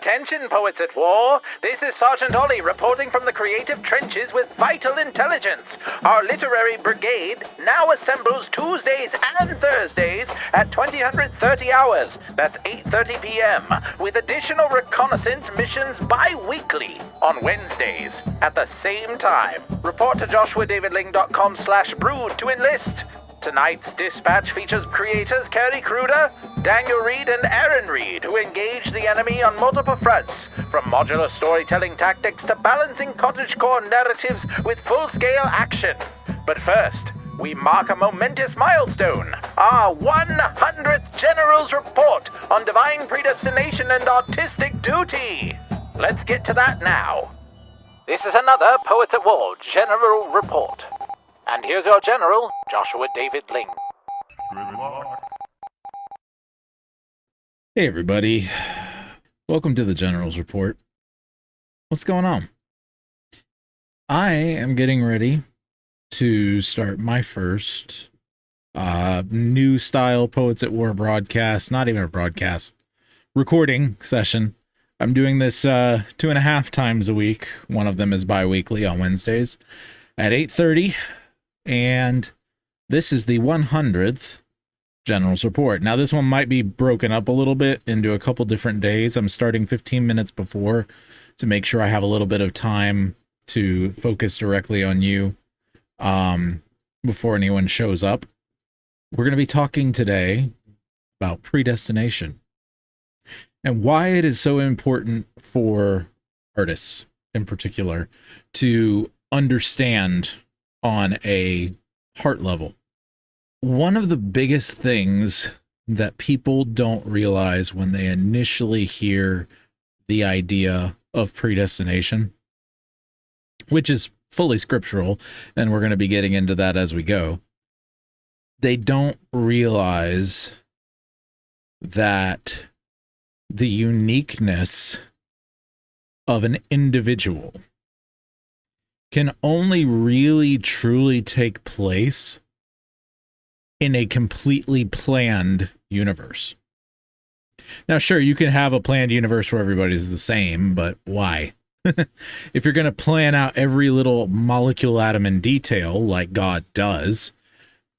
Attention, poets at war. This is Sergeant Ollie reporting from the creative trenches with vital intelligence. Our literary brigade now assembles Tuesdays and Thursdays at 2030 hours. That's 8:30 p.m. with additional reconnaissance missions bi-weekly on Wednesdays at the same time. Report to joshuadavidling.com/brood to enlist. Tonight's dispatch features creators Kerry Credeur, Daniel Reed, and Aaron Reed, who engage the enemy on multiple fronts, from modular storytelling tactics to balancing cottagecore narratives with full-scale action. But first, we mark a momentous milestone, our 100th General's Report on Divine Predestination and Artistic Duty. Let's get to that now. This is another Poets at War General Report. And here's your General, Joshua David Ling. Good luck. Hey everybody, welcome to the General's Report. What's going on? I am getting ready to start my first new style Poets at War broadcast, not even a broadcast, recording session. I'm doing this 2.5 times a week. One of them is bi-weekly on Wednesdays at 8:30. And this is the 100th General's Report. Now, this one might be broken up a little bit into a couple different days. I'm starting 15 minutes before to make sure I have a little bit of time to focus directly on you before anyone shows up. We're going to be talking today about predestination and why it is so important for artists in particular to understand on a heart level. One of the biggest things that people don't realize when they initially hear the idea of predestination, which is fully scriptural, and we're going to be getting into that as we go, they don't realize that the uniqueness of an individual can only really truly take place in a completely planned universe. Now, sure, you can have a planned universe where everybody's the same, but why? If you're going to plan out every little molecule, atom, and detail like God does,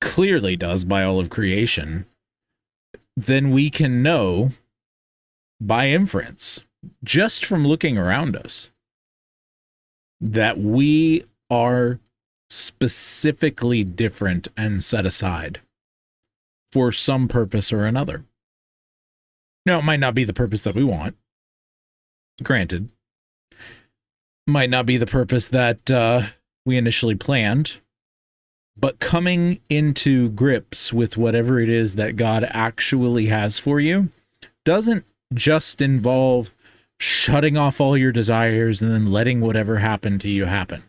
clearly does by all of creation, then we can know by inference, just from looking around us, that we are specifically different and set aside for some purpose or another. Now, it might not be the purpose that we want, granted. Might not be the purpose that we initially planned, but coming into grips with whatever it is that God actually has for you doesn't just involve shutting off all your desires and then letting whatever happen to you happen.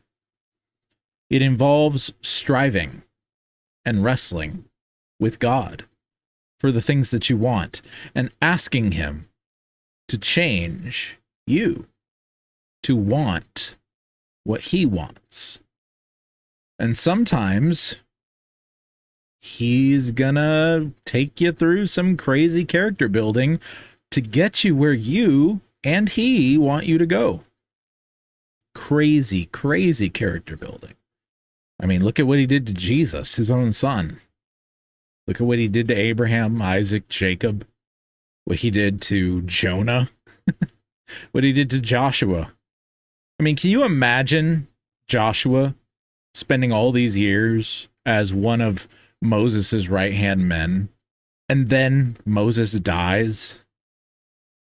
It involves striving and wrestling with God for the things that you want and asking Him to change you to want what He wants. And sometimes He's gonna take you through some crazy character building to get you where you and He want you to go. Crazy, crazy character building. I mean, look at what He did to Jesus, His own son. Look at what He did to Abraham, Isaac, Jacob. What He did to Jonah. What He did to Joshua. I mean, can you imagine Joshua spending all these years as one of Moses' right-hand men, and then Moses dies,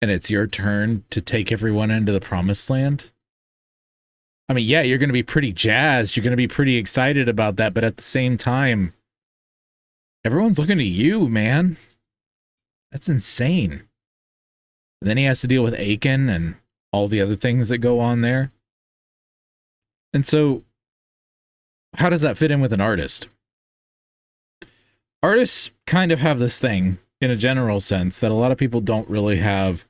and it's your turn to take everyone into the promised land? I mean, yeah, you're going to be pretty jazzed. You're going to be pretty excited about that. But at the same time, everyone's looking at you, man. That's insane. And then he has to deal with Achan and all the other things that go on there. And so, how does that fit in with an artist? Artists kind of have this thing, in a general sense, that a lot of people don't really have.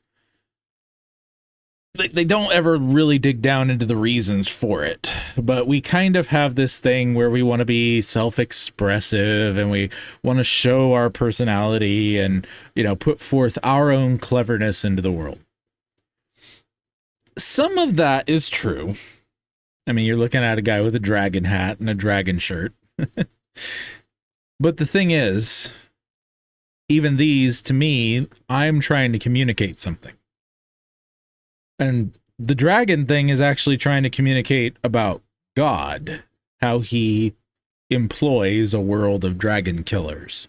They don't ever really dig down into the reasons for it, but we kind of have this thing where we want to be self-expressive and we want to show our personality and, you know, put forth our own cleverness into the world. some of that is true. I mean, you're looking at a guy with a dragon hat and a dragon shirt. But the thing is, even these, to me, I'm trying to communicate something. And the dragon thing is actually trying to communicate about God, how he employs a world of dragon killers.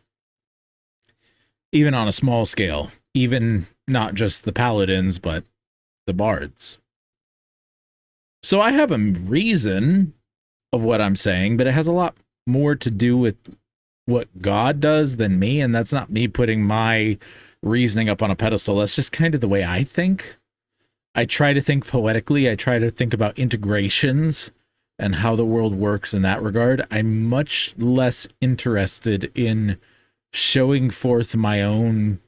Even on a small scale, even not just the paladins, but the bards. So I have a reason of what I'm saying, but it has a lot more to do with what God does than me, and that's not me putting my reasoning up on a pedestal. That's just kind of the way I think. I try to think poetically. I try to think about integrations and how the world works in that regard. I'm much less interested in showing forth my own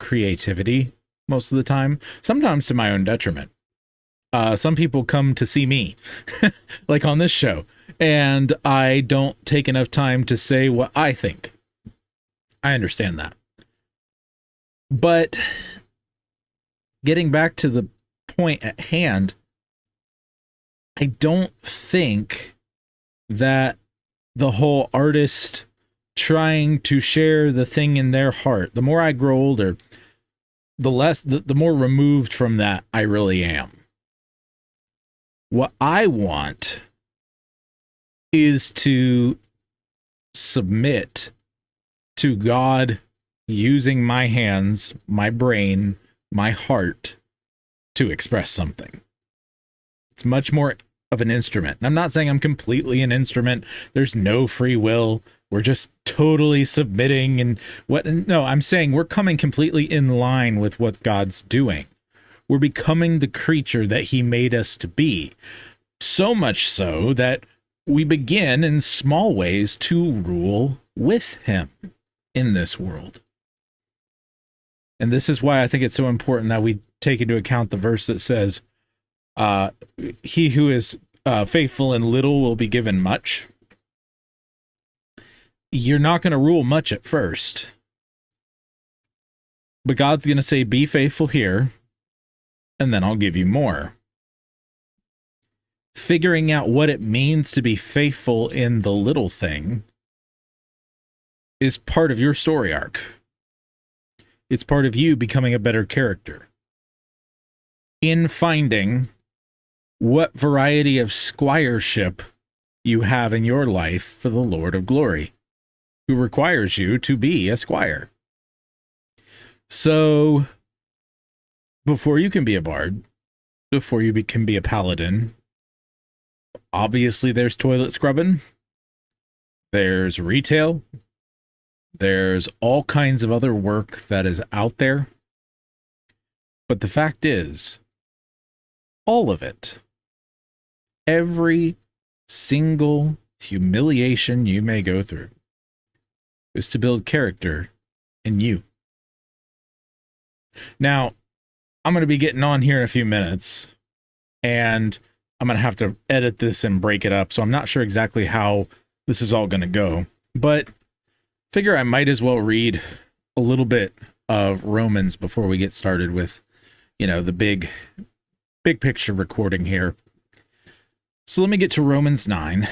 creativity most of the time, sometimes to my own detriment. Some people come to see me, like on this show, and I don't take enough time to say what I think. I understand that. But getting back to the point at hand, I don't think that the whole artist trying to share the thing in their heart, the more I grow older, the more removed from that I really am. What I want is to submit to God using my hands, my brain, my heart to express something. It's much more of an instrument. And I'm not saying I'm completely an instrument. There's no free will. We're just totally submitting and what. No, I'm saying we're coming completely in line with what God's doing. We're becoming the creature that he made us to be. So much so that we begin in small ways to rule with him in this world. And this is why I think it's so important that we take into account the verse that says, he who is faithful in little will be given much. You're not going to rule much at first. But God's going to say, be faithful here, and then I'll give you more. Figuring out what it means to be faithful in the little thing is part of your story arc. It's part of you becoming a better character. In finding what variety of squireship you have in your life for the Lord of Glory, who requires you to be a squire. So, before you can be a bard, before you can be a paladin, obviously there's toilet scrubbing, there's retail, there's all kinds of other work that is out there. But the fact is, all of it, every single humiliation you may go through, is to build character in you. Now, I'm going to be getting on here in a few minutes, and I'm going to have to edit this and break it up, so I'm not sure exactly how this is all going to go. But figure I might as well read a little bit of Romans before we get started with, the big picture recording here. So let me get to Romans 9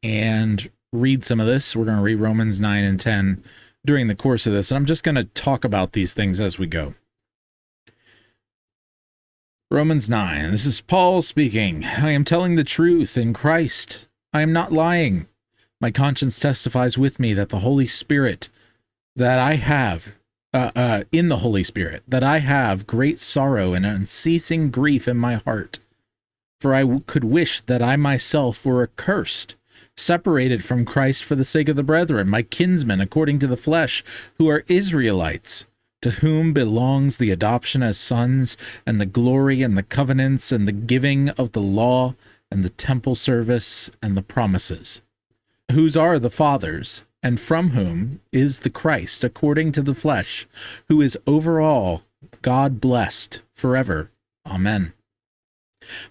and read some of this. We're going to read Romans 9 and 10 during the course of this, and I'm just going to talk about these things as we go. Romans 9, this is Paul speaking. I am telling the truth in Christ. I am not lying. My conscience testifies with me that the Holy Spirit that I have, in the Holy Spirit, that I have great sorrow and unceasing grief in my heart. For I could wish that I myself were accursed, separated from Christ for the sake of the brethren, my kinsmen according to the flesh, who are Israelites, to whom belongs the adoption as sons, and the glory and the covenants, and the giving of the law, and the temple service, and the promises, whose are the fathers, and from whom is the Christ according to the flesh, who is over all, God blessed forever. Amen.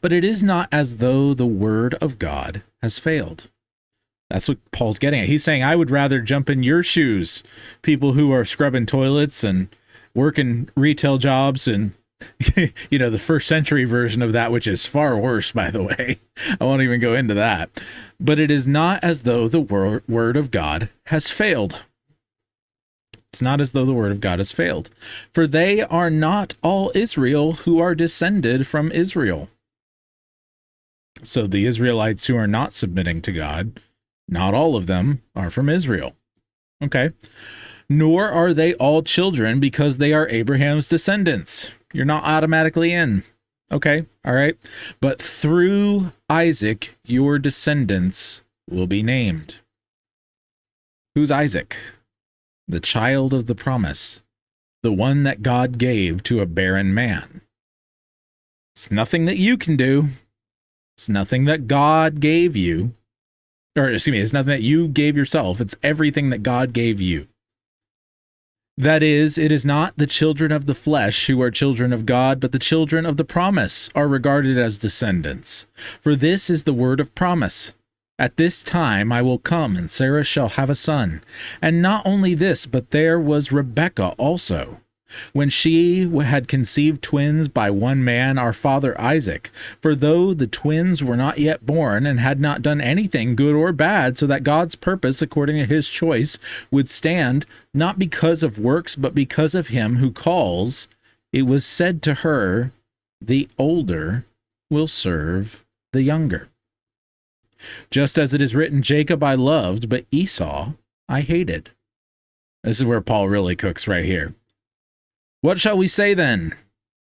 But it is not as though the word of God has failed. That's what Paul's getting at. He's saying, I would rather jump in your shoes, people who are scrubbing toilets and working retail jobs and The first century version of that, which is far worse, by the way. I won't even go into that. But it is not as though the word of God has failed. It's not as though the word of God has failed. For they are not all Israel who are descended from Israel. So the Israelites who are not submitting to God, not all of them are from Israel. Okay. Nor are they all children because they are Abraham's descendants. You're not automatically in. Okay. All right. But through Isaac, your descendants will be named. Who's Isaac? The child of the promise, the one that God gave to a barren man. It's nothing that you can do. It's nothing that God gave you. It's nothing that you gave yourself. It's everything that God gave you. That is, it is not the children of the flesh who are children of God, but the children of the promise are regarded as descendants. For this is the word of promise. At this time I will come, and Sarah shall have a son. And not only this, but there was Rebekah also, when she had conceived twins by one man, our father Isaac. For though the twins were not yet born, and had not done anything good or bad, so that God's purpose, according to his choice, would stand, not because of works, but because of him who calls, it was said to her, the older will serve the younger. Just as it is written, Jacob I loved, but Esau I hated. This is where Paul really cooks right here. What shall we say then?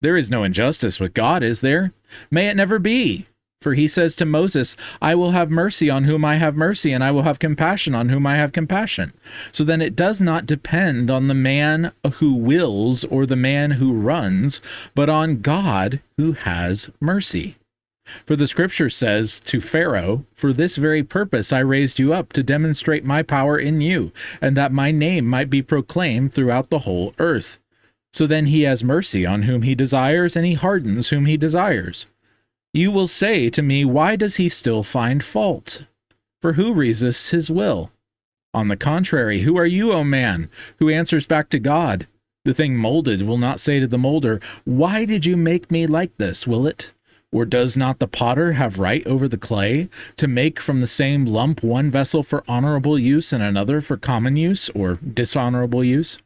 There is no injustice with God, is there? May it never be. For he says to Moses, I will have mercy on whom I have mercy, and I will have compassion on whom I have compassion. So then it does not depend on the man who wills or the man who runs, but on God who has mercy. For the scripture says to Pharaoh, for this very purpose I raised you up, to demonstrate my power in you, and that my name might be proclaimed throughout the whole earth. So then he has mercy on whom he desires, and he hardens whom he desires. You will say to me, why does he still find fault? For who resists his will? On the contrary, who are you, O man, who answers back to God? The thing molded will not say to the molder, why did you make me like this, will it? Or does not the potter have right over the clay, to make from the same lump one vessel for honorable use and another for common use, or dishonorable use?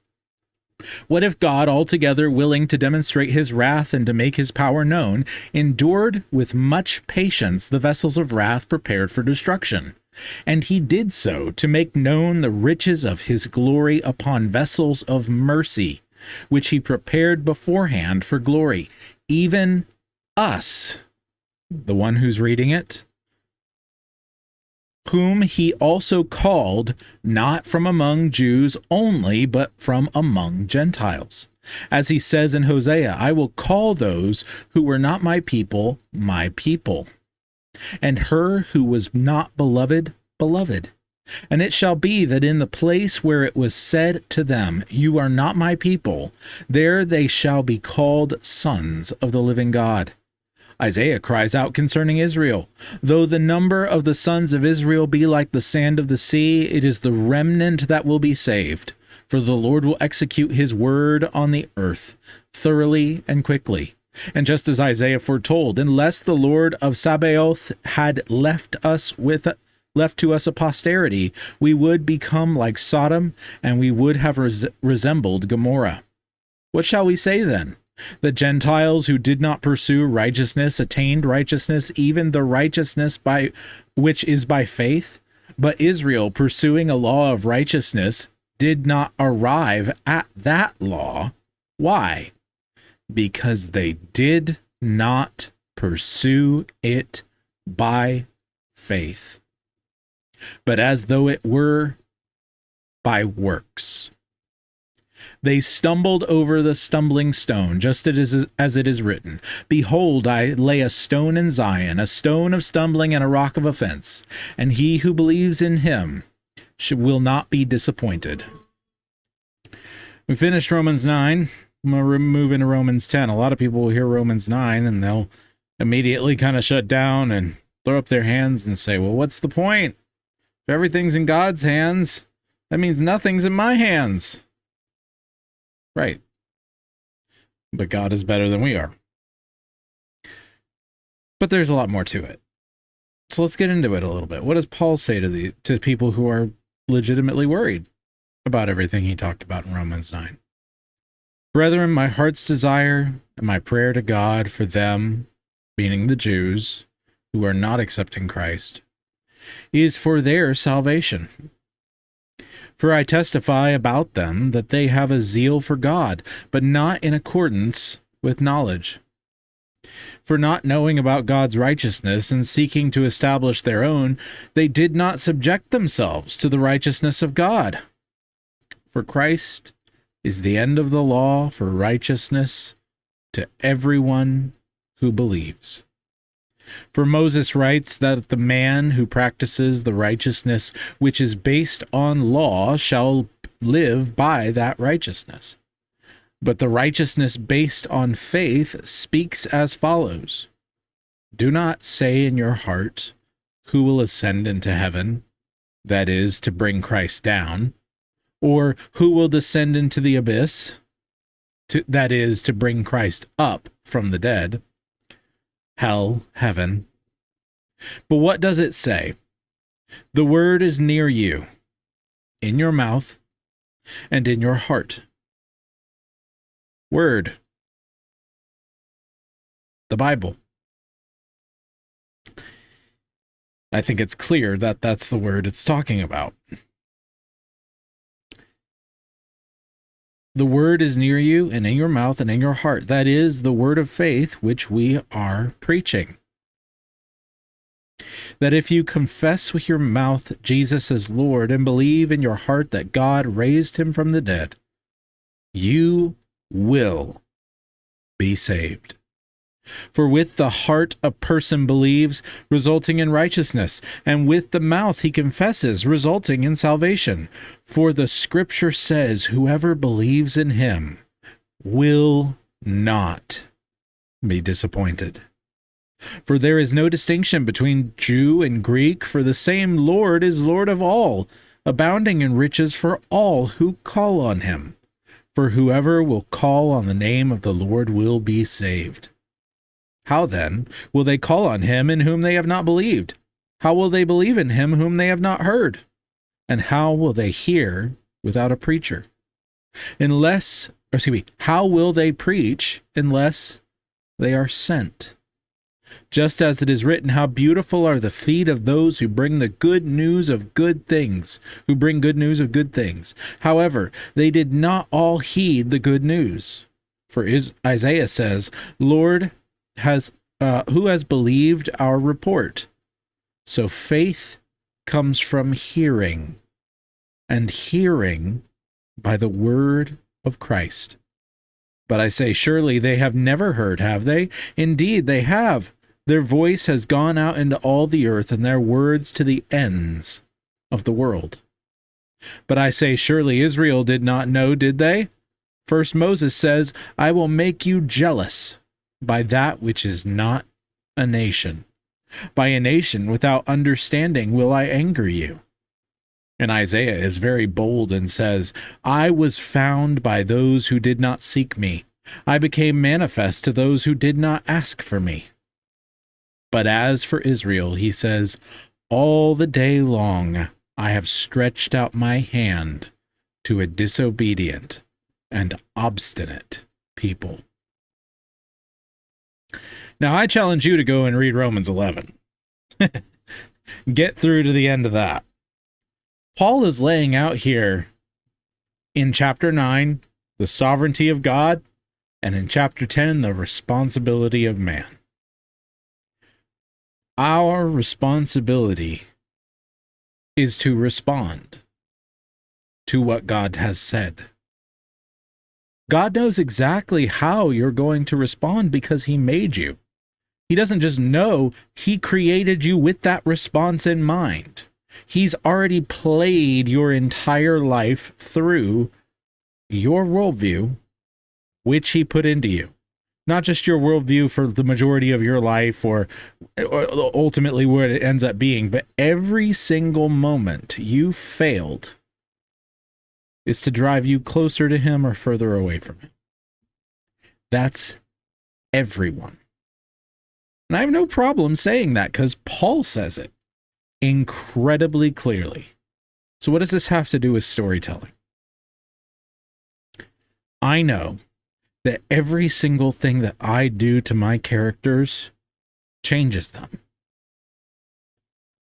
What if God, altogether willing to demonstrate his wrath and to make his power known, endured with much patience the vessels of wrath prepared for destruction? And he did so to make known the riches of his glory upon vessels of mercy, which he prepared beforehand for glory, even us, the one who's reading it, whom he also called, not from among Jews only, but from among Gentiles. As he says in Hosea, I will call those who were not my people, and her who was not beloved, beloved. And it shall be that in the place where it was said to them, you are not my people, there they shall be called sons of the living God. Isaiah cries out concerning Israel, though the number of the sons of Israel be like the sand of the sea, it is the remnant that will be saved. For the Lord will execute his word on the earth thoroughly and quickly. And just as Isaiah foretold, unless the Lord of Sabaoth had left to us a posterity, we would become like Sodom, and we would have resembled Gomorrah. What shall we say then? The Gentiles who did not pursue righteousness attained righteousness, even the righteousness which is by faith. But Israel, pursuing a law of righteousness, did not arrive at that law. Why? Because they did not pursue it by faith, but as though it were by works. They stumbled over the stumbling stone, just as it is written, behold, I lay a stone in Zion, a stone of stumbling and a rock of offense, and he who believes in him will not be disappointed. We finished Romans 9. I'm going to move into Romans 10. A lot of people will hear Romans 9, and they'll immediately kind of shut down and throw up their hands and say, well, what's the point? If everything's in God's hands, that means nothing's in my hands. Right. but God is better than we are. But there's a lot more to it. So let's get into it a little bit. What does Paul say to people who are legitimately worried about everything he talked about in Romans 9? Brethren, my heart's desire and my prayer to God for them, meaning the Jews who are not accepting Christ, is for their salvation. For I testify about them that they have a zeal for God, but not in accordance with knowledge. For not knowing about God's righteousness and seeking to establish their own, they did not subject themselves to the righteousness of God. For Christ is the end of the law for righteousness to everyone who believes. For Moses writes that the man who practices the righteousness which is based on law shall live by that righteousness. But the righteousness based on faith speaks as follows: Do not say in your heart, who will ascend into heaven, that is, to bring Christ down, or who will descend into the abyss, that is, to bring Christ up from the dead. Hell, heaven. But what does it say? The word is near you, in your mouth and in your heart. Word. The Bible. I think it's clear that that's the word it's talking about. The word is near you and in your mouth and in your heart. That is the word of faith which we are preaching. That if you confess with your mouth Jesus as Lord and believe in your heart that God raised him from the dead, you will be saved. For with the heart a person believes, resulting in righteousness, and with the mouth he confesses, resulting in salvation. For the Scripture says, whoever believes in him will not be disappointed. For there is no distinction between Jew and Greek, for the same Lord is Lord of all, abounding in riches for all who call on him. For whoever will call on the name of the Lord will be saved. How then will they call on him in whom they have not believed? How will they believe in him whom they have not heard? And how will they hear without a preacher? How will they preach unless they are sent? Just as it is written, how beautiful are the feet of those who bring the good news of good things, However, they did not all heed the good news. For Isaiah says, Lord, who has believed our report? So faith comes from hearing, and hearing by the word of Christ. But I say, surely they have never heard, have they? Indeed, they have. Their voice has gone out into all the earth, and their words to the ends of the world. But I say, surely Israel did not know, did they? First Moses says, I will make you jealous by that which is not a nation. By a nation without understanding will I anger you. And Isaiah is very bold and says, I was found by those who did not seek me. I became manifest to those who did not ask for me. But as for Israel, he says, all the day long I have stretched out my hand to a disobedient and obstinate people. Now, I challenge you to go and read Romans 11. Get through to the end of that. Paul is laying out here in chapter 9 the sovereignty of God, and in chapter 10 the responsibility of man. Our responsibility is to respond to what God has said. God knows exactly how you're going to respond because he made you. He doesn't just know, he created you with that response in mind. He's already played your entire life through your worldview, which he put into you. Not just your worldview for the majority of your life or ultimately what it ends up being, but every single moment you failed is to drive you closer to him or further away from him. That's everyone. And I have no problem saying that because Paul says it incredibly clearly. So what does this have to do with storytelling? I know that every single thing that I do to my characters changes them.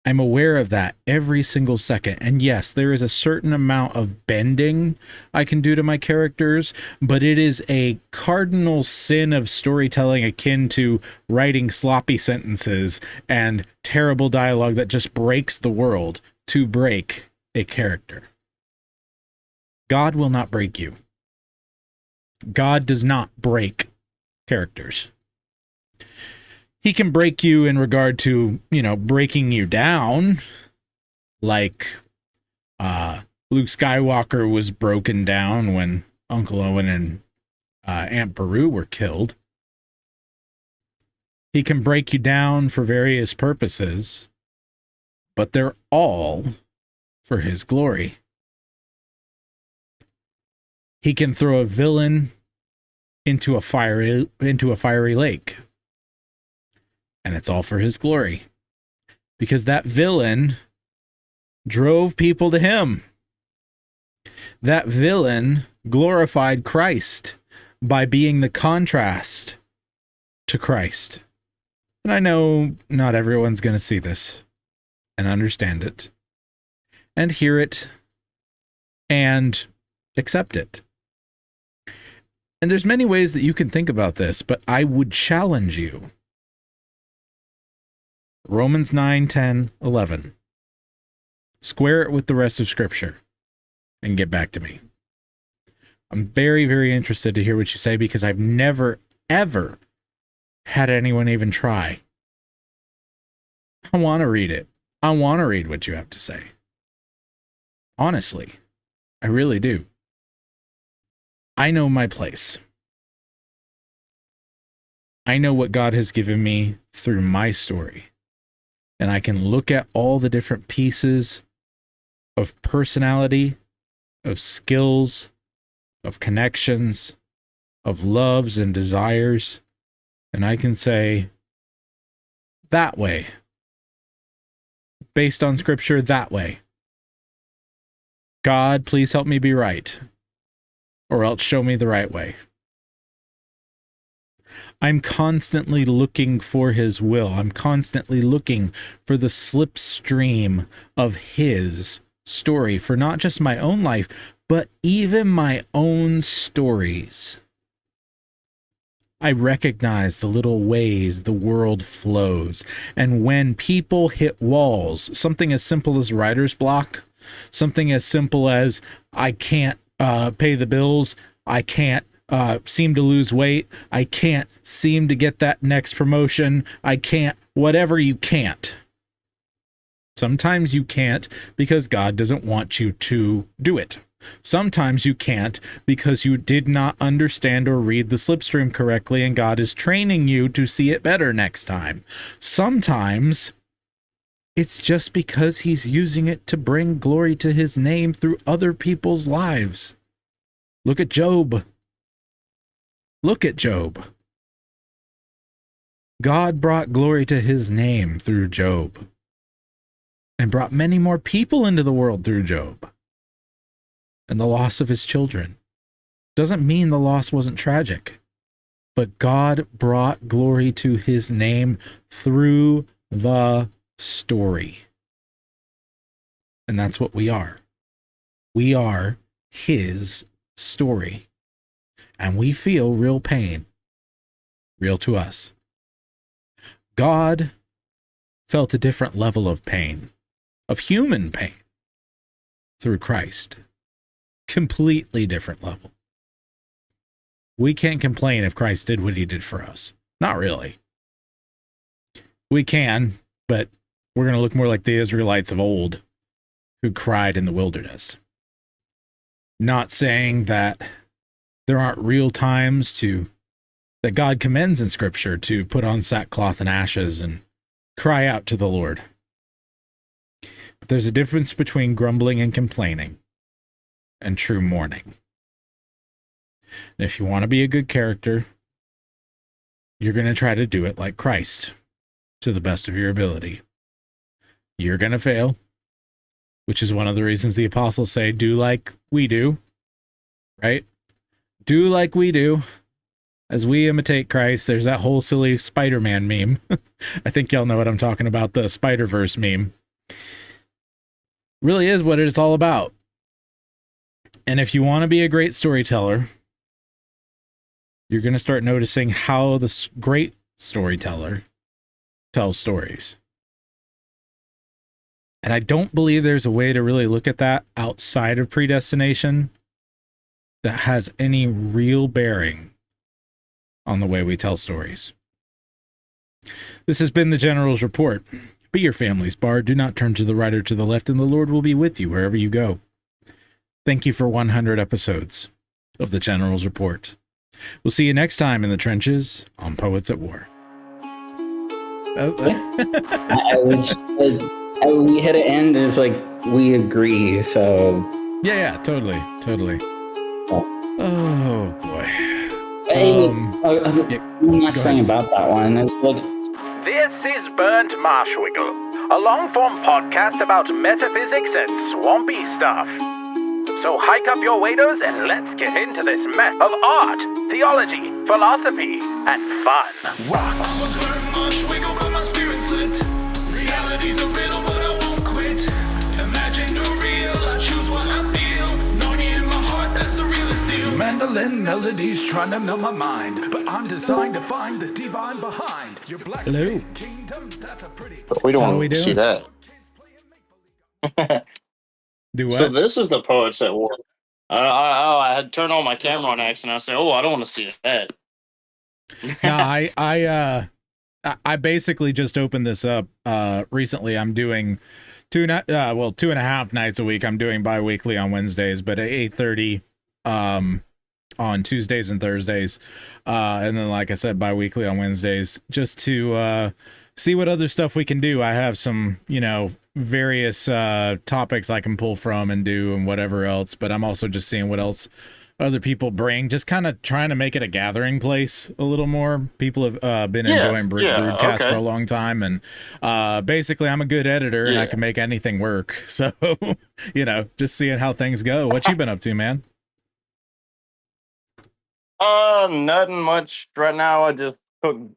I'm aware of that every single second. And yes, there is a certain amount of bending I can do to my characters, but it is a cardinal sin of storytelling akin to writing sloppy sentences and terrible dialogue that just breaks the world to break a character. God will not break you. God does not break characters. He can break you in regard to, breaking you down, like Luke Skywalker was broken down when Uncle Owen and Aunt Beru were killed. He can break you down for various purposes, but they're all for his glory. He can throw a villain into a fiery lake. And it's all for his glory. Because that villain drove people to him. That villain glorified Christ by being the contrast to Christ. And I know not everyone's going to see this and understand it and hear it and accept it. And there's many ways that you can think about this, but I would challenge you. Romans 9, 10, 11. Square it with the rest of Scripture and get back to me. I'm very, very interested to hear what you say because I've never, ever had anyone even try. I want to read it. I want to read what you have to say. Honestly, I really do. I know my place. I know what God has given me through my story. And I can look at all the different pieces of personality, of skills, of connections, of loves and desires, and I can say, that way, based on Scripture, that way. God, please help me be right, or else show me the right way. I'm constantly looking for his will. I'm constantly looking for the slipstream of his story for not just my own life, but even my own stories. I recognize the little ways the world flows. And when people hit walls, something as simple as writer's block, something as simple as I can't pay the bills, I can't seem to lose weight, I can't seem to get that next promotion, I can't, whatever you can't. Sometimes you can't because God doesn't want you to do it. Sometimes you can't because you did not understand or read the slipstream correctly and God is training you to see it better next time. Sometimes it's just because he's using it to bring glory to his name through other people's lives. Look at Job. Look at Job. God brought glory to his name through Job and brought many more people into the world through Job. And the loss of his children doesn't mean the loss wasn't tragic, but God brought glory to his name through the story. And that's what we are. We are his story. And we feel real pain, real to us. God felt a different level of pain, of human pain, through Christ. Completely different level. We can't complain if Christ did what he did for us. Not really. We can, but we're going to look more like the Israelites of old who cried in the wilderness. Not saying that there aren't real times that God commends in Scripture to put on sackcloth and ashes and cry out to the Lord. But there's a difference between grumbling and complaining and true mourning. And if you want to be a good character, you're going to try to do it like Christ to the best of your ability. You're going to fail, which is one of the reasons the apostles say, do like we do, right? Do like we do as we imitate Christ. There's that whole silly Spider-Man meme. I think y'all know what I'm talking about, the Spider-Verse meme. Really is what it's all about. And if you want to be a great storyteller, you're going to start noticing how the great storyteller tells stories. And I don't believe there's a way to really look at that outside of predestination that has any real bearing on the way we tell stories. This has been the General's Report. Be your family's bard. Do not turn to the right or to the left, and the Lord will be with you wherever you go. Thank you for 100 episodes of the General's Report. We'll see you next time in the trenches on Poets at War. We hit an end. It's like we agree. So yeah, totally. Oh boy. Hey, one last thing about that one is like, This is Burnt Marshwiggle, a long-form podcast about metaphysics and swampy stuff. So hike up your waders and let's get into this mess of art, theology, philosophy, and fun. Rocks. I'm a burnt Marshwiggle, but my spirit's lit. Reality's a riddle, but I won't quit. Imagine the real, I choose what I feel. Narnia in my heart, that's the realest deal. Mandolin melodies trying to numb my mind, but I'm designed to find the divine behind. Your black kingdom, that's a pretty. But we don't How want we to see doing? that. Do what? So this is the Poets at War. I had turned on my camera on accident. I said, "Oh, I don't want to see that." No, I basically just opened this up recently. I'm doing 2.5 nights a week. I'm doing bi-weekly on Wednesdays, but at 8:30 on Tuesdays and Thursdays, and then like I said, bi-weekly on Wednesdays, just to see what other stuff we can do. I have some, various topics I can pull from and do and whatever else, but I'm also just seeing what else other people bring, just kind of trying to make it a gathering place a little more. People have been enjoying Broadcast for a long time, and basically I'm a good editor and I can make anything work. So, just seeing how things go. What you been up to, man? Nothing much right now. I just cooked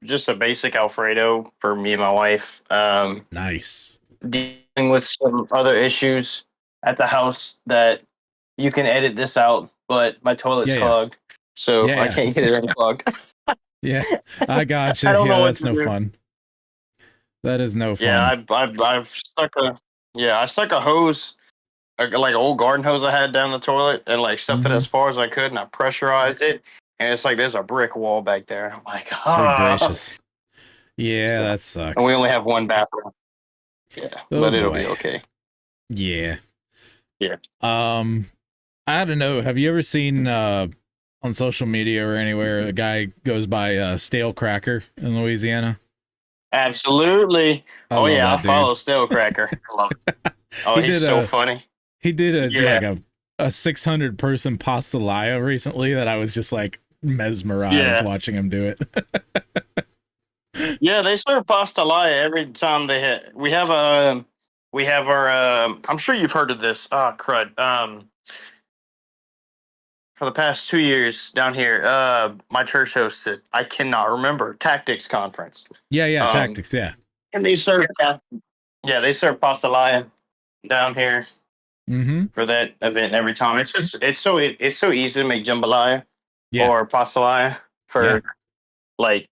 just a basic Alfredo for me and my wife. Nice. Dealing with some other issues at the house that you can edit this out, but my toilet's clogged, so I can't get it unclogged. Yeah, I gotcha. I don't know that's what no to do. fun. That is no fun. Yeah, I've stuck a hose, like an old garden hose I had down the toilet, and like stuffed it as far as I could, and I pressurized it, and it's like there's a brick wall back there. I'm like, Good gracious. Yeah, that sucks. And we only have one bathroom. Yeah, but it'll be boy. okay. Yeah. Yeah. I don't know. Have you ever seen on social media or anywhere a guy goes by Stale Cracker in Louisiana? Absolutely. I follow Stale Cracker. Oh, he's so funny. He did a 600 person pastelaya recently that I was just like mesmerized watching him do it. Yeah, they serve pastelaya every time they hit. We have our I'm sure you've heard of this. Crud. For the past 2 years down here, my church hosted, I cannot remember, Tactics Conference. Yeah, Tactics, yeah. And they serve pastelaya down here for that event every time. It's so easy to make jambalaya or pastelaya for like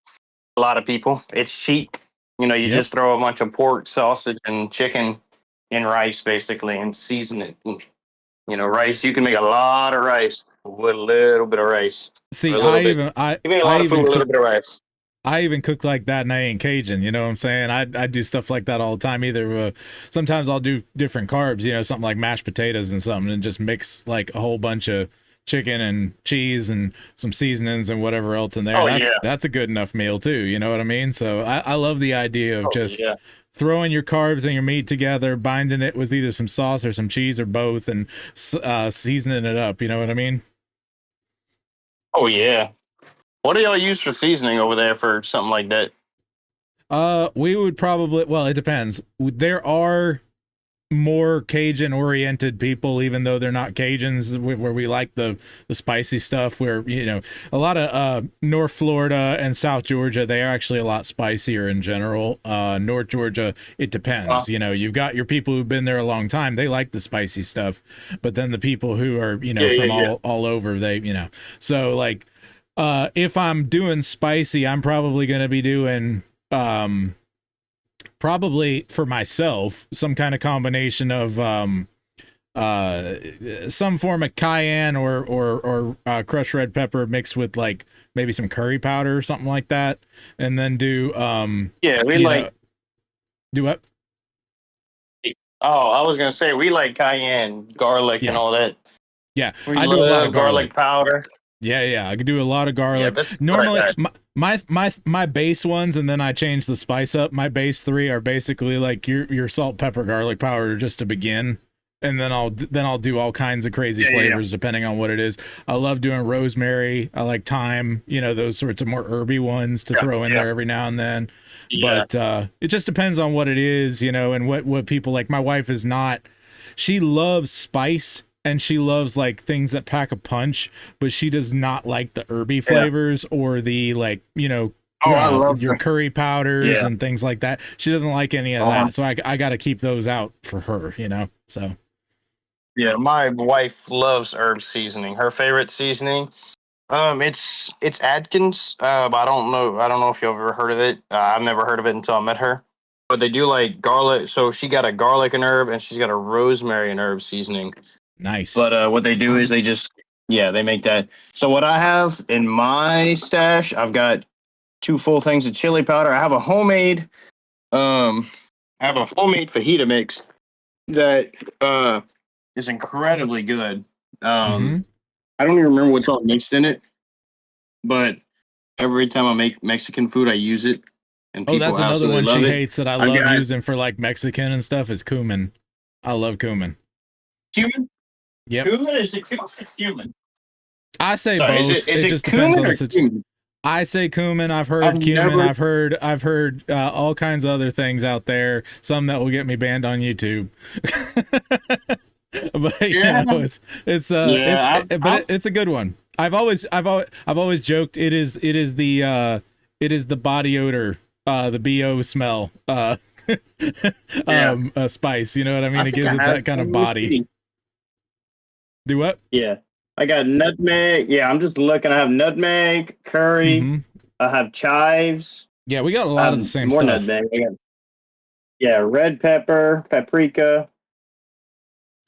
a lot of people. It's cheap. You just throw a bunch of pork, sausage, and chicken in rice basically and season it. Rice, you can make a lot of rice with a little bit of rice. See, you make a lot of food with a little bit of rice. I even cook like that and I ain't Cajun, you know what I'm saying? I do stuff like that all the time. Either sometimes I'll do different carbs, something like mashed potatoes and something, and just mix like a whole bunch of chicken and cheese and some seasonings and whatever else in there. That's a good enough meal too, you know what I mean? So I love the idea of throwing your carbs and your meat together, binding it with either some sauce or some cheese or both, and seasoning it up. You know what I mean? Oh yeah. What do y'all use for seasoning over there for something like that? We would probably, well, it depends. There are more Cajun oriented people, even though they're not Cajuns, where we like the spicy stuff, where, you know, a lot of North Florida and South Georgia, they are actually a lot spicier in general. North Georgia, it depends. You know, you've got your people who've been there a long time, they like the spicy stuff, but then the people who are, you know, from all over, they, you know, so like if I'm doing spicy, I'm probably going to be doing probably for myself some kind of combination of some form of cayenne or crushed red pepper mixed with like maybe some curry powder or something like that, and then do do what? Oh, I was gonna say we like cayenne, garlic, and all that. Yeah, We I do a lot of garlic powder. Yeah, I could do a lot of garlic. Yeah, normally, my base ones, and then I change the spice up. My base 3 are basically like your salt, pepper, garlic powder just to begin, and then I'll do all kinds of crazy flavors depending on what it is. I love doing rosemary. I like thyme. You know, those sorts of more herby ones to throw in there every now and then. But it just depends on what it is, you know, and what people like. My wife is not. She loves spice. And she loves like things that pack a punch, but she does not like the herby flavors or the like, you know, I love your curry powders and things like that. She doesn't like any of that. So I got to keep those out for her, you know? So. Yeah, my wife loves herb seasoning. Her favorite seasoning, it's Atkins. But I don't know if you've ever heard of it. I've never heard of it until I met her. But they do like garlic. So she got a garlic and herb, and she's got a rosemary and herb seasoning. Nice. But what they do is they make that. So what I have in my stash, I've got 2 full things of chili powder. I have a homemade fajita mix that is incredibly good. I don't even remember what's all mixed in it, but every time I make Mexican food, I use it. And people that's another one she hates that I love got using for like Mexican and stuff is cumin. I love cumin. Cumin? Yep. Cumin? Is it cumin? I say both. It just depends on the situation. I say cumin. I've heard cumin. I've heard all kinds of other things out there. Some that will get me banned on YouTube. But you know, it's a good one. I've always joked it is the body odor, the BO smell, spice. You know what I mean? It gives it that kind of body. Do what? Yeah. I got nutmeg. Yeah, I'm just looking. I have nutmeg, curry. I have chives. Yeah, we got a lot of the same more stuff. Nutmeg. Red pepper, paprika,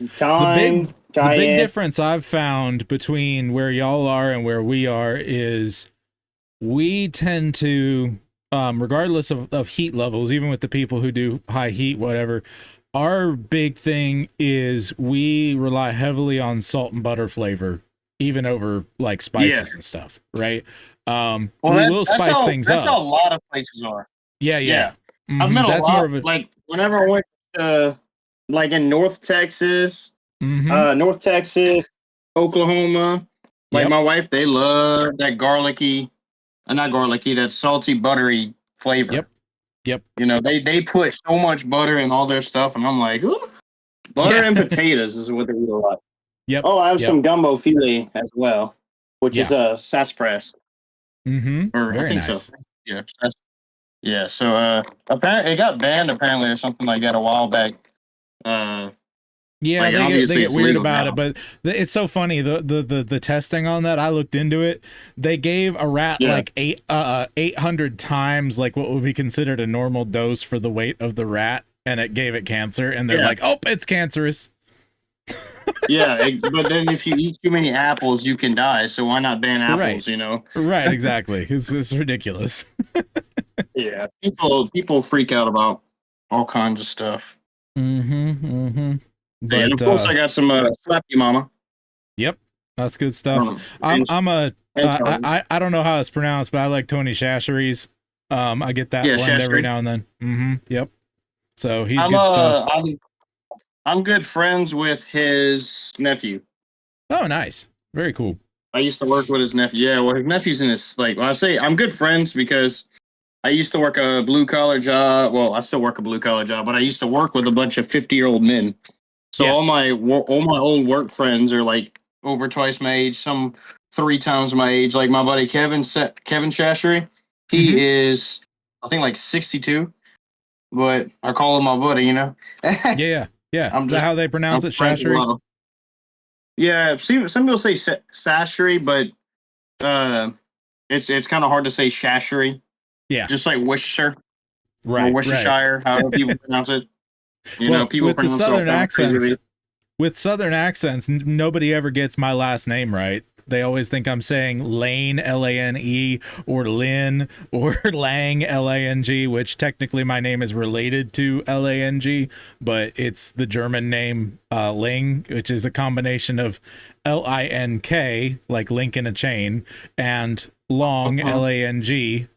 thyme. The big difference I've found between where y'all are and where we are is we tend to, regardless of heat levels, even with the people who do high heat, whatever, our big thing is we rely heavily on salt and butter flavor, even over like spices and stuff, right? We will spice things up. That's how a lot of places are. Yeah. I've met a lot. Like whenever I went to, like in North Texas, Oklahoma, like my wife, they love that that salty, buttery flavor. Yep. You know, they put so much butter in all their stuff, and I'm like, ooh, butter and potatoes is what they eat a lot. Yep. Oh, I have some gumbo filet as well, which is sassafras. Or Very I think nice. so. Yeah. Yeah. So apparently it got banned apparently or something like that a while back. Yeah, they get weird about it, but it's so funny. The testing on that, I looked into it. They gave a rat like 800 times like what would be considered a normal dose for the weight of the rat, and it gave it cancer. And they're like, "Oh, it's cancerous." But then if you eat too many apples, you can die. So why not ban apples? Right. You know? Right. Exactly. It's ridiculous. Yeah, people freak out about all kinds of stuff. But and of course, I got some Slap You Mama. Yep, that's good stuff. I don't know how it's pronounced, but I like Tony Chachere's. I get that blend every now and then. Yep. So he's good stuff. I'm good friends with his nephew. Oh, nice. Very cool. I used to work with his nephew. Yeah, well, his nephew's in his like. Well, I say I'm good friends because I used to work a blue collar job. Well, I still work a blue collar job, but I used to work with a bunch of 50-year-old men. So Yeah. all my old work friends are like over twice my age, some 3 times my age. Like my buddy Kevin Shashery, he is I think like 62, but I call him my buddy. You know. Yeah. I'm Is that just how they pronounce I'm it? friends with a Shashery? lot of- Yeah, some people say Sashery, but it's kind of hard to say Shashery. Yeah. Just like Worcestershire or Right. Worcestershire, however people pronounce it. You know, Well, people with the pronounce it all southern kind of crazy. accents, nobody ever gets my last name right. They always think I'm saying Lane, Lane, or Lynn, or Lang, Lang, which technically my name is related to Lang, but it's the German name Ling, which is a combination of Link, like link in a chain, and Long, Lang.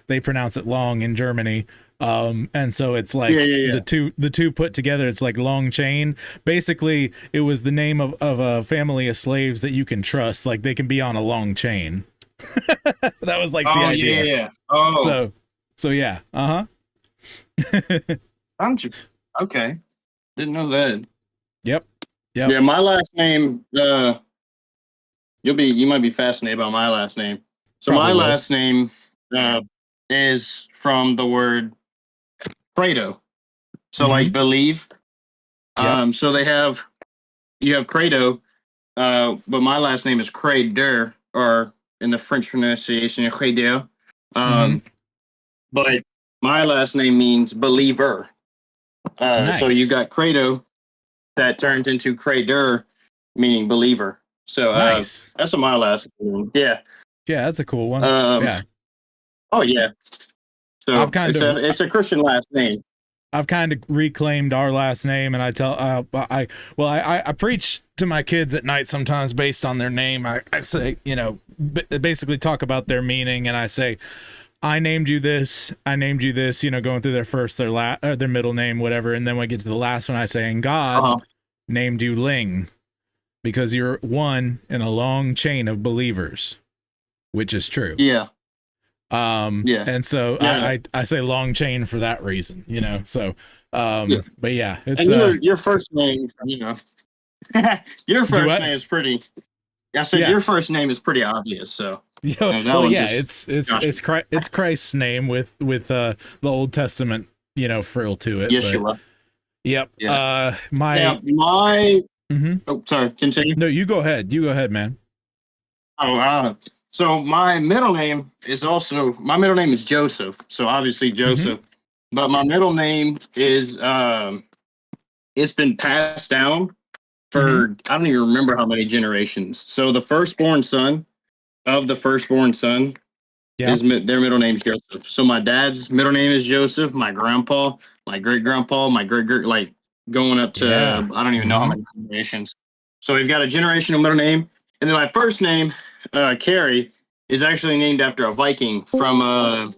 They pronounce it Long in Germany. And so it's like the two put together, it's like long chain. Basically, it was the name of a family of slaves that you can trust, like they can be on a long chain. That was like the idea. Yeah. Oh, So yeah. okay. Didn't know that. Yep. Yeah, my last name. You might be fascinated by my last name. So Probably my will. last name is from the word Credo. So like believe. So you have Credo, but my last name is Credeur, or in the French pronunciation, Credeur. But my last name means believer. So you got Credo that turns into Credeur, meaning believer. So Nice. that's what my last name. Yeah. Yeah, that's a cool one. Yeah. Oh yeah. So I've kind of it's a Christian last name. I've kind of reclaimed our last name, and I tell I preach to my kids at night sometimes based on their name. I say, you know, basically talk about their meaning, and I say, I named you this, you know, going through their first, their middle name, whatever, and then when I get to the last one, I say, and God named you Ling because you're one in a long chain of believers, which is true. Yeah. And so I say long chain for that reason, you know. So but yeah, it's and your first name, you know. Your first name is pretty your first name is pretty obvious, so it's Christ's name with the Old Testament, you know, frill to it. Yeshua. Yep. Yeah. My Oh, sorry, continue. No, you go ahead, man. So my middle name is Joseph. So obviously Joseph, but my middle name is it's been passed down for I don't even remember how many generations. So the firstborn son of the firstborn son is their middle name is Joseph. So my dad's middle name is Joseph. My grandpa, my great grandpa, my great like going up to I don't even know how many generations. So we've got a generational middle name, and then my first name, Kerry, is actually named after a Viking from I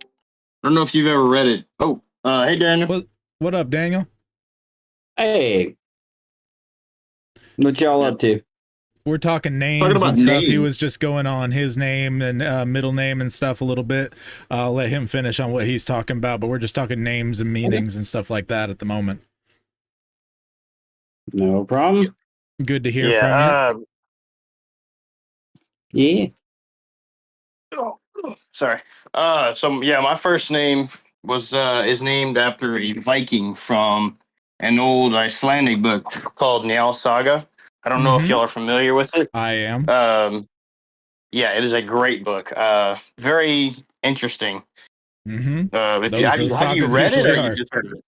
don't know if you've ever read it. Oh, hey Daniel. What up, Daniel? Hey, what y'all up to? We're talking names and stuff. He was just going on his name and middle name and stuff a little bit. I'll let him finish on what he's talking about, but we're just talking names and meanings and stuff like that at the moment. No problem. Good to hear from you. Sorry. So yeah, my first name is named after a Viking from an old Icelandic book called Njál Saga. I don't know if y'all are familiar with it. I am. Yeah, it is a great book. Very interesting. Have you read it or you just heard of it?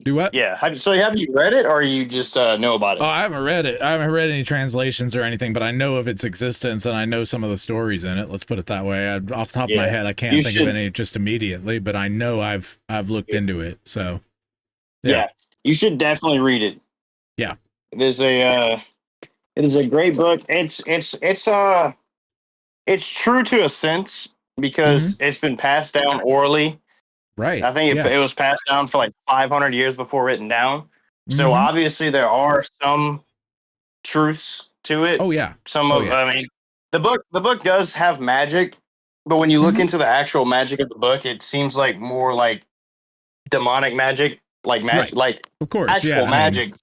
Do what? Yeah. Have you read it or you just know about it? Oh, I haven't read it. I haven't read any translations or anything, but I know of its existence and I know some of the stories in it. Let's put it that way. Off the top of my head, I can't think of any just immediately, but I know I've looked into it. So yeah, you should definitely read it. Yeah, it is a great book. It's true to a sense because it's been passed down orally. Right. I think it was passed down for like 500 years before written down. So obviously there are some truths to it. Oh yeah. I mean, the book does have magic, but when you look into the actual magic of the book, it seems like more like demonic magic, like magic, like of course, actual magic.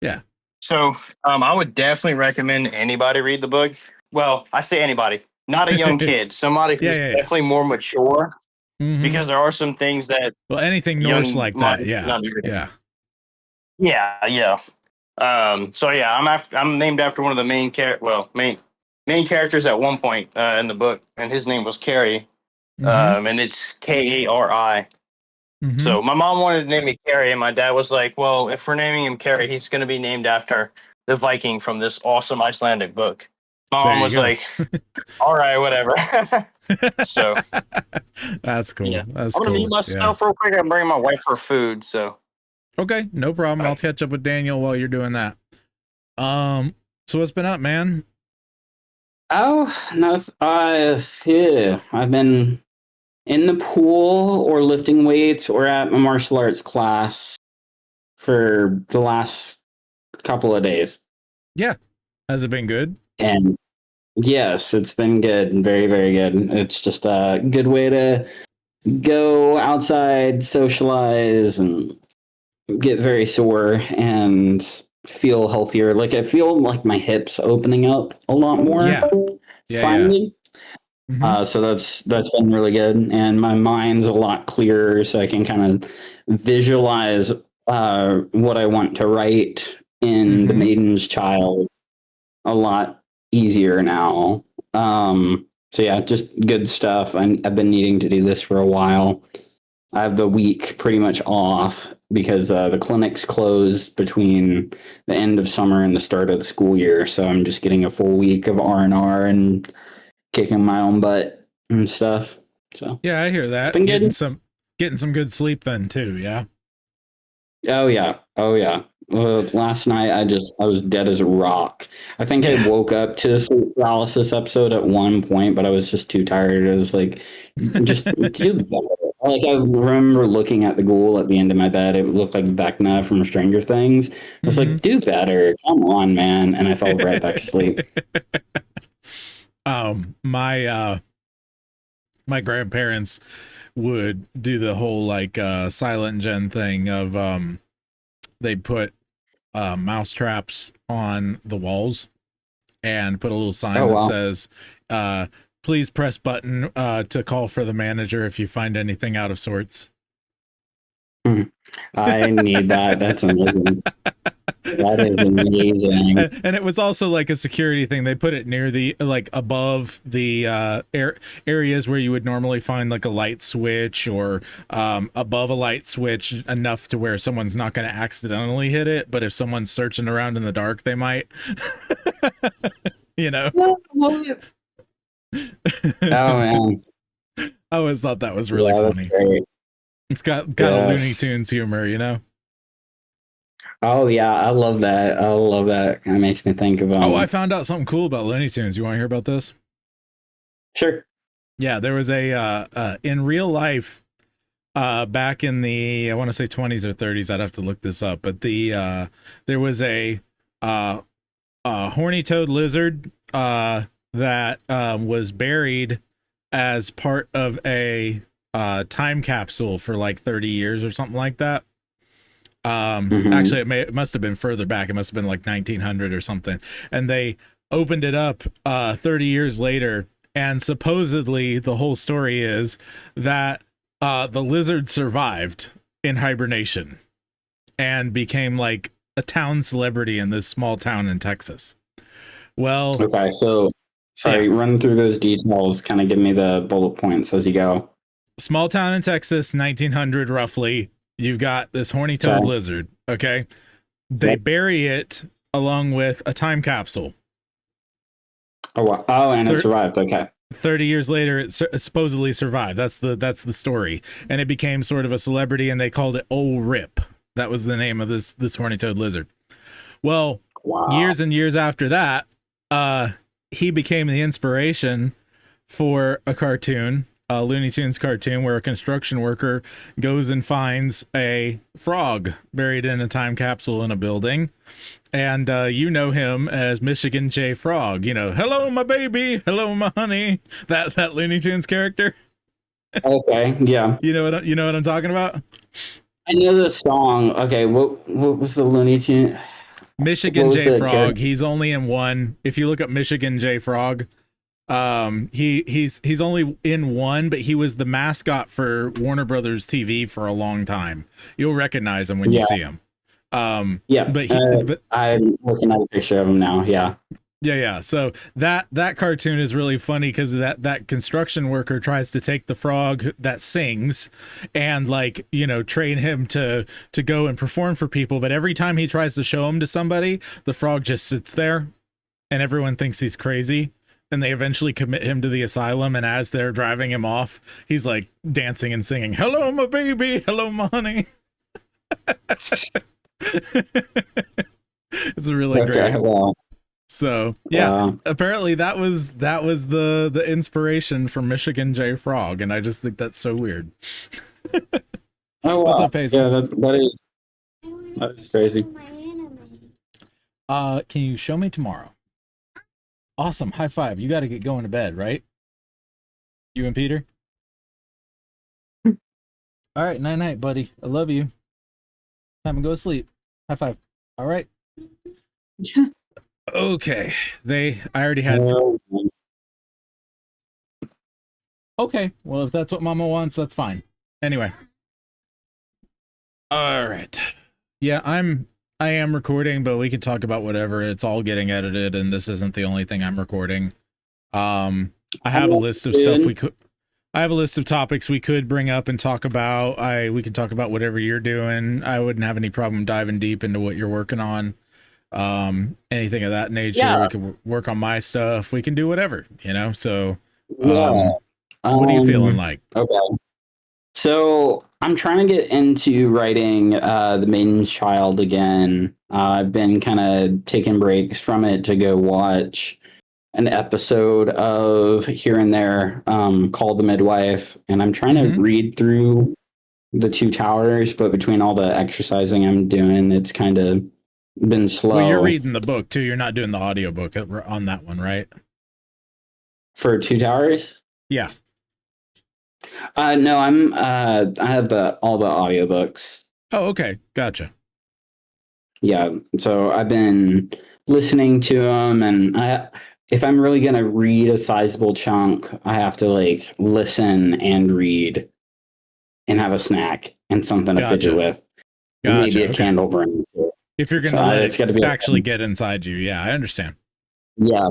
Yeah. So, I would definitely recommend anybody read the book. Well, I say anybody, not a young kid, somebody who's definitely more mature, because there are some things that anything Norse like that, yeah. So yeah, I'm named after one of the main characters at one point in the book, and his name was Kerry, and it's Kari. So my mom wanted to name me Kerry, and my dad was like, "Well, if we're naming him Kerry, he's going to be named after the Viking from this awesome Icelandic book." My mom was like, "All right, whatever." So that's cool. Yeah. That's I'm gonna mute myself real quick. I'm bringing my wife her food. So okay, no problem. I'll catch up with Daniel while you're doing that. So what's been up, man? Oh no, I've been in the pool or lifting weights or at my martial arts class for the last couple of days. Yeah. Has it been good? And yes, it's been good. Very, very good. It's just a good way to go outside, socialize, and get very sore and feel healthier. Like I feel like my hips opening up a lot more. Finally. So that's been really good, and my mind's a lot clearer, so I can kind of visualize what I want to write in the Maiden's Child a lot easier now. So yeah, just good stuff. I've been needing to do this for a while. I have the week pretty much off because the clinics close between the end of summer and the start of the school year, so I'm just getting a full week of R&R and kicking my own butt and stuff. So yeah, I hear that. It's been getting some good sleep then too. Yeah. Oh yeah. Last night I was dead as a rock. I think I woke up to the sleep paralysis episode at one point, but I was just too tired. I was like, just do better. Like I remember looking at the ghoul at the end of my bed. It looked like Vecna from Stranger Things. I was like, do better. Come on, man. And I fell right back asleep. My grandparents would do the whole like silent gen thing of they'd put mouse traps on the walls and put a little sign that says please press button to call for the manager if you find anything out of sorts. I need that. That's amazing. That is amazing. And it was also like a security thing. They put it near the, like above the areas where you would normally find like a light switch, or above a light switch enough to where someone's not going to accidentally hit it. But if someone's searching around in the dark, they might, you know. Oh man. I always thought that was really funny. Great. It's got a Looney Tunes humor, you know? Oh yeah, I love that. Kind of makes me think of I found out something cool about Looney Tunes. You want to hear about this? Sure. Yeah, there was a in real life back in the, I want to say 20s or 30s. I'd have to look this up, but there was a horny toad lizard that was buried as part of a time capsule for like 30 years or something like that. Actually, it must have been further back. It must have been like 1900 or something. And they opened it up 30 years later. And supposedly the whole story is that the lizard survived in hibernation and became like a town celebrity in this small town in Texas. Well, okay, so sorry, run through those details, kind of give me the bullet points as you go. Small town in Texas, 1900 roughly. You've got this horny toad lizard. Okay. They bury it along with a time capsule. Oh, wow. Oh, and it survived. Okay. 30 years later, it supposedly survived. That's the story. And it became sort of a celebrity, and they called it Old Rip. That was the name of this horny toad lizard. Well, years and years after that, he became the inspiration for a cartoon Looney Tunes cartoon where a construction worker goes and finds a frog buried in a time capsule in a building. And you know him as Michigan J. Frog. You know, hello, my baby. Hello, my honey. That Looney Tunes character. Okay, yeah. You know what I'm talking about? I know the song. Okay, what was the Looney Tune? Michigan J. Frog. He's only in one. If you look up Michigan J. Frog, he's only in one, but he was the mascot for Warner Brothers TV for a long time. You'll recognize him when you see him. Yeah, but I'm looking at a picture of him now. Yeah. Yeah. So that cartoon is really funny because that construction worker tries to take the frog that sings and train him to go and perform for people. But every time he tries to show him to somebody, the frog just sits there and everyone thinks he's crazy. And they eventually commit him to the asylum. And as they're driving him off, he's like dancing and singing, hello, my baby. Hello, my honey. It's really great. Well, so apparently that was the inspiration for Michigan J. Frog, and I just think that's so weird. Oh, wow. What's up, Paisley? Yeah, that is crazy. Can you show me tomorrow? Awesome, high five. You got to get going to bed, right? You and Peter. All right, night night, buddy. I love you. Time to go to sleep. High five. All right. Yeah. Okay. I already had. Okay. Well, if that's what Mama wants, that's fine. Anyway. All right. Yeah, I am recording, but we can talk about whatever. It's all getting edited, and this isn't the only thing I'm recording. I have a list of stuff I have a list of topics we could bring up and talk about. We can talk about whatever you're doing. I wouldn't have any problem diving deep into what you're working on. Anything of that nature. Yeah. We can work on my stuff. We can do whatever, so what are you feeling like? Okay. So I'm trying to get into writing The Maiden's Child again. I've been kind of taking breaks from it to go watch an episode of here and there called The Midwife, and I'm trying to read through The Two Towers, but between all the exercising I'm doing, it's kind of been slow. Well, you're reading the book too. You're not doing the audiobook on that one, right? For Two Towers? Yeah. No, I have all the audiobooks. Oh, okay. Gotcha. Yeah. So I've been listening to them, and if I'm really going to read a sizable chunk, I have to listen and read and have a snack and something to fidget with. Maybe a candle burning. If you're going to let it actually get inside you. Yeah, I understand. Yeah.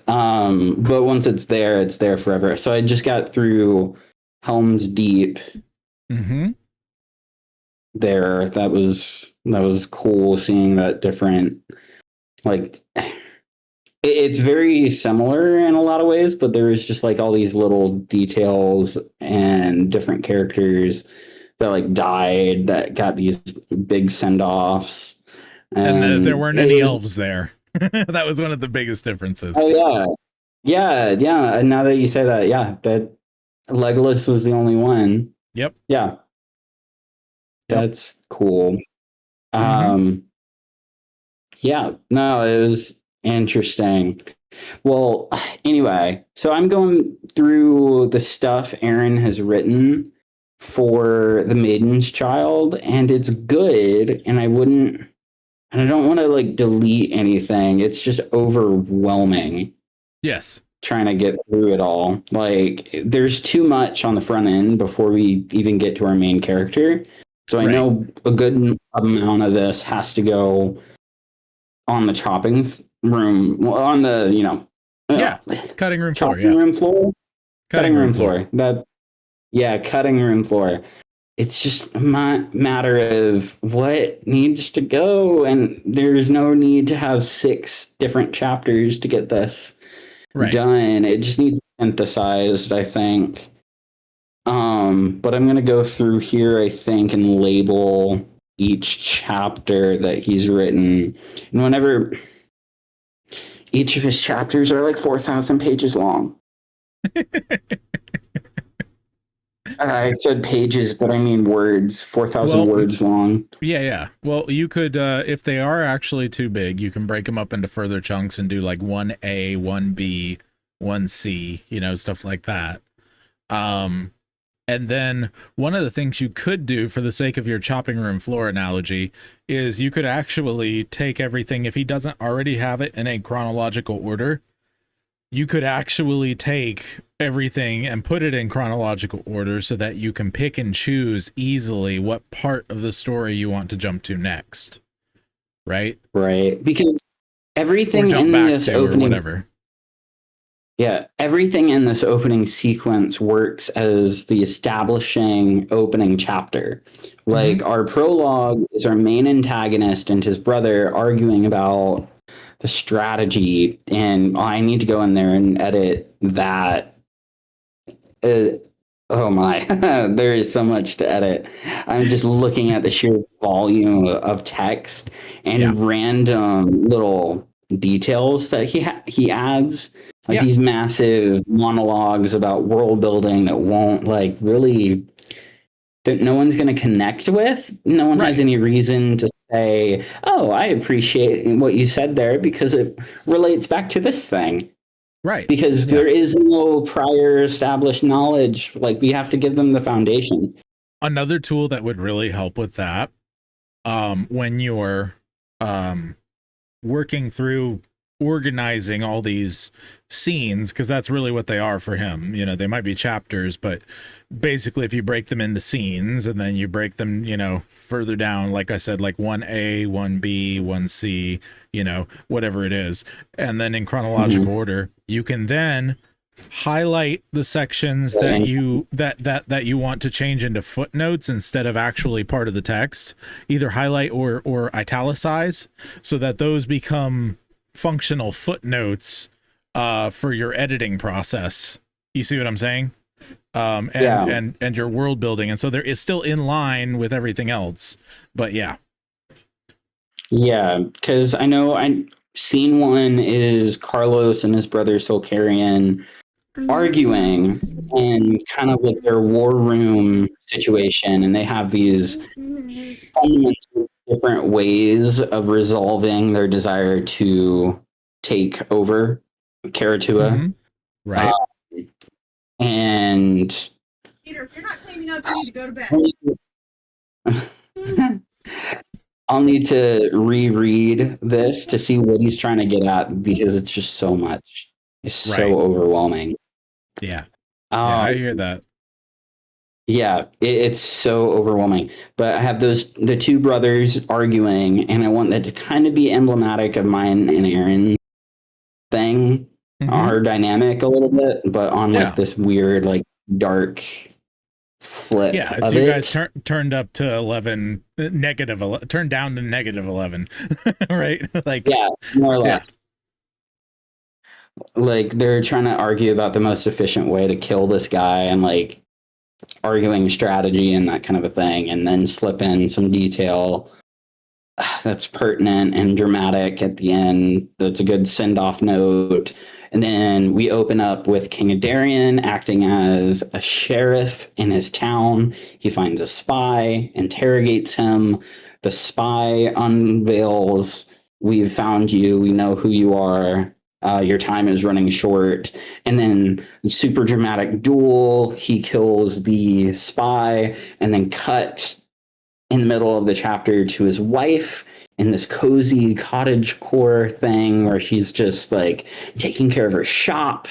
But once it's there forever. So I just got through Helm's Deep. There. That was cool seeing that different, it's very similar in a lot of ways, but there is just all these little details and different characters that died that got these big send-offs. And there weren't any elves there. That was one of the biggest differences. Oh yeah. And now that you say that, that Legolas was the only one. Yep. Yeah. That's cool. Yeah. No, it was interesting. Well, anyway, so I'm going through the stuff Aaron has written for The Maiden's Child, and it's good, and I don't want to delete anything. It's just overwhelming. Yes. Trying to get through it all. There's too much on the front end before we even get to our main character. So I know a good amount of this has to go on the chopping room, on the, cutting room floor. Cutting room floor. Cutting room floor. Cutting room floor. It's just a matter of what needs to go, and there's no need to have 6 different chapters to get this done. It just needs synthesized, I think. But I'm gonna go through here, I think, and label each chapter that he's written. And whenever each of his chapters are 4,000 pages long. I said pages, but I mean words. 4,000 words long. Yeah. Well, you could, if they are actually too big, you can break them up into further chunks and do like 1A, 1B, 1C, stuff like that. And then one of the things you could do for the sake of your chopping room floor analogy is you could actually take everything, if he doesn't already have it in a chronological order, you could actually take everything and put it in chronological order so that you can pick and choose easily what part of the story you want to jump to next. Right? Right. Because everything in this opening... Yeah, everything in this opening sequence works as the establishing opening chapter. Like, our prologue is our main antagonist and his brother arguing about the strategy, and I need to go in there and edit that. Oh my, there is so much to edit. I'm just looking at the sheer volume of text and random little details that he adds. Like these massive monologues about world building that won't that no one's going to connect with. No one has any reason to say, oh, I appreciate what you said there because it relates back to this thing. Right. Because there is no prior established knowledge. Like, we have to give them the foundation. Another tool that would really help with that, when you're working through organizing all these scenes, because that's really what they are for him. They might be chapters, but basically if you break them into scenes and then you break them, further down, like I said, like 1A, 1B, 1C, whatever it is, and then in chronological order, you can then highlight the sections that you want to change into footnotes instead of actually part of the text, either highlight or italicize, so that those become functional footnotes for your editing process. You see what I'm saying? And your world building, and so there is still in line with everything else. But because I know scene 1 is Carlos and his brother Solkarian arguing in kind of like their war room situation, and they have these fundamental different ways of resolving their desire to take over Karatua. Right. And Peter, if you're not cleaning up, you need to go to bed. I'll need to reread this to see what he's trying to get at, because it's just so much. It's so overwhelming. Yeah. I hear that. Yeah, it's so overwhelming. But I have the two brothers arguing, and I want that to kind of be emblematic of mine and Aaron's thing, our dynamic a little bit, but on like this weird, like dark flip. Yeah, it's you guys turned up to 11, negative 11, turned down to negative 11, right? Like, yeah, more or less. Like, they're trying to argue about the most efficient way to kill this guy, and like arguing strategy and that kind of a thing, and then slip in some detail that's pertinent and dramatic at the end. That's a good send-off note. And then we open up with King Adarian acting as a sheriff in his town. He finds a spy, interrogates him. The spy unveils, "We've found you. We know who you are. Your time is running short." And then super dramatic duel. He kills the spy, and then cut in the middle of the chapter to his wife in this cozy cottage core thing where she's just like taking care of her shop,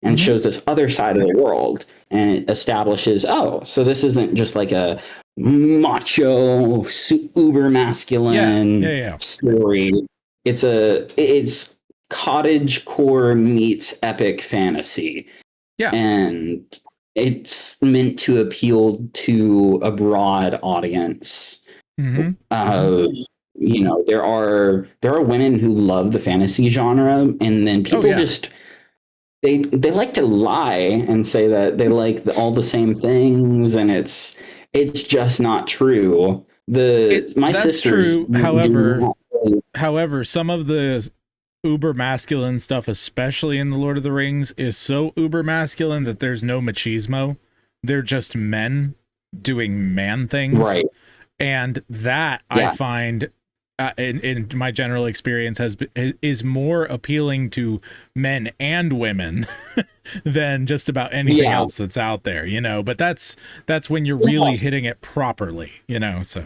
and shows this other side of the world, and it establishes, oh, so this isn't just like a macho, uber masculine story. It's cottage core meets epic fantasy. Yeah. And it's meant to appeal to a broad audience. You know, there are women who love the fantasy genre, and then people just they like to lie and say that they like all the same things, and it's just not true. My sisters, true. However, some of the uber masculine stuff, especially in the Lord of the Rings, is so uber masculine that there's no machismo they're just men doing man things. Right. And that I find in my general experience is more appealing to men and women than just about anything else that's out there, you know. But that's when you're really hitting it properly, you know. So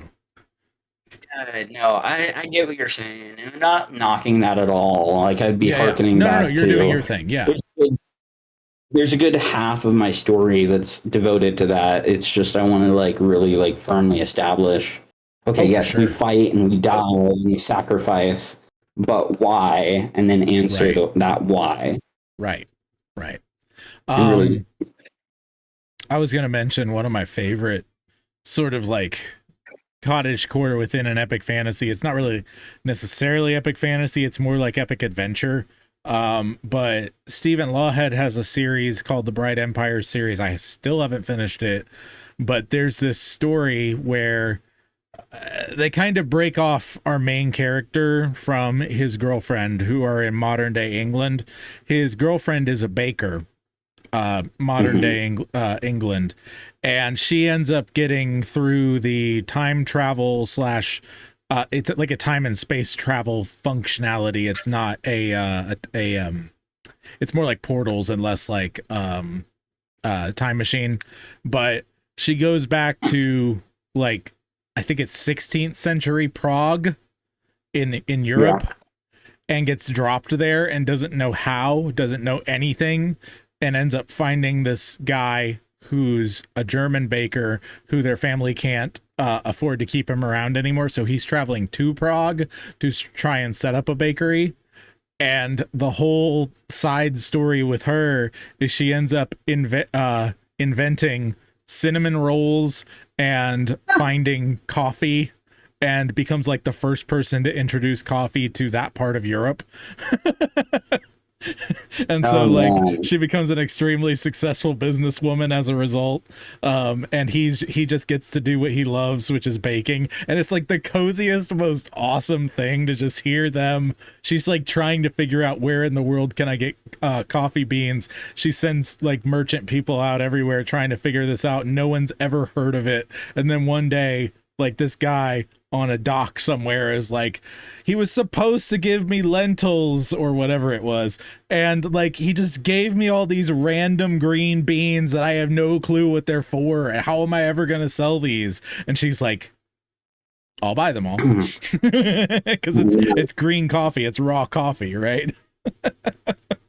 no, I get what you're saying, and I'm not knocking that at all. Like, I'd be hearkening back you're doing your thing. Yeah, there's a good half of my story that's devoted to that. It's just I want to like really like firmly establish. Okay, yes, we fight and we die and we sacrifice, but why? And then answer that why. Right. Really, I was going to mention one of my favorite sort of like cottage core within an epic fantasy. It's not really necessarily epic fantasy. It's more like epic adventure. But Stephen Lawhead has a series called the Bright Empire series. I still haven't finished it, but there's this story where they kind of break off our main character from his girlfriend, who are in modern day England. His girlfriend is a baker, modern day England, and she ends up getting through the time travel slash it's like a time and space travel functionality. It's not it's more like portals and less like time machine. But she goes back to like, I think it's 16th century Prague in Europe, and gets dropped there and doesn't know how, doesn't know anything, and ends up finding this guy who's a German baker who their family can't afford to keep him around anymore. So he's traveling to Prague to try and set up a bakery. And the whole side story with her is she ends up inventing cinnamon rolls and finding coffee, and becomes like the first person to introduce coffee to that part of Europe. And so like she becomes an extremely successful businesswoman as a result. And he just gets to do what he loves, which is baking. And it's like the coziest, most awesome thing to just hear them. She's like trying to figure out where in the world can I get coffee beans. She sends like merchant people out everywhere trying to figure this out. No one's ever heard of it. And then one day, like this guy on a dock somewhere is like, he was supposed to give me lentils or whatever it was, and like he just gave me all these random green beans that I have no clue what they're for, and how am I ever gonna sell these? And she's like, I'll buy them all. Because it's green coffee, it's raw coffee, right?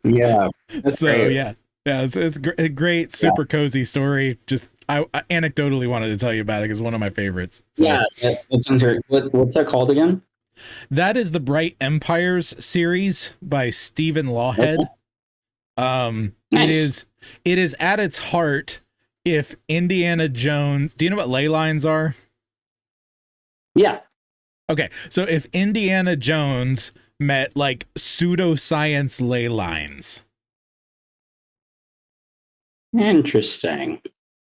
That's great. It's a great, super cozy story. Just I anecdotally wanted to tell you about it because one of my favorites. So. Yeah, that sounds great. What's that called again? That is the Bright Empires series by Stephen Lawhead. Nice. It is at its heart, if Indiana Jones, do you know what ley lines are? Yeah. Okay, so if Indiana Jones met like pseudoscience ley lines. Interesting.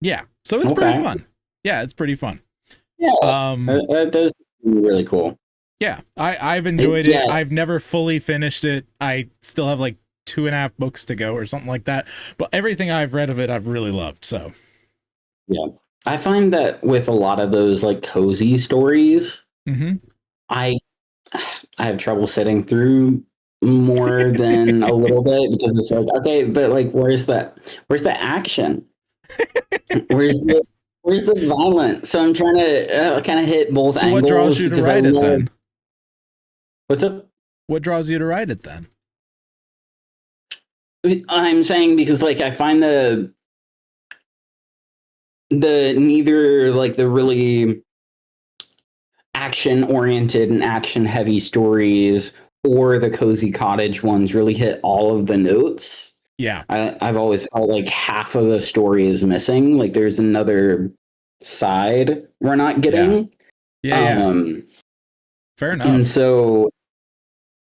Yeah, so it's pretty fun. Yeah, it's pretty fun. Yeah, that does really cool. Yeah, I've enjoyed it. I've never fully finished it. I still have like 2.5 books to go or something like that. But everything I've read of it, I've really loved. So, yeah, I find that with a lot of those like cozy stories, I have trouble sitting through more than a little bit, because it's like, okay, but like, where's the action? Where's the violence? So I'm trying to kind of hit both angles. What draws you to write it then? What's up? What draws you to write it then? I'm saying because like I find the neither like the really action oriented and action heavy stories or the cozy cottage ones really hit all of the notes. Yeah. I've always felt like half of the story is missing. Like there's another side we're not getting. Yeah. Fair enough. And so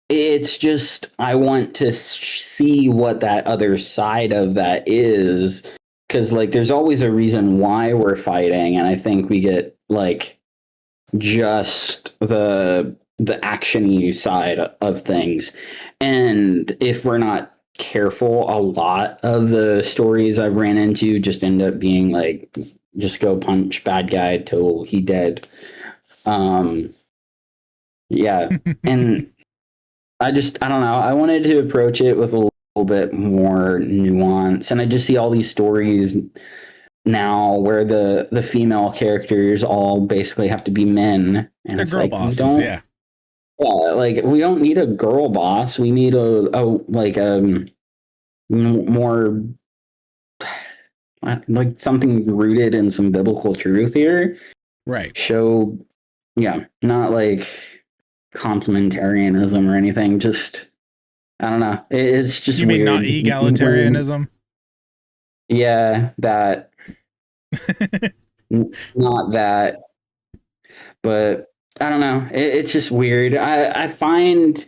it's just, I want to see what that other side of that is. Because like there's always a reason why we're fighting. And I think we get like just the action-y side of things. And if we're not careful. A lot of the stories I've ran into just end up being like, just go punch bad guy till he dead. Yeah. And I don't know. I wanted to approach it with a little bit more nuance. And I just see all these stories now where the female characters all basically have to be men. And They're it's girl like, bosses, yeah. Yeah, like we don't need a girl boss. We need more like something rooted in some biblical truth here. Right. Show, yeah, not like complementarianism or anything. Just I don't know. It's just you mean weird. not egalitarianism? Yeah, that. Not that, but I don't know. It's just weird. I find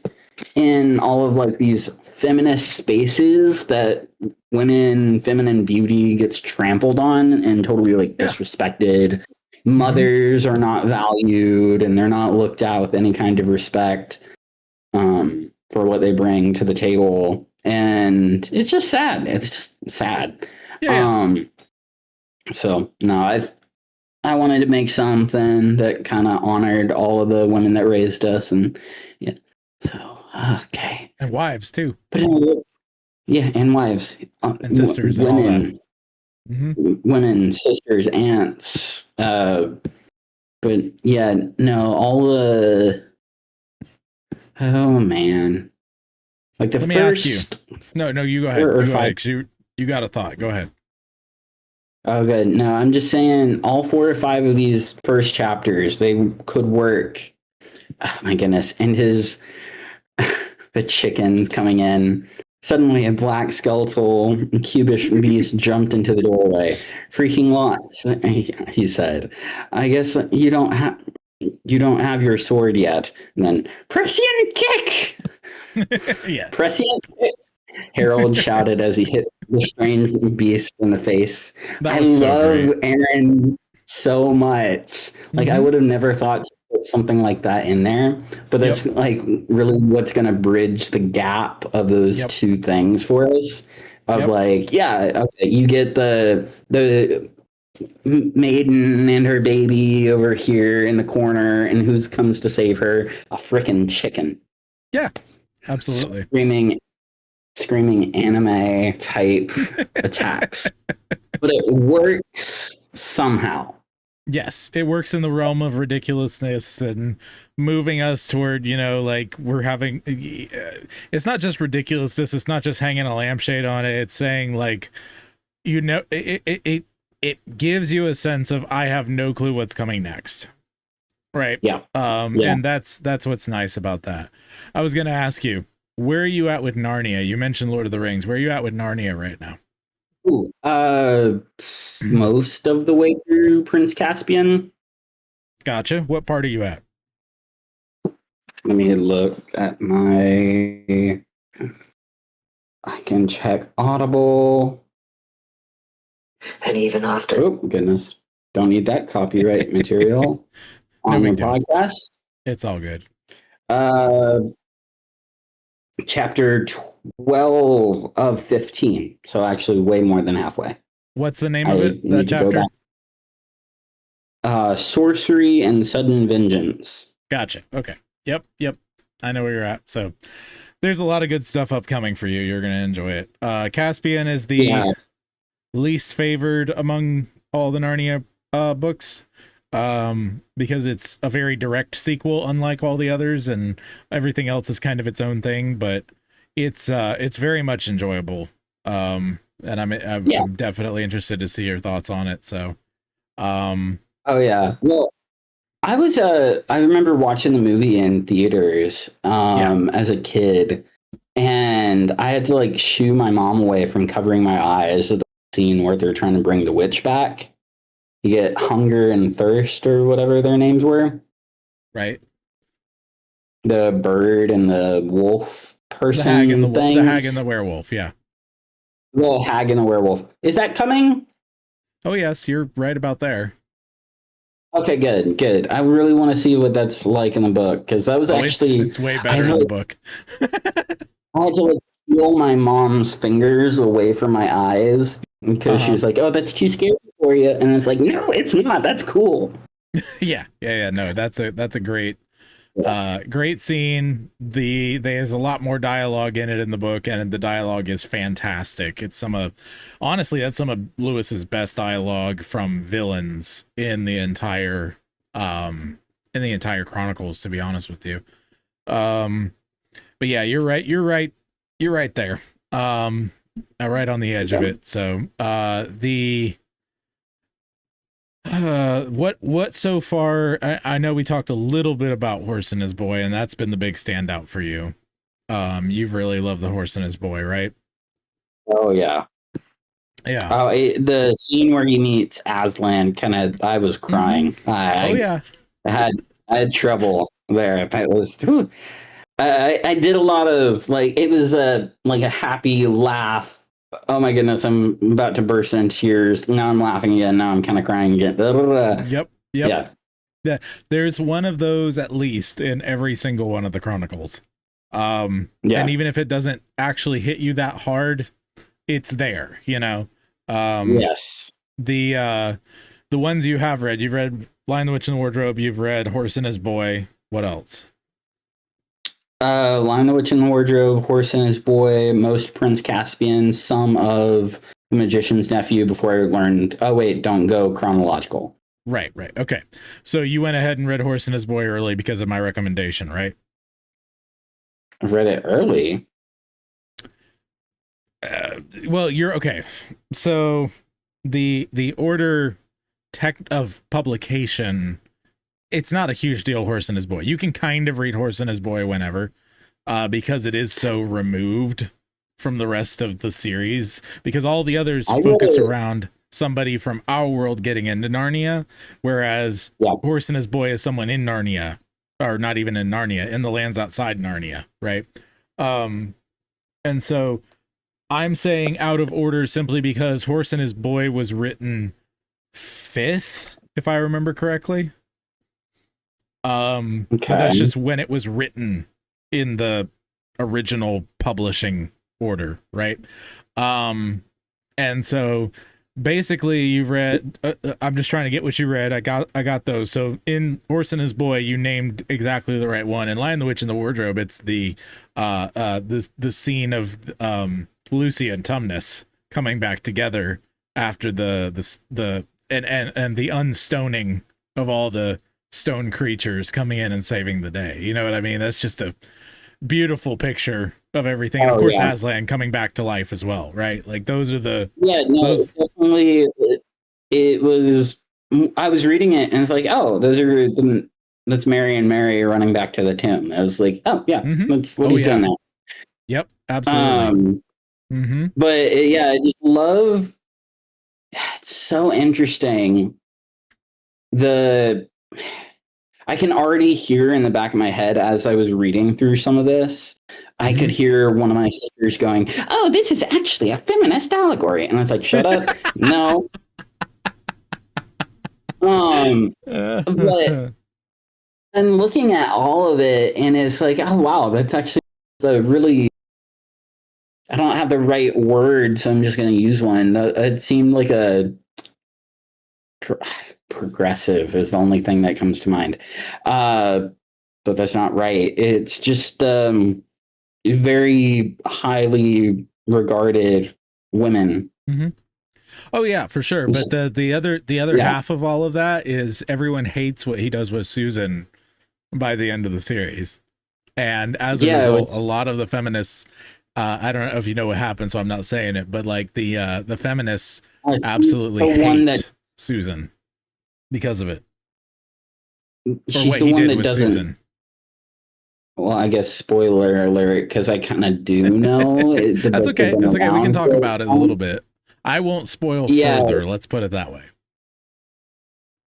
in all of like these feminist spaces that feminine beauty gets trampled on and totally like disrespected. Mothers are not valued and they're not looked at with any kind of respect for what they bring to the table. And it's just sad. It's just sad. Yeah. So no, I wanted to make something that kind of honored all of the women that raised us, and yeah. So okay, and wives too. But yeah, and wives, and sisters, women, and all that. Women, sisters, aunts. But yeah, no, all the. Oh man, like the Let first. me ask you. No, you go ahead. You go ahead, 'cause you got a thought. Go ahead. Oh, good. No, I'm just saying all 4 or 5 of these first chapters, they could work. Oh, my goodness. And the chicken coming in. Suddenly a black skeletal cubish beast jumped into the doorway. Freaking lots, he said. I guess you don't have your sword yet. And then prescient kick. Yes. Prescient kick. Harold shouted as he hit the strange beast in the face. I love Aaron so much. Like I would have never thought to put something like that in there, but that's like really what's going to bridge the gap of those two things for us. Of like, yeah, okay, you get the Maiden and her baby over here in the corner, and who comes to save her? A frickin' chicken. Yeah, absolutely. Screaming anime type attacks, but it works somehow. Yes, it works in the realm of ridiculousness and moving us toward, like we're having. It's not just ridiculousness. It's not just hanging a lampshade on it. It's saying like, it gives you a sense of I have no clue what's coming next. Right. Yeah. And that's what's nice about that. I was going to ask you, where are you at with Narnia? You mentioned Lord of the Rings. Where are you at with Narnia right now? Ooh, most of the way through Prince Caspian. Gotcha. What part are you at? Let me look at my. I can check Audible. And even after. Oh goodness! Don't need that copyright material on the podcast. It's all good. Chapter 12 of 15. So actually way more than halfway. What's the name of it? That chapter? Sorcery and Sudden Vengeance. Gotcha. Okay. Yep. I know where you're at. So there's a lot of good stuff upcoming for you. You're going to enjoy it. Caspian is the least favored among all the Narnia books. Because it's a very direct sequel, unlike all the others, and everything else is kind of its own thing, but it's very much enjoyable. And I'm definitely interested to see your thoughts on it. So, oh yeah. Well, I remember watching the movie in theaters, as a kid, and I had to like shoo my mom away from covering my eyes at the scene where they're trying to bring the witch back. You get Hunger and Thirst or whatever their names were. Right. The bird and the wolf person the hag and the thing. The hag and the werewolf, yeah. The hag and the werewolf. Is that coming? Oh, yes, you're right about there. Okay, good. I really want to see what that's like in the book, because that was actually... It's way better in the book. I had to like peel my mom's fingers away from my eyes because she was like, "Oh, that's too scary for you," and it's like, "No, it's not. That's cool." Yeah. No, that's a great great scene. There's a lot more dialogue in it in the book, and the dialogue is fantastic. It's honestly, that's some of Lewis's best dialogue from villains in the entire Chronicles, to be honest with you. But yeah, you're right there. Right on the edge of it. So what so far, I know we talked a little bit about Horse and His Boy, and that's been the big standout for you. You've really loved the Horse and His Boy, right? Oh yeah. The scene where he meets Aslan, I was crying. I had trouble there. I did a lot of it was like a happy laugh. Oh my goodness, I'm about to burst into tears. Now I'm laughing again. Now I'm kind of crying again. Yep. Yeah. There's one of those at least in every single one of the Chronicles. And even if it doesn't actually hit you that hard, it's there, yes. The ones you have read, you've read Lion, the Witch, and the Wardrobe, you've read Horse and His Boy. What else? Lion, the Witch, and the Wardrobe, Horse and His Boy, most Prince Caspian, some of The Magician's Nephew before I learned, oh wait, don't go chronological. Right. Okay. So you went ahead and read Horse and His Boy early because of my recommendation, right? I've read it early. Well, you're okay. So the order of publication, it's not a huge deal. Horse and His Boy, you can kind of read Horse and His Boy whenever, because it is so removed from the rest of the series, because all the others focus around somebody from our world getting into Narnia, whereas Horse and His Boy is someone in Narnia, or not even in Narnia, in the lands outside Narnia, right? And so I'm saying out of order simply because Horse and His Boy was written 5th, if I remember correctly. Okay. That's just when it was written in the original publishing order, right? And so basically you've read, I'm just trying to get what you read. I got those. So in Horse and His Boy, you named exactly the right one. In Lion, the Witch, and the Wardrobe, it's the scene of Lucy and Tumnus coming back together after the unstoning of all the stone creatures coming in and saving the day. You know what I mean? That's just a beautiful picture of everything. And of course, Aslan coming back to life as well, right? Like those are the definitely. It was. I was reading it and it's like, oh, that's Mary and Mary running back to the tomb. I was like, oh yeah, that's what he's doing now. Yep, absolutely. But I just love. It's so interesting. I can already hear in the back of my head as I was reading through some of this, I could hear one of my sisters going, "Oh, this is actually a feminist allegory," and I was like, "Shut up, no." But and looking at all of it, and it's like, oh wow, that's actually a really. I don't have the right word, so I'm just going to use one. It seemed like a progressive is the only thing that comes to mind, but that's not right. It's just very highly regarded women. Oh yeah, for sure. But the other half of all of that is everyone hates what he does with Susan by the end of the series, and as a result, a lot of the feminists. I don't know if you know what happened, so I'm not saying it, but like the feminists absolutely hate Susan because of it. She's the one that doesn't. Susan. Well, I guess spoiler alert, because I kind of do know. That's okay. That's okay. We can talk about it a little bit. I won't spoil further. Let's put it that way.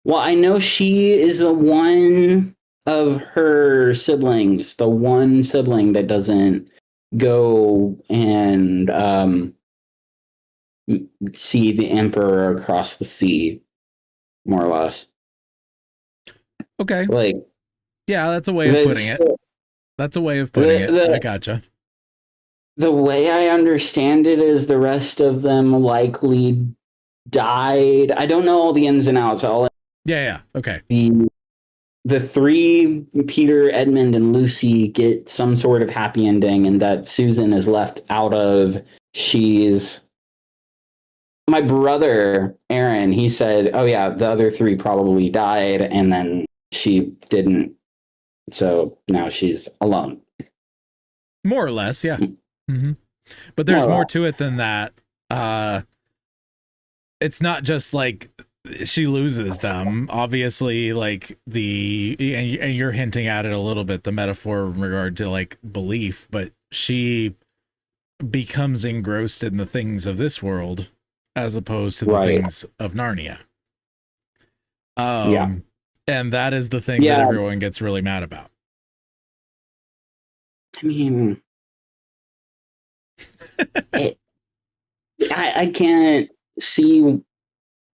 Well, I know she is the one of her siblings, the one sibling that doesn't go and see the emperor across the sea, more or less. Okay. Like, yeah, that's a way of putting it. That's a way of putting it. I gotcha. The way I understand it is the rest of them likely died. I don't know all the ins and outs. Yeah. Okay. The three, Peter, Edmund, and Lucy, get some sort of happy ending, and that Susan is left out of. She's my brother, Aaron. He said, "Oh yeah, the other three probably died, and then she didn't. So now she's alone." More or less, yeah. Mm-hmm. But there's more to it than that. It's not just like she loses them. Obviously, like and you're hinting at it a little bit, the metaphor in regard to like belief, but she becomes engrossed in the things of this world as opposed to the things of Narnia. And that is the thing that everyone gets really mad about. I mean, I can't see.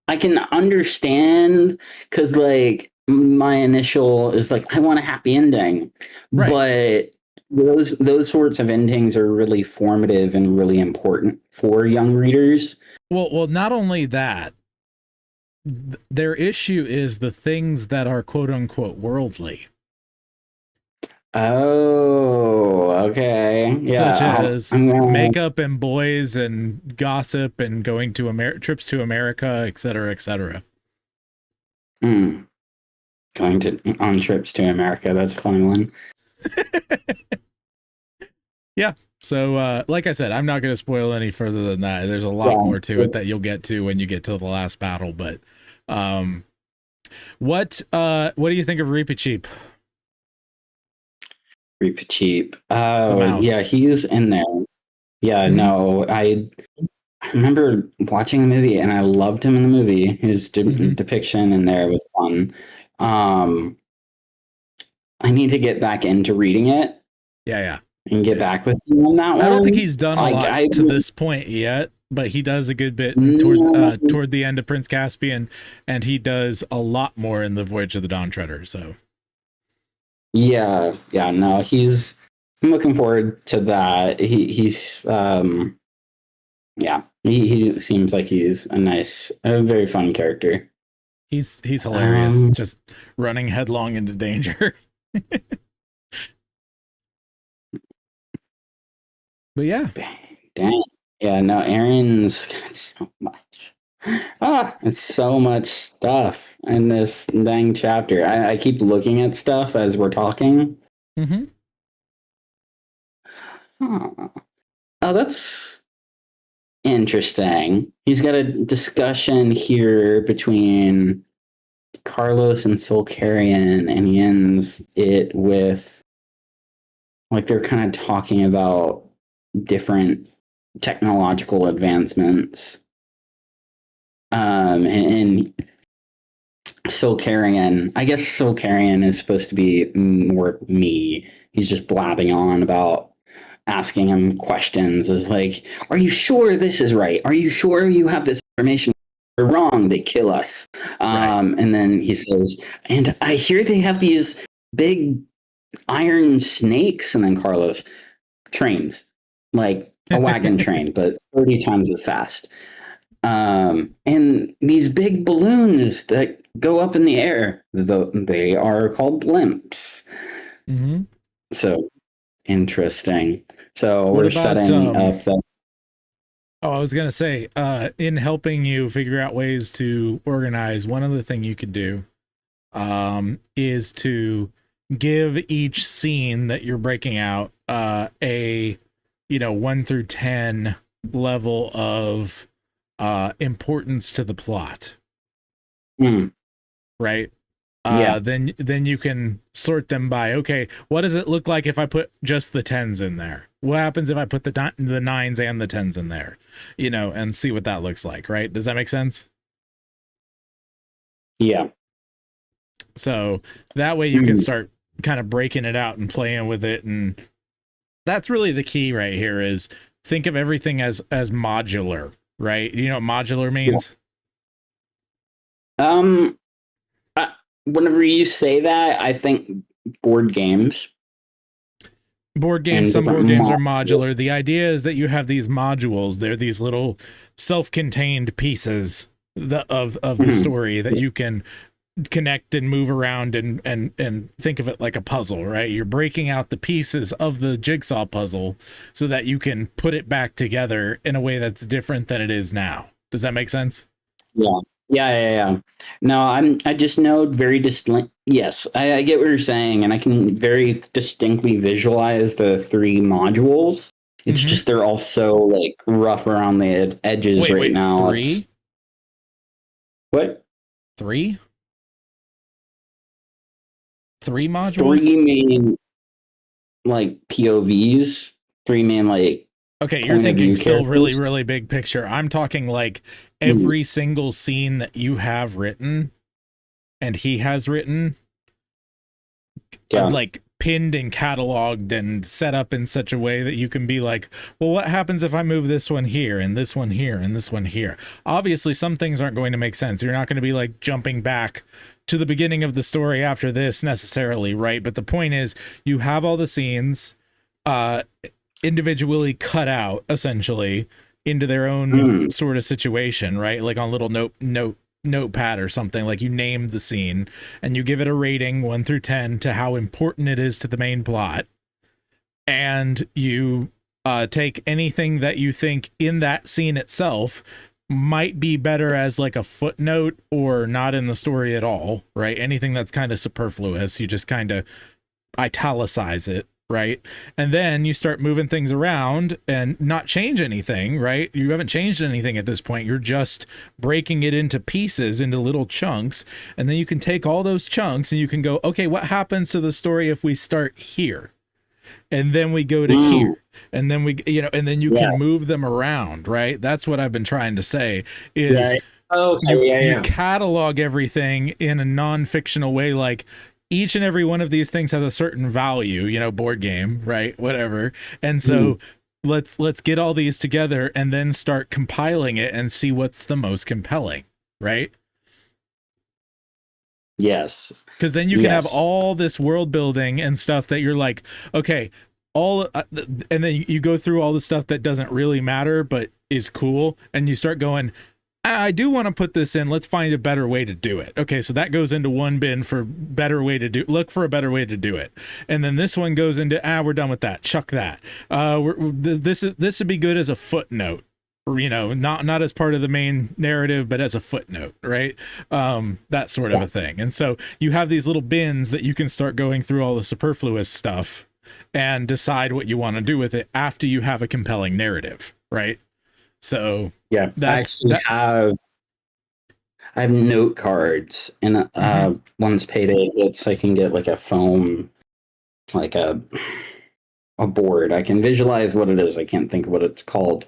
I can understand because, like, my initial is like, I want a happy ending, but those sorts of endings are really formative and really important for young readers. Well, not only that, their issue is the things that are quote unquote worldly. Oh, okay. Yeah, such as makeup and boys and gossip and going to trips to America, etc., etc. Going on trips to America. That's a funny one. Yeah. So, like I said, I'm not going to spoil any further than that. There's a lot more to it that you'll get to when you get to the last battle. But, what do you think of Reepicheep? Reepicheep. Oh, yeah, he's in there. Yeah, no, I remember watching the movie and I loved him in the movie. His depiction in there was fun. I need to get back into reading it. Yeah. And get back with you on that one. I don't think he's done a lot to this point yet, but he does a good bit toward the end of Prince Caspian, and he does a lot more in the Voyage of the Dawn Treader. So. Yeah, no, I'm looking forward to that. He seems like he's a very fun character. He's hilarious, just running headlong into danger. But yeah. Dang. Yeah, no, Aaron's got so much. It's so much stuff in this dang chapter. I keep looking at stuff as we're talking. Mm-hmm. Oh, that's interesting. He's got a discussion here between Carlos and Solcarian, and he ends it with, like, they're kind of talking about different technological advancements. And Solcarian, I guess Solcarian is supposed to be more me. He's just blabbing on about asking him questions. Is like, are you sure this is right? Are you sure you have this information? We're wrong, they kill us. And then he says, and I hear they have these big iron snakes. And then Carlos, trains, like a wagon train, but 30 times as fast. And these big balloons that go up in the air, they are called blimps. Mm-hmm. So interesting. So we're setting up the. Oh, I was going to say, in helping you figure out ways to organize, one other thing you could do is to give each scene that you're breaking out a 1 through 10 level of importance to the plot. Right? Then you can sort them by, okay, what does it look like if I put just the 10s in there? What happens if I put the 9s and the 10s in there? And see what that looks like, right? Does that make sense? Yeah. So that way you can start kind of breaking it out and playing with it. And that's really the key right here is think of everything as modular, right? You know what modular means? Whenever you say that, I think board games. Board games, some board games are modular. The idea is that you have these modules. They're these little self-contained pieces of the story that you can connect and move around and think of it like a puzzle, right? You're breaking out the pieces of the jigsaw puzzle so that you can put it back together in a way that's different than it is now. Does that make sense? Yeah. No, I just know very distinct. Yes, I get what you're saying, and I can very distinctly visualize the 3 modules. It's just they're all so like rough around the edges now. 3? What? 3? 3 modules? 3 main like POVs. 3 main like. Okay, you're thinking still really, really big picture. I'm talking like every single scene that you have written and he has written, like pinned and cataloged and set up in such a way that you can be like, well, what happens if I move this one here and this one here and this one here? Obviously, some things aren't going to make sense. You're not going to be like jumping back to the beginning of the story after this necessarily, right? But the point is, you have all the scenes individually cut out essentially into their own sort of situation, right? Like on a little notepad or something. Like you name the scene and you give it a rating 1 through 10 to how important it is to the main plot, and you take anything that you think in that scene itself might be better as like a footnote or not in the story at all, right? Anything that's kind of superfluous, you just kind of italicize it, right? And then you start moving things around and not change anything, right? You haven't changed anything at this point. You're just breaking it into pieces, into little chunks. And then you can take all those chunks and you can go, okay, what happens to the story if we start here? And then we go to here. And then we, and then you can move them around, right? That's what I've been trying to say is you catalog everything in a non-fictional way, like each and every one of these things has a certain value, board game, right? Whatever. And so let's get all these together and then start compiling it and see what's the most compelling, right? Yes. Because then you can have all this world building and stuff that you're like, okay, and then you go through all the stuff that doesn't really matter but is cool, and you start going, I do want to put this in. Let's find a better way to do it. Okay, so that goes into one bin for look for a better way to do it. And then this one goes into, we're done with that. Chuck that. This would be good as a footnote, not as part of the main narrative, but as a footnote, right? That sort of a thing. And so you have these little bins that you can start going through all the superfluous stuff and decide what you want to do with it after you have a compelling narrative, right? So I have note cards, and once payday hits, I can get like a foam, like a board. I can visualize what it is. I can't think of what it's called.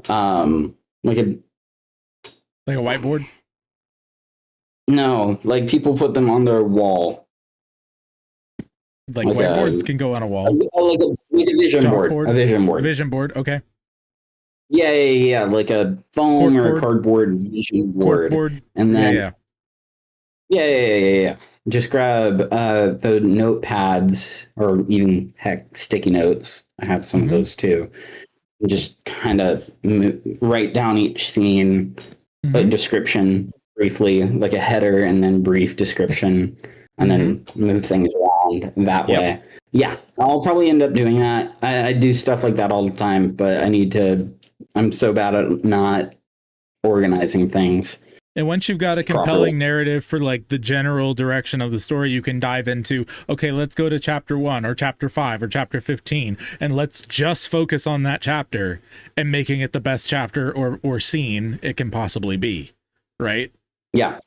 Like a whiteboard. No, like people put them on their wall. Like whiteboards can go on a wall. Like a vision board. A vision board. Vision board. Okay. Yeah. Like a foam or a cardboard vision board. And then yeah. Just grab the notepads or even sticky notes. I have some of those too. And just kind of write down each scene, like description briefly, like a header and then brief description, and then move things around that way. Yeah, I'll probably end up doing that. I do stuff like that all the time, but I'm so bad at not organizing things. And once you've got a compelling narrative for like the general direction of the story, you can dive into, okay, let's go to chapter 1 or chapter 5 or chapter 15, and let's just focus on that chapter and making it the best chapter or scene it can possibly be, right? Yeah.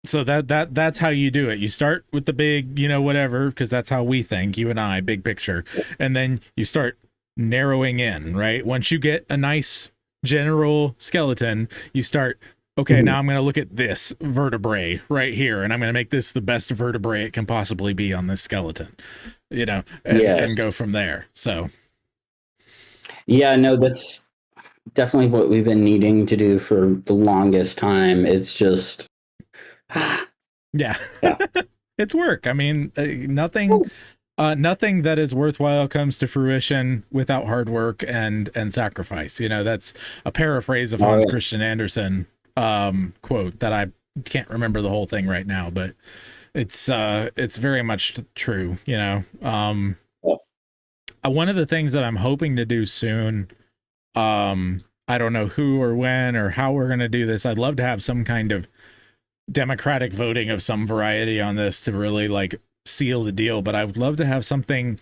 So that's how you do it. You start with the big, whatever, because that's how we think, you and I, big picture. And then you start narrowing in, right? Once you get a nice general skeleton, you start, okay, now I'm going to look at this vertebrae right here, and I'm going to make this the best vertebrae it can possibly be on this skeleton, and go from there. So. Yeah, no, that's definitely what we've been needing to do for the longest time. It's just... yeah. It's work. I mean, nothing Nothing that is worthwhile comes to fruition without hard work and sacrifice. You know, that's a paraphrase of Hans Christian Andersen quote that I can't remember the whole thing right now, but it's very much true. You know, one of the things that I'm hoping to do soon, I don't know who or when or how we're going to do this. I'd love to have some kind of democratic voting of some variety on this to really like seal the deal, but I would love to have something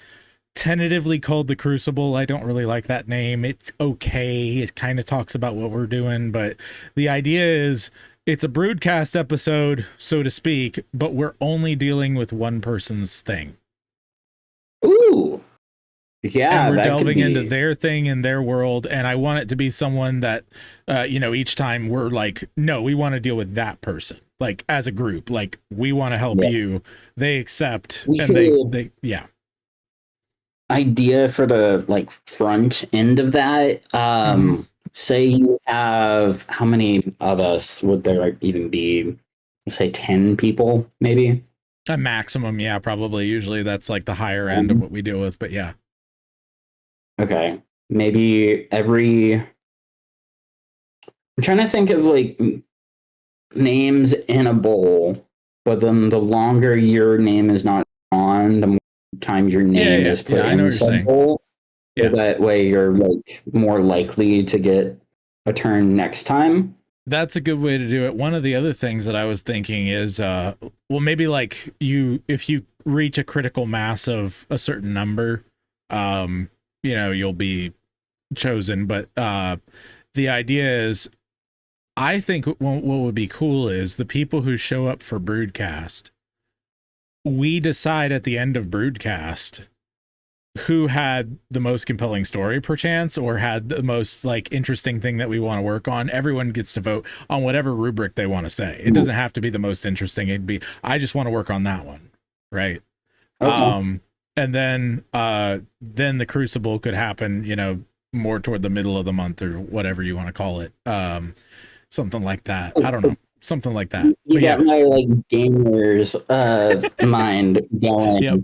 tentatively called the Crucible. I don't really like that name. It's okay. It kind of talks about what we're doing, but the idea is it's a broadcast episode, so to speak, but we're only dealing with one person's thing. Ooh. Yeah, and we're delving into their thing and their world, and I want it to be someone that, you know, each time we're like, no, we want to deal with that person, like as a group, like we want to help you. They accept, and they idea for the like front end of that. Say you have, how many of us would there even be? Say 10 people, maybe a maximum. Yeah, probably. Usually that's like the higher end of what we deal with, but yeah. Okay, maybe I'm trying to think of like names in a bowl, but then the longer your name is not on, the more time your name is put in some bowl. So that way you're like more likely to get a turn next time. That's a good way to do it. One of the other things that I was thinking is, well, maybe like if you reach a critical mass of a certain number, you know, you'll be chosen. But the idea is, I think what would be cool is the people who show up for Broodcast, we decide at the end of Broodcast who had the most compelling story perchance, or had the most like interesting thing that we want to work on. Everyone gets to vote on whatever rubric they want to say. It doesn't have to be the most interesting. It'd be, I just want to work on that one. Right. Okay. And then the Crucible could happen, you know, more toward the middle of the month or whatever you want to call it. Something like that. I don't know. Something like that. You got my like gamers mind going. Yep.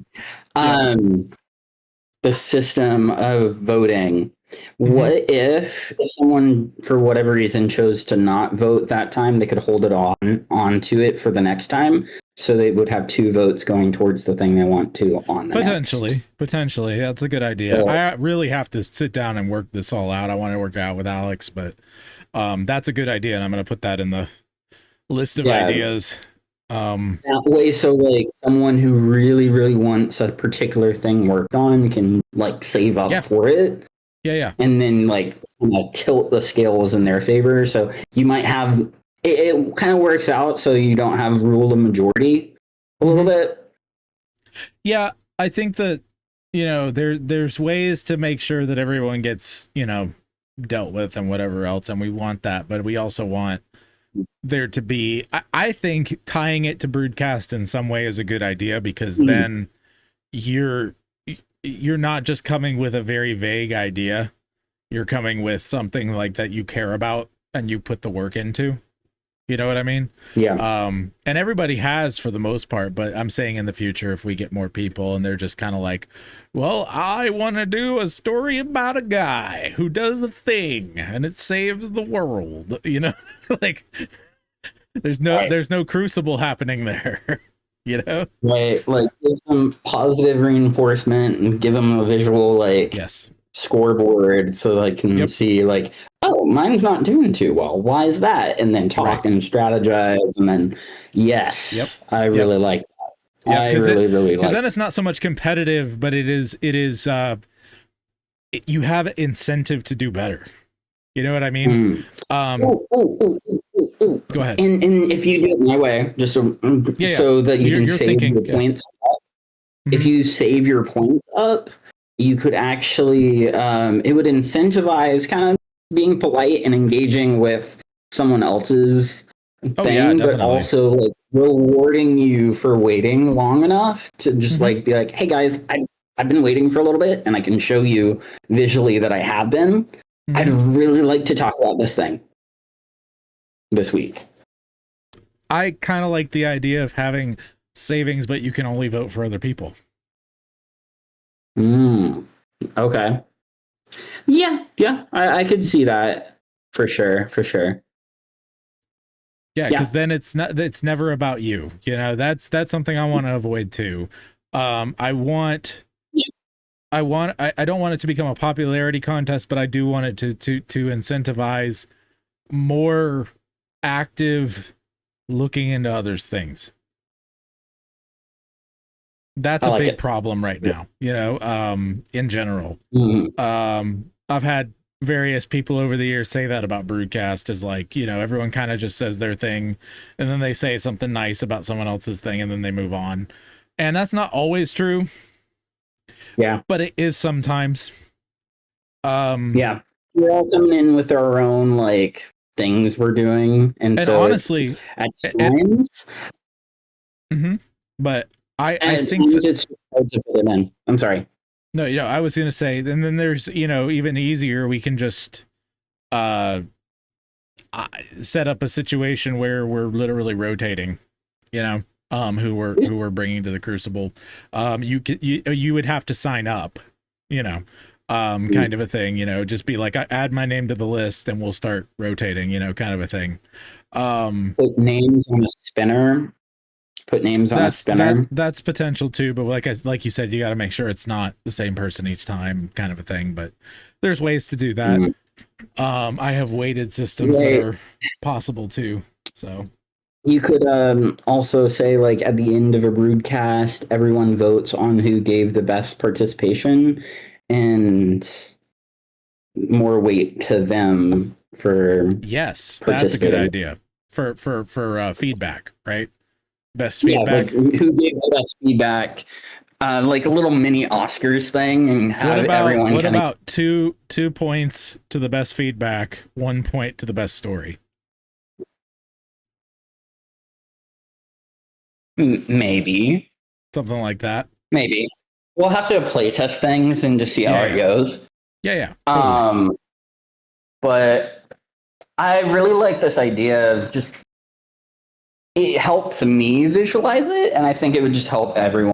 The system of voting. What if someone for whatever reason chose to not vote that time, they could hold it onto it for the next time, so they would have 2 votes going towards the thing they want to on the potentially that's a good idea. I really have to sit down and work this all out. I want to work out with Alex, but that's a good idea, and I'm going to put that in the list of ideas. That way, so like someone who really, really wants a particular thing worked on can like save up for it. And then like tilt the scales in their favor. So you might have it kind of works out so you don't have rule of majority a little bit. Yeah, I think that, you know, there's ways to make sure that everyone gets, you know, dealt with and whatever else, and we want that, but we also want there to be, I think tying it to Broodcast in some way is a good idea, because then you're not just coming with a very vague idea. You're coming with something like that you care about and you put the work into. You know what I mean? Yeah. And everybody has for the most part, but I'm saying in the future, if we get more people and they're just kind of like, well, I want to do a story about a guy who does a thing and it saves the world, you know, like there's no Crucible happening there, you know? Right. Like give some positive reinforcement and give them a visual, like, scoreboard so they can see like, oh, mine's not doing too well. Why is that? And then talk and strategize. And then, I really like that. I really like because then it's not so much competitive, but it is you have incentive to do better. You know what I mean? Go ahead. And if you do it my way, just so that you can save your points up. If you save your points up, you could actually, it would incentivize kind of being polite and engaging with someone else's thing, but also like rewarding you for waiting long enough to just like be like, hey guys, I've been waiting for a little bit and I can show you visually that I have been. I'd really like to talk about this thing this week. I kind of like the idea of having savings, but you can only vote for other people. Okay. Yeah, I could see that for sure. Yeah, because then it's never about you. You know, that's something I want to avoid too. I don't want it to become a popularity contest, but I do want it to incentivize more active looking into others things. That's a big problem right now, you know, in general. I've had various people over the years say that about Broodcast, is like, you know, everyone kind of just says their thing and then they say something nice about someone else's thing and then they move on. And that's not always true. Yeah. But it is sometimes. Yeah. We're all coming in with our own like things we're doing. And so honestly, at times. But I think it's hard to fit it in. I'm sorry. No, you know, I was going to say, and then there's, you know, even easier, we can just set up a situation where we're literally rotating, you know, who we're bringing to the Crucible. You would have to sign up, you know, kind of a thing, you know, just be like, I add my name to the list and we'll start rotating, you know, kind of a thing. Put names on a spinner. That's potential too, but like you said, you got to make sure it's not the same person each time, kind of a thing. But there's ways to do that. I have weighted systems that are possible too. So you could also say, like, at the end of a broadcast, everyone votes on who gave the best participation, and more weight to them for that's a good idea for feedback, right? Best feedback. Like, who gave the best feedback? Like a little mini Oscars thing, and everyone. What about two points to the best feedback, 1 point to the best story? Maybe something like that. Maybe we'll have to play test things and just see how it goes. Yeah. Totally. But I really like this idea of just. It helps me visualize it, and I think it would just help everyone.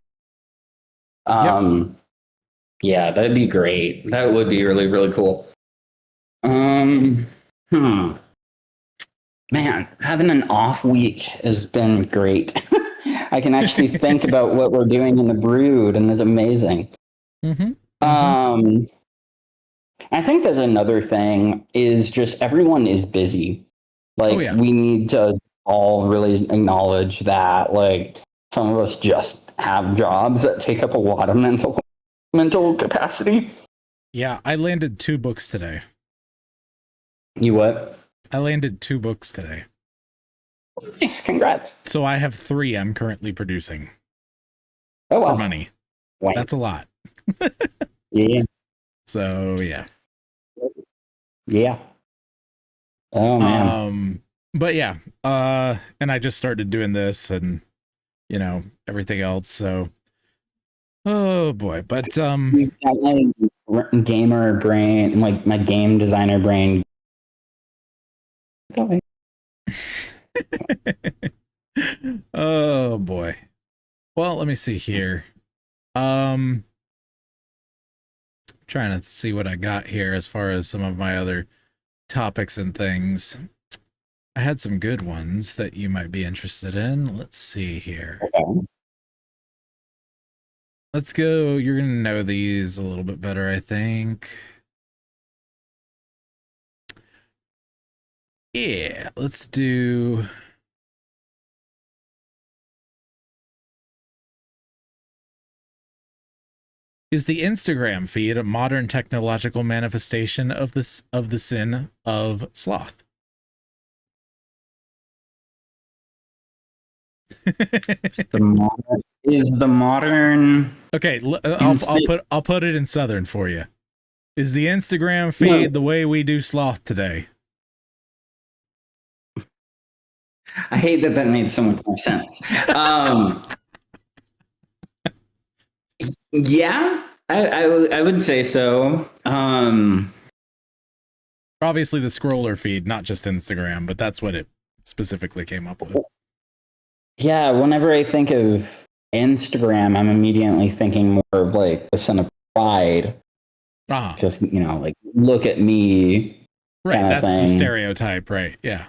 Yeah, that'd be great. That would be really, really cool. Man, having an off week has been great. I can actually think about what we're doing in the brood, and it's amazing. I think there's another thing is just everyone is busy. Like, we need to all really acknowledge that, like, some of us just have jobs that take up a lot of mental capacity. Yeah, I landed 2 books today. You what? I landed 2 books today. Nice, congrats. So I have 3 I'm currently producing. Oh, wow. For money. Wow. That's a lot. Yeah. So, yeah. Yeah. Oh, man. But yeah, and I just started doing this and, you know, everything else. So, oh boy, but you've got my gamer brain, like my game designer brain. Oh boy. Well, let me see here. Trying to see what I got here as far as some of my other topics and things. I had some good ones that you might be interested in. Let's see here. Okay. Let's go. You're going to know these a little bit better, I think. Yeah, let's do... Is the Instagram feed a modern technological manifestation of the sin of sloth? Is the modern okay? I'll put it in Southern for you. Is the Instagram feed the way we do sloth today? I hate that made so much more sense. Yeah, I would say so. Obviously the scroller feed, not just Instagram, but that's what it specifically came up with. Yeah, whenever I think of Instagram, I'm immediately thinking more of like the pride. Just, like, look at me. Right. That's thing. The stereotype. Right. Yeah.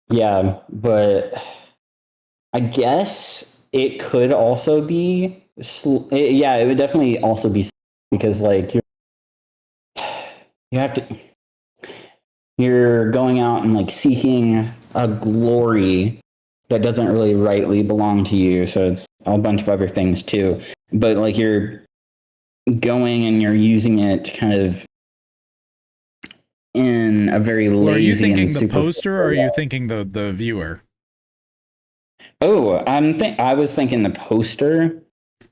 Yeah. But I guess it could also be, it would definitely also be, because like you're going out and like seeking a glory that doesn't really rightly belong to you. So it's a bunch of other things too. But like you're going and you're using it kind of in a very lazy. Well, are you thinking and the poster, or are you thinking the viewer? Oh, I was thinking the poster.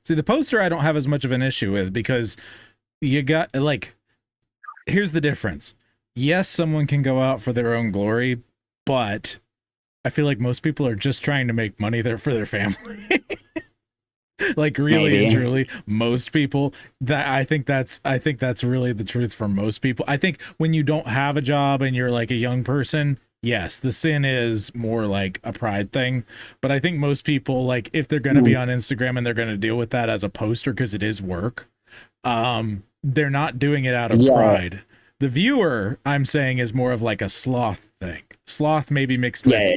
See, the poster I don't have as much of an issue with, because you got, like, here's the difference. Yes, someone can go out for their own glory, but I feel like most people are just trying to make money there for their family. Like, really and truly, most people, I think that's really the truth for most people. I think when you don't have a job and you're like a young person, yes, the sin is more like a pride thing. But I think most people, like, if they're going to be on Instagram and they're going to deal with that as a poster because it is work, they're not doing it out of pride. The viewer, I'm saying, is more of like a sloth thing. Sloth maybe mixed with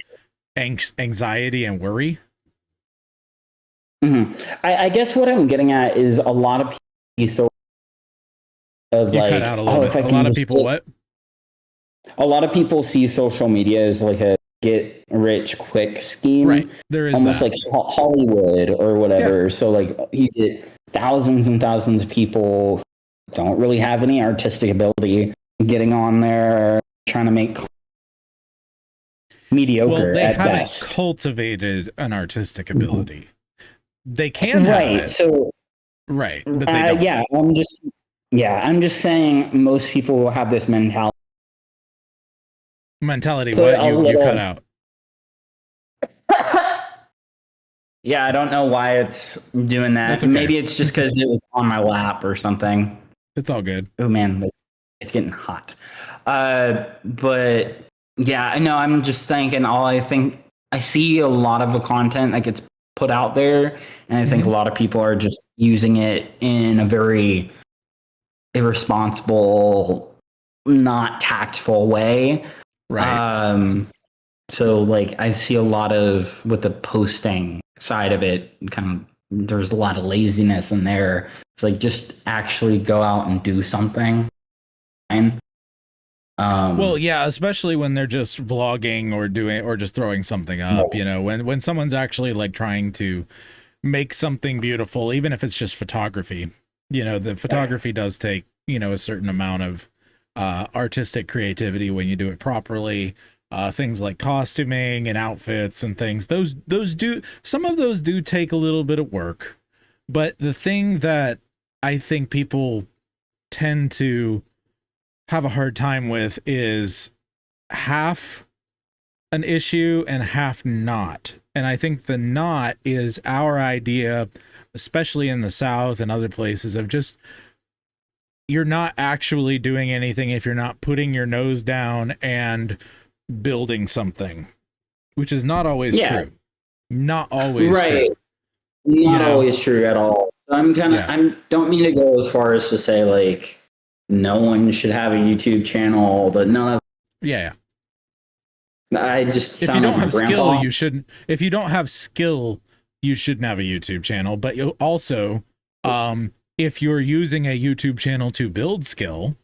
anxiety and worry. I guess what I'm getting at is a lot of people of you like, cut out a little bit. A lot of people what? A lot of people see social media as like a get rich quick scheme. Right. There is almost that. like Hollywood or whatever. Yeah. So like you get thousands and thousands of people who don't really have any artistic ability getting on there trying to make mediocre. Well, they at haven't best. Cultivated an artistic ability. They can have it. So right, but they don't. I'm just saying most people have this mentality. What you cut out? Yeah, I don't know why it's doing that. Okay. Maybe it's just because it was on my lap or something. It's all good. Oh man, it's getting hot. But yeah, I know. I'm just thinking. I see a lot of the content that gets put out there, and I think a lot of people are just using it in a very irresponsible, not tactful way. Right. So like I see a lot of with the posting side of it, kind of there's a lot of laziness in there. It's like just actually go out and do something. Well, yeah, especially when they're just vlogging or just throwing something up, when someone's actually like trying to make something beautiful, even if it's just photography, the photography does take, a certain amount of artistic creativity when you do it properly. Things like costuming and outfits and things, some of those do take a little bit of work. But the thing that I think people tend to have a hard time with is half an issue and half not. And I think the not is our idea, especially in the South and other places, of just you're not actually doing anything if you're not putting your nose down and building something, which is not always true. Not always true. Not always true at all. I don't mean to go as far as to say like no one should have a YouTube channel, but none of I just if you don't have skill, you shouldn't. If you don't have skill, you shouldn't have a YouTube channel. But you also, if you're using a YouTube channel to build skill,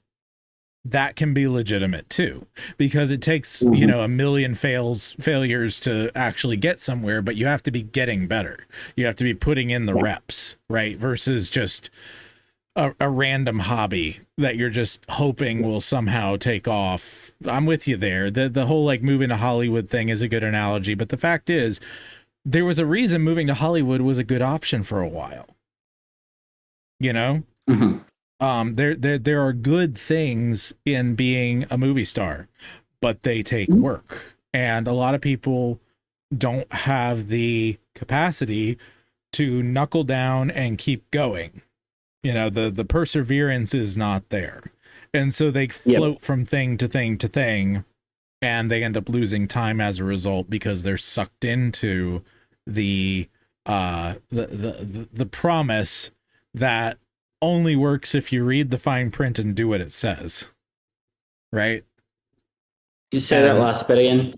that can be legitimate too, because it takes a million failures to actually get somewhere. But you have to be getting better. You have to be putting in the reps, right? Versus just a random hobby that you're just hoping will somehow take off. I'm with you there. The whole like moving to Hollywood thing is a good analogy, but the fact is there was a reason moving to Hollywood was a good option for a while. There are good things in being a movie star, but they take work, and a lot of people don't have the capacity to knuckle down and keep going. The perseverance is not there. And so they float from thing to thing to thing, and they end up losing time as a result because they're sucked into the promise that only works if you read the fine print and do what it says. Right? You say that last bit again?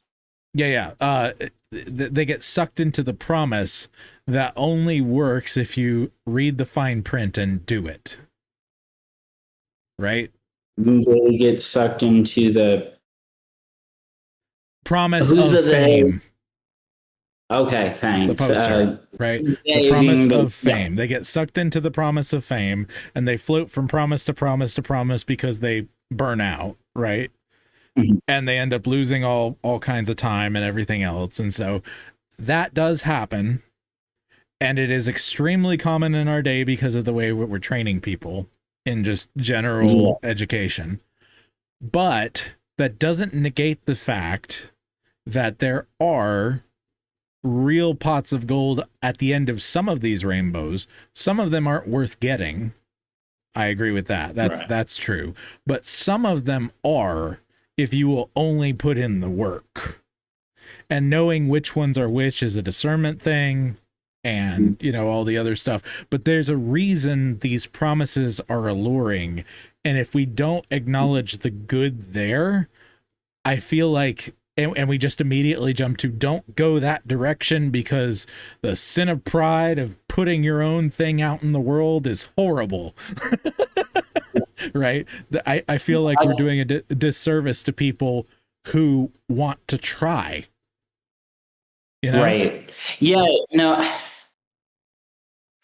Yeah. They get sucked into the promise that only works if you read the fine print and do it. Right? They get sucked into the promise of fame. Okay, thanks. The poster, right? The promise of fame. They get sucked into the promise of fame, and they float from promise to promise to promise because they burn out, right? Mm-hmm. And they end up losing all kinds of time and everything else. And so that does happen, and it is extremely common in our day because of the way we're training people in just general education. But that doesn't negate the fact that there are real pots of gold at the end of some of these rainbows. Some of them aren't worth getting. I agree with that. That's true. But some of them are, if you will only put in the work. And knowing which ones are which is a discernment thing, and all the other stuff. But there's a reason these promises are alluring. And if we don't acknowledge the good there, I feel like, and we just immediately jump to don't go that direction because the sin of pride of putting your own thing out in the world is horrible. Right? I feel like we're doing a disservice to people who want to try. Right. Yeah. No.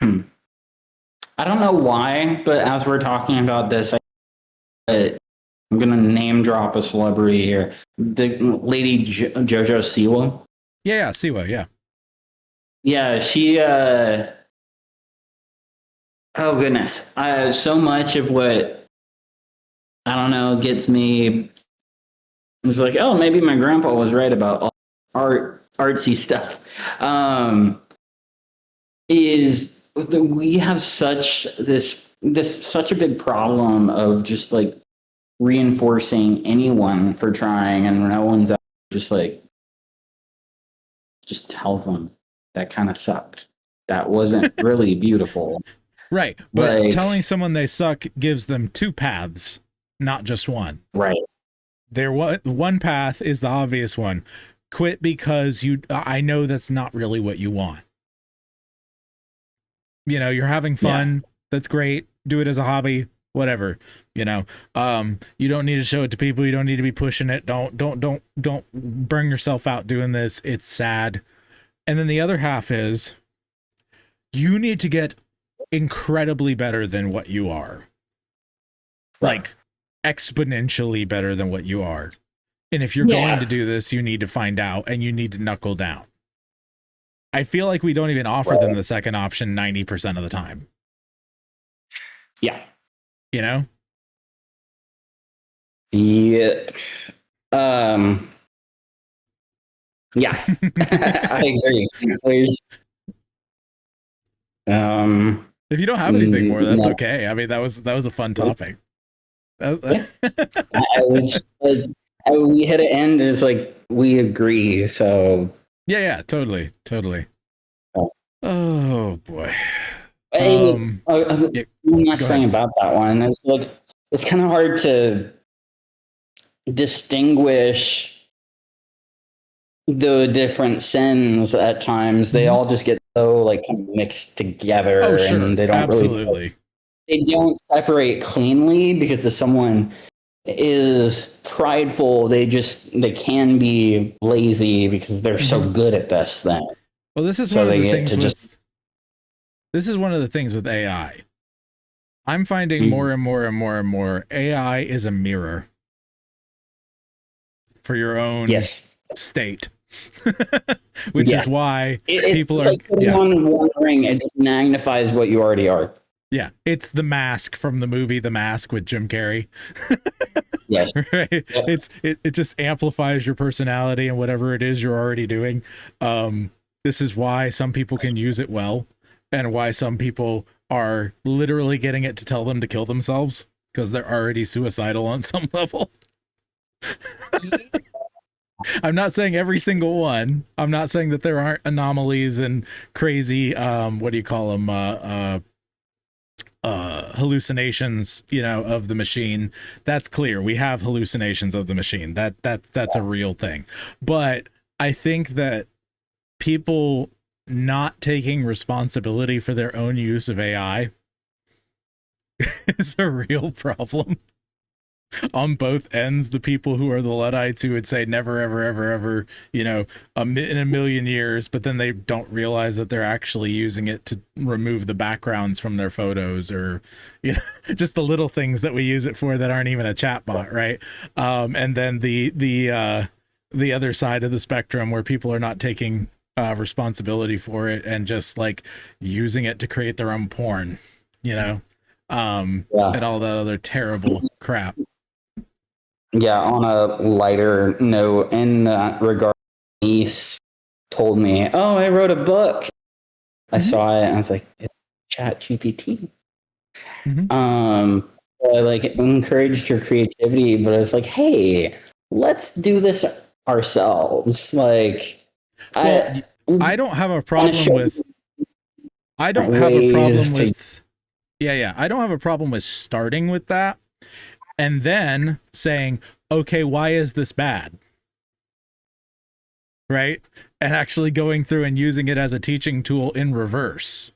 I don't know why, but as we're talking about this, I'm going to name drop a celebrity here. The lady JoJo Siwa. Yeah, Siwa, yeah. Yeah, she, oh goodness. So much of what, I don't know, gets me, it's like, oh, maybe my grandpa was right about artsy stuff. Is we have such such a big problem of just like reinforcing anyone for trying, and no one's just tells them that kind of sucked. That wasn't really beautiful. Right. But telling someone they suck gives them two paths, not just one. Right. One path is the obvious one. Quit because I know that's not really what you want. You're having fun. Yeah. That's great. Do it as a hobby, whatever. You don't need to show it to people. You don't need to be pushing it. Don't burn yourself out doing this. It's sad. And then the other half is you need to get incredibly better than what you are. Right. Like exponentially better than what you are. And if you're going to do this, you need to find out and you need to knuckle down. I feel like we don't even offer them the second option 90% of the time. Yeah. Yeah. Yeah. I agree. If you don't have anything more, that's okay. I mean, that was a fun topic. We hit an end. It's like we agree. So yeah, totally. Oh boy. One last thing about that one is like it's kind of hard to distinguish the different sins at times. They all just get so like kind of mixed together. Oh, sure. And they don't absolutely. They don't separate cleanly because if someone is prideful, they can be lazy because they're so good at this thing. Well, this is one of the things with AI. I'm finding more and more AI is a mirror for your own state. Which is why people are wondering. It just magnifies what you already are. Yeah, it's The Mask from the movie The Mask with Jim Carrey. Yes. Right? Yep. It just amplifies your personality and whatever it is you're already doing. This is why some people can use it well and why some people are literally getting it to tell them to kill themselves because they're already suicidal on some level. I'm not saying every single one. I'm not saying that there aren't anomalies and crazy, what do you call them? hallucinations, of the machine. That's clear. We have hallucinations of the machine. That's a real thing. But I think that people not taking responsibility for their own use of AI is a real problem. On both ends, the people who are the Luddites who would say never, ever, ever, ever, in a million years, but then they don't realize that they're actually using it to remove the backgrounds from their photos, or, just the little things that we use it for that aren't even a chatbot, right? And then the other side of the spectrum where people are not taking responsibility for it and just like using it to create their own porn, and all that other terrible crap. Yeah, on a lighter note, in that regard, my niece told me, "Oh, I wrote a book." I saw it and I was like, "It's Chat GPT." So I like encouraged her creativity, but I was like, "Hey, let's do this ourselves." Like, I don't have a problem with. I don't have a problem with. Yeah. I don't have a problem with starting with that. And then saying, okay, why is this bad? Right? And actually going through and using it as a teaching tool in reverse.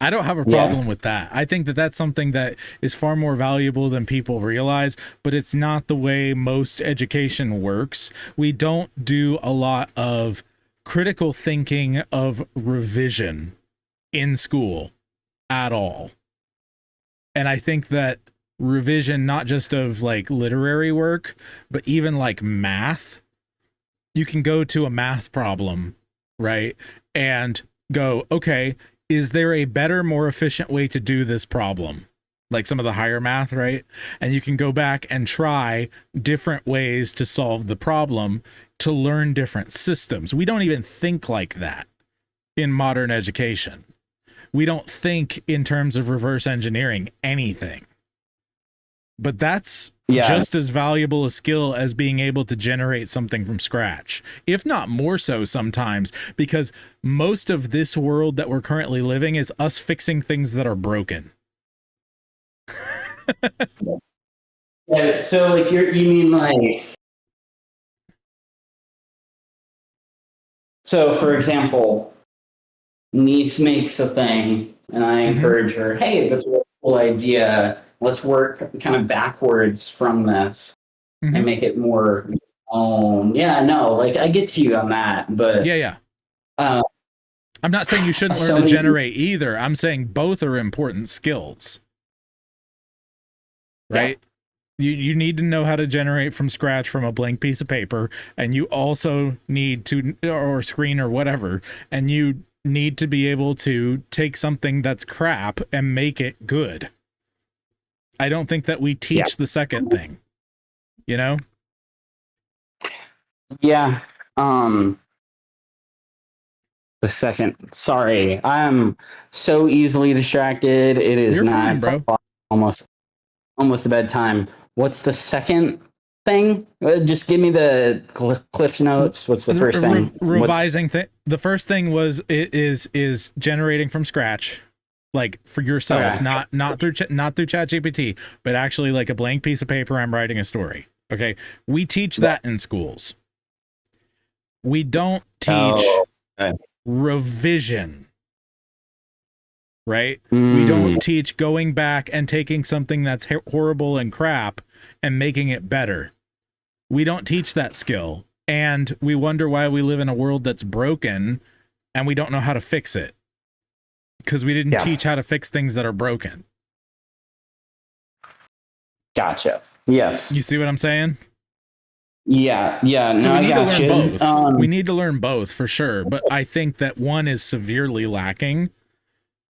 I don't have a problem with that. I think that that's something that is far more valuable than people realize, but it's not the way most education works. We don't do a lot of critical thinking of revision in school at all. And I think that revision, not just of like literary work, but even like math, you can go to a math problem, right? And go, okay, is there a better, more efficient way to do this problem? Like some of the higher math, right? And you can go back and try different ways to solve the problem, to learn different systems. We don't even think like that in modern education. We don't think in terms of reverse engineering anything. But that's just as valuable a skill as being able to generate something from scratch, if not more so sometimes, because most of this world that we're currently living is us fixing things that are broken. So like you mean like, so for example, niece makes a thing and I encourage her, hey, that's a cool idea. Let's work kind of backwards from this and make it more own. Yeah, no, like I get you on that, but I'm not saying you shouldn't learn to generate either. I'm saying both are important skills, right? You need to know how to generate from scratch from a blank piece of paper, and you also need to, or screen or whatever, and you need to be able to take something that's crap and make it good. I don't think that we teach the second thing, Yeah. The second, sorry, I'm so easily distracted. It is You're 9 fine, bro. almost the bedtime. What's the second thing? Just give me the Cliff Notes. What's the first thing? Revising thing. The first thing was is generating from scratch, like for yourself, not through ChatGPT, but actually like a blank piece of paper. I'm writing a story. Okay, we teach that in schools. We don't teach revision. Right? We don't teach going back and taking something that's horrible and crap and making it better. We don't teach that skill. And we wonder why we live in a world that's broken and we don't know how to fix it. Because we didn't teach how to fix things that are broken. Gotcha. Yes. You see what I'm saying? Yeah. So no, we need to learn both. We need to learn both for sure. But I think that one is severely lacking.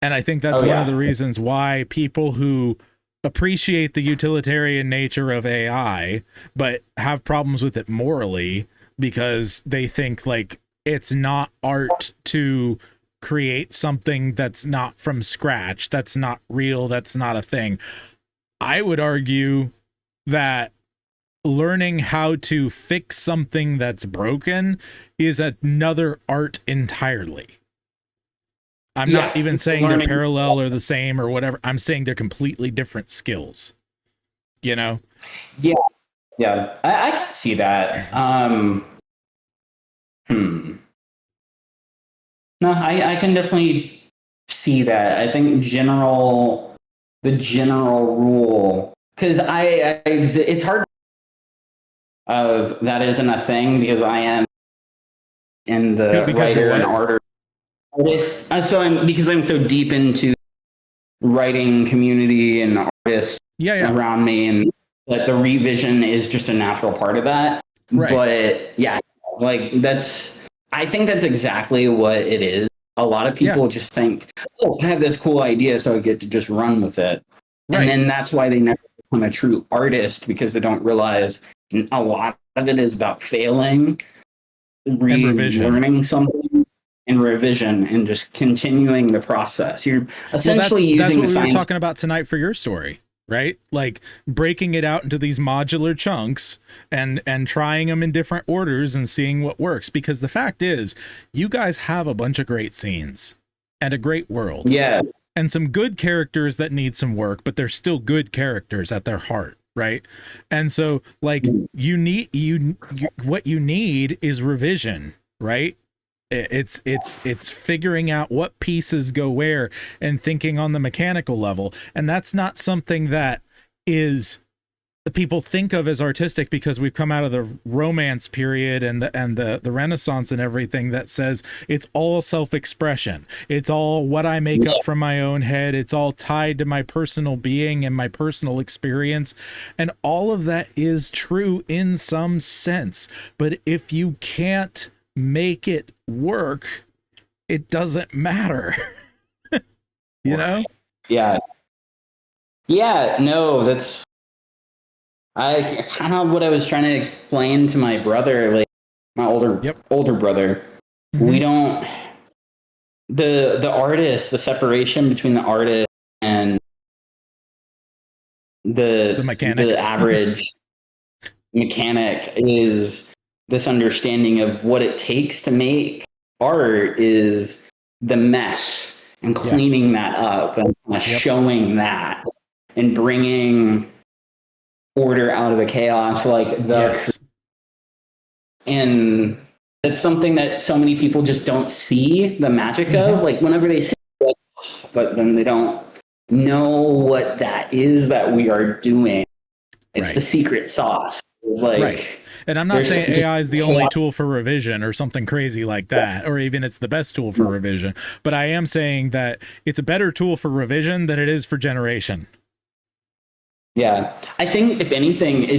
And I think that's one of the reasons why people who appreciate the utilitarian nature of AI, but have problems with it morally because they think like it's not art to create something that's not from scratch, that's not real, that's not a thing. I would argue that learning how to fix something that's broken is another art entirely. I'm not even saying they're parallel or the same or whatever. I'm saying they're completely different skills. You know? Yeah. Yeah. I can see that. No, I can definitely see that. I think the general rule, because it's hard of that isn't a thing because I am in the writer and artist. Because I'm so deep into writing community and artists around me, and that the revision is just a natural part of that. Right. But yeah, like I think that's exactly what it is. A lot of people just think, oh, I have this cool idea, so I get to just run with it. Right. And then that's why they never become a true artist, because they don't realize a lot of it is about failing, relearning something, and revision, and just continuing the process. You're essentially using that's what we were talking about tonight for your story, right? Like breaking it out into these modular chunks and trying them in different orders and seeing what works. Because the fact is, you guys have a bunch of great scenes and a great world. Yes. And some good characters that need some work, but they're still good characters at their heart. Right. And so like what you need is revision, right? It's figuring out what pieces go where and thinking on the mechanical level. And that's not something that is people think of as artistic, because we've come out of the Romance period and the Renaissance and everything that says it's all self-expression. It's all what I make up from my own head. It's all tied to my personal being and my personal experience. And all of that is true in some sense. But if you can't make it work, it doesn't matter. You know? Yeah. Yeah, no, that's kind of what I was trying to explain to my brother, like my older brother. Mm-hmm. We don't the artist, the separation between the artist and the mechanic, the average mechanic, is this understanding of what it takes to make art is the mess and cleaning that up and showing that and bringing order out of the chaos, like and it's something that so many people just don't see the magic of, like whenever they see it, but then they don't know what that is that we are doing. It's the secret sauce. Like, and I'm not saying AI is the only tool for revision or something crazy like that, or even it's the best tool for revision, but I am saying that it's a better tool for revision than it is for generation. Yeah, I think if anything,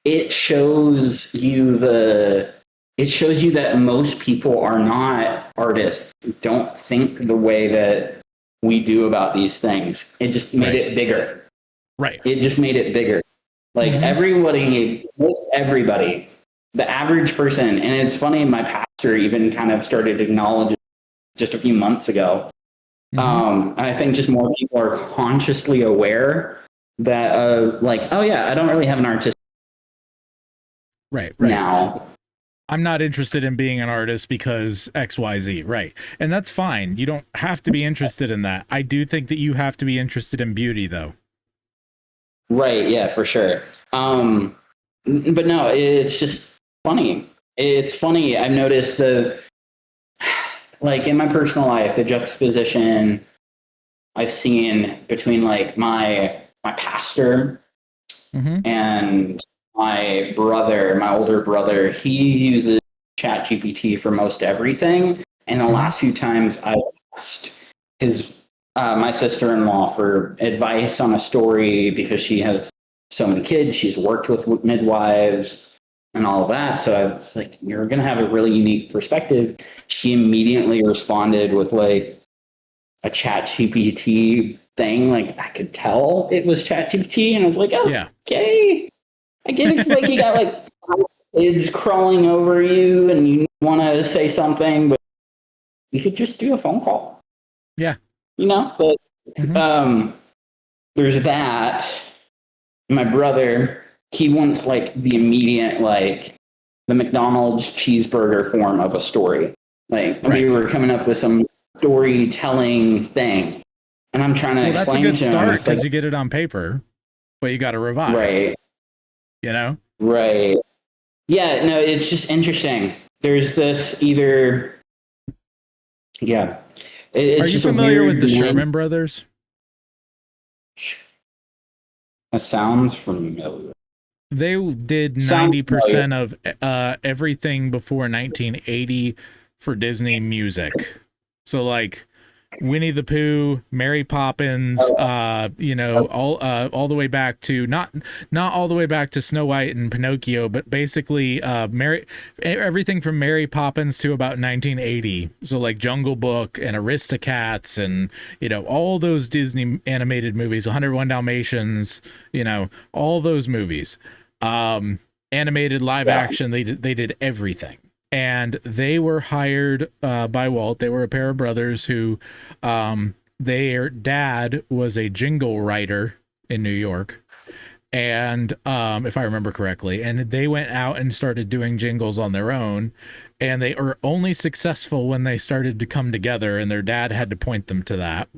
it shows you that most people are not artists, don't think the way that we do about these things. It just made it bigger. Right. It just made it bigger. Like most everybody, the average person, and it's funny, my pastor even kind of started acknowledging just a few months ago. I think just more people are consciously aware that like, oh yeah, I don't really have an artist right now. I'm not interested in being an artist because XYZ, right? And that's fine. You don't have to be interested in that. I do think that you have to be interested in beauty, though. Right, yeah, for sure. But no, it's just funny. It's funny. I've noticed like in my personal life, the juxtaposition I've seen between like my pastor and my brother, my older brother. He uses ChatGPT for most everything. And the last few times I asked my sister-in-law for advice on a story, because she has so many kids, she's worked with midwives and all of that. So I was like, you're going to have a really unique perspective. She immediately responded with like a ChatGPT thing. Like I could tell it was ChatGPT, and I was like, oh, okay. I get it. Like you got like kids crawling over you and you want to say something, but you could just do a phone call. Yeah. You know, but there's that. My brother, he wants like the immediate, like the McDonald's cheeseburger form of a story. Like we were coming up with some storytelling thing, and I'm trying to explain to him. That's a good start because like, you get it on paper, but you got to revise. Right. You know. Right. Yeah. No, it's just interesting. There's this either. Yeah. It's Are you just familiar with the blend. Sherman Brothers? That sounds familiar. They did 90% of everything before 1980 for Disney music. So like Winnie the Pooh, Mary Poppins, you know, all the way back to not all the way back to Snow White and Pinocchio, but basically everything from Mary Poppins to about 1980. So like Jungle Book and Aristocats and, you know, all those Disney animated movies, 101 Dalmatians, you know, all those movies. Animated, live action, they did everything. And they were hired by Walt. They were a pair of brothers who their dad was a jingle writer in New York. And if I remember correctly, and they went out and started doing jingles on their own. And they were only successful when they started to come together, and their dad had to point them to that,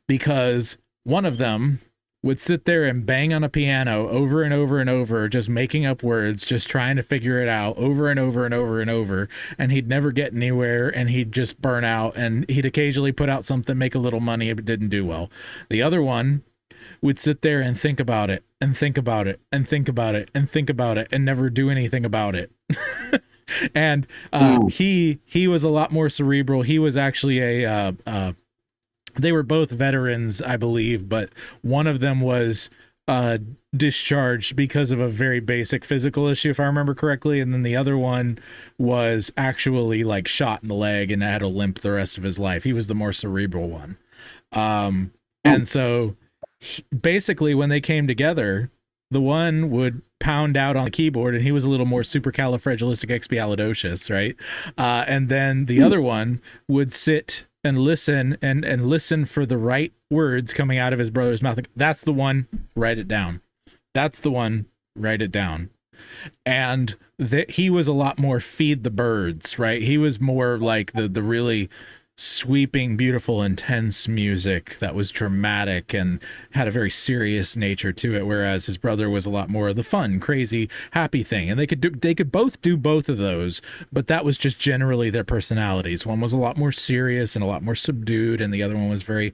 because one of them would sit there and bang on a piano over and over and over, just making up words, just trying to figure it out over and over and over and over. And he'd never get anywhere, and he'd just burn out, and he'd occasionally put out something, make a little money, but didn't do well. The other one would sit there and think about it and think about it and think about it and think about it and never do anything about it. And he was a lot more cerebral. He was actually they were both veterans, I believe, but one of them was discharged because of a very basic physical issue, if I remember correctly, and then the other one was actually like shot in the leg and had a limp the rest of his life. He was the more cerebral one. And so basically when they came together, the one would pound out on the keyboard, and he was a little more supercalifragilisticexpialidocious, right? And then the other one would sit and listen and listen for the right words coming out of his brother's mouth. Like, that's the one, write it down. That's the one, write it down. And he was a lot more feed the birds, right? He was more like the really sweeping, beautiful, intense music that was dramatic and had a very serious nature to it, whereas his brother was a lot more of the fun, crazy, happy thing. And they could both do both of those, but that was just generally their personalities. One was a lot more serious and a lot more subdued, and the other one was very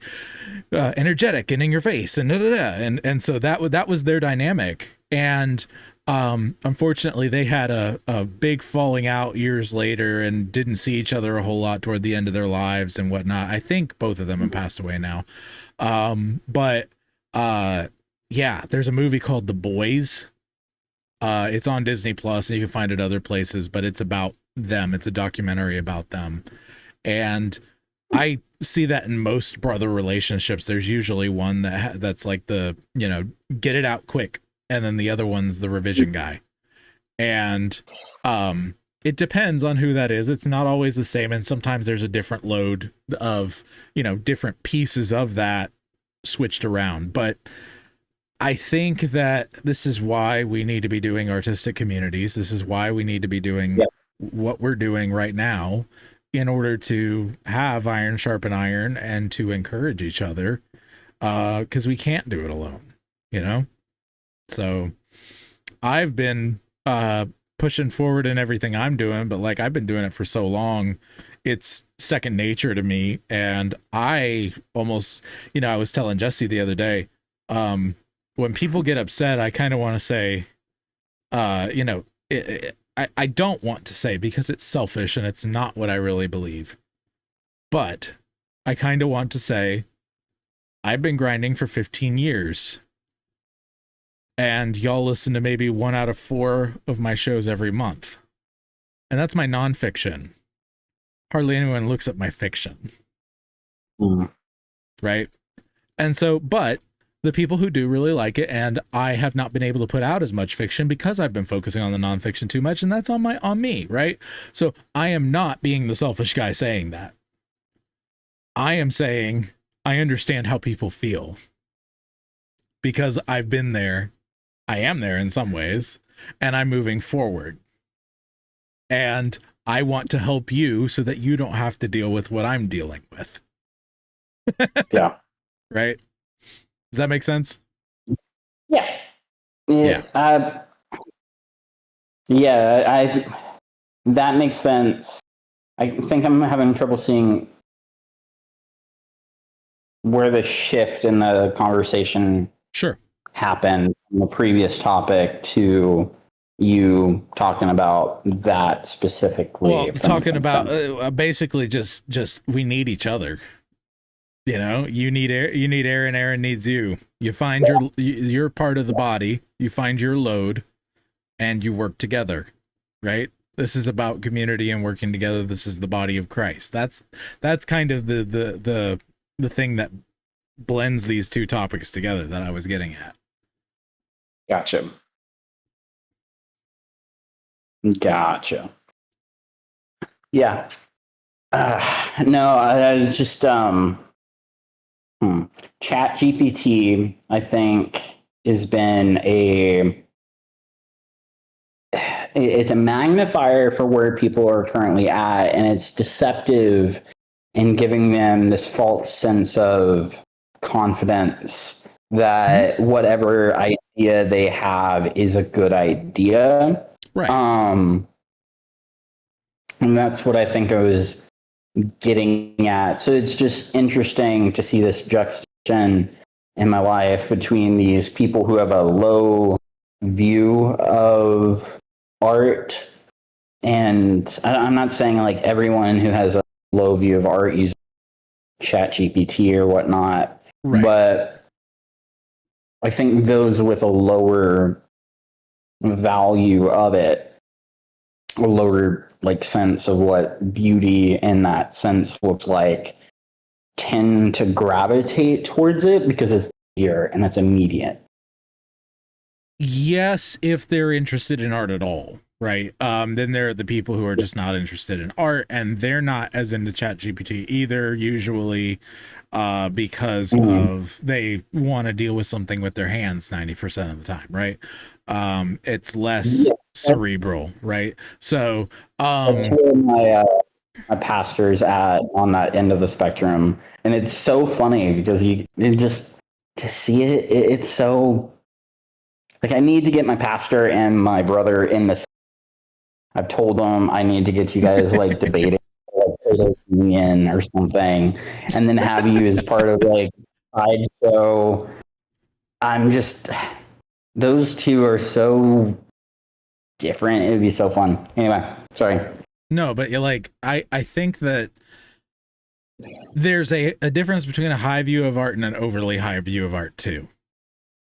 energetic and in your face and and so that was their dynamic. And unfortunately they had a big falling out years later and didn't see each other a whole lot toward the end of their lives and whatnot. I think both of them have passed away now. But yeah, there's a movie called The Boys. It's on Disney Plus, and you can find it other places, but it's about them. It's a documentary about them. And I see that in most brother relationships. There's usually one that's like the, you know, get it out quick, and then the other one's the revision guy. And it depends on who that is. It's not always the same, and sometimes there's a different load of, you know, different pieces of that switched around. But I think that this is why we need to be doing artistic communities. This is why we need to be doing what we're doing right now, in order to have iron sharpen iron and to encourage each other, because we can't do it alone, you know? So I've been pushing forward in everything I'm doing, but like I've been doing it for so long, it's second nature to me. And I almost, you know, I was telling Jesse the other day, when people get upset, I kind of want to say, you know, I don't want to say, because it's selfish and it's not what I really believe, but I kind of want to say, I've been grinding for 15 years. And y'all listen to maybe 1 out of 4 of my shows every month. And that's my nonfiction. Hardly anyone looks at my fiction. Right? And so, but the people who do really like it, and I have not been able to put out as much fiction because I've been focusing on the nonfiction too much, and that's on me, right? So I am not being the selfish guy saying that. I am saying I understand how people feel, because I've been there. I am there in some ways, and I'm moving forward. And I want to help you so that you don't have to deal with what I'm dealing with. Yeah. Right? Does that make sense? Yeah. Yeah. That makes sense. I think I'm having trouble seeing where the shift in the conversation happened from the previous topic to you talking about that specifically. Well, talking about basically just we need each other. You know, you need Aaron, Aaron needs you. You find your part of the body, you find your load, and you work together, right? This is about community and working together. This is the body of Christ. That's kind of the thing that blends these two topics together that I was getting at. Gotcha. Yeah. No, I was just Chat GPT, I think, has been it's a magnifier for where people are currently at, and it's deceptive in giving them this false sense of confidence that whatever idea they have is a good idea. Right. And that's what I think I was getting at. So it's just interesting to see this juxtaposition in my life between these people who have a low view of art. And I'm not saying like everyone who has a low view of art uses Chat GPT or whatnot, right. But I think those with a lower value of it, a lower like sense of what beauty in that sense looks like, tend to gravitate towards it because it's easier and it's immediate. Yes, if they're interested in art at all, right? Then there are the people who are just not interested in art, and they're not as into ChatGPT either, usually because of they want to deal with something with their hands 90% of the time, right? It's less cerebral, right? So that's where my pastor's at on that end of the spectrum, and it's so funny because you just to see it's so. Like, I need to get my pastor and my brother in this. I've told them I need to get you guys like debating like union or something, and then have you as part of like sideshow. I'm just those two are so different. It'd be so fun. Anyway, sorry. No, but you're like I think that there's a difference between a high view of art and an overly high view of art too.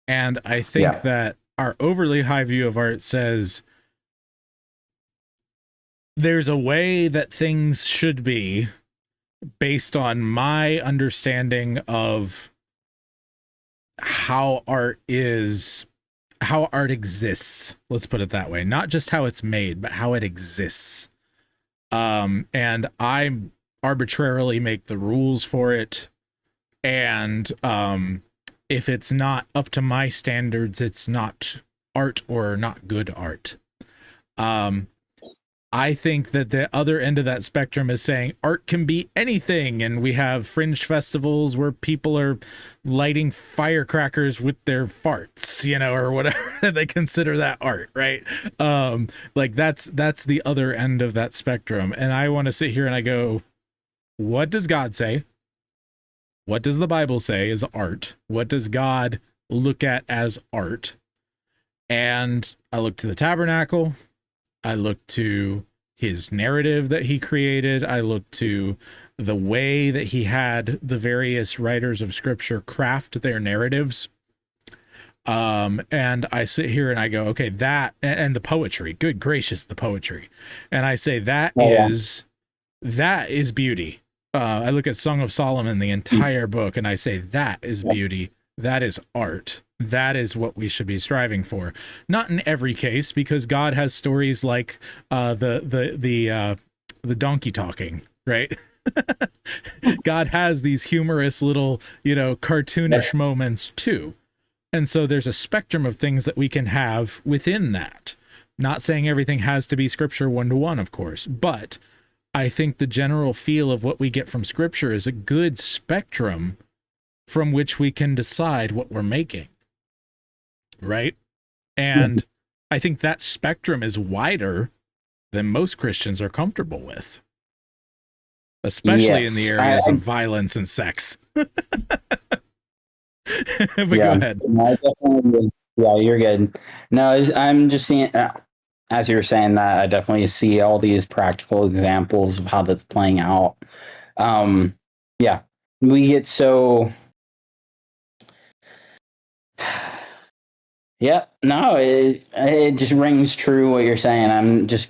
And I think that our overly high view of art says there's a way that things should be based on my understanding of how art exists. Let's put it that way. Not just how it's made, but how it exists. And I arbitrarily make the rules for it. And if it's not up to my standards, it's not art or not good art. I think that the other end of that spectrum is saying art can be anything, and we have fringe festivals where people are lighting firecrackers with their farts, you know, or whatever. They consider that art, right? Like that's the other end of that spectrum. And I want to sit here and I go, what does God say? What does the Bible say is art? What does God look at as art? And I look to the tabernacle. I look to his narrative that he created. I look to the way that he had the various writers of scripture craft their narratives. And I sit here and I go, okay, that, and the poetry, good gracious, the poetry. And I say, that is beauty. I look at Song of Solomon, the entire book, and I say, that is beauty. That is art. That is what we should be striving for. Not in every case, because God has stories like the donkey talking, right? God has these humorous little, cartoonish moments too. And so there's a spectrum of things that we can have within that. Not saying everything has to be scripture 1-to-1, of course, but I think the general feel of what we get from scripture is a good spectrum from which we can decide what we're making. Right? And I think that spectrum is wider than most Christians are comfortable with, especially in the areas of violence and sex. But go ahead. No, definitely, yeah, you're good. No, I'm just seeing, as you were saying that, I definitely see all these practical examples of how that's playing out. Yeah, we get so. Yeah, no, it just rings true what you're saying. I'm just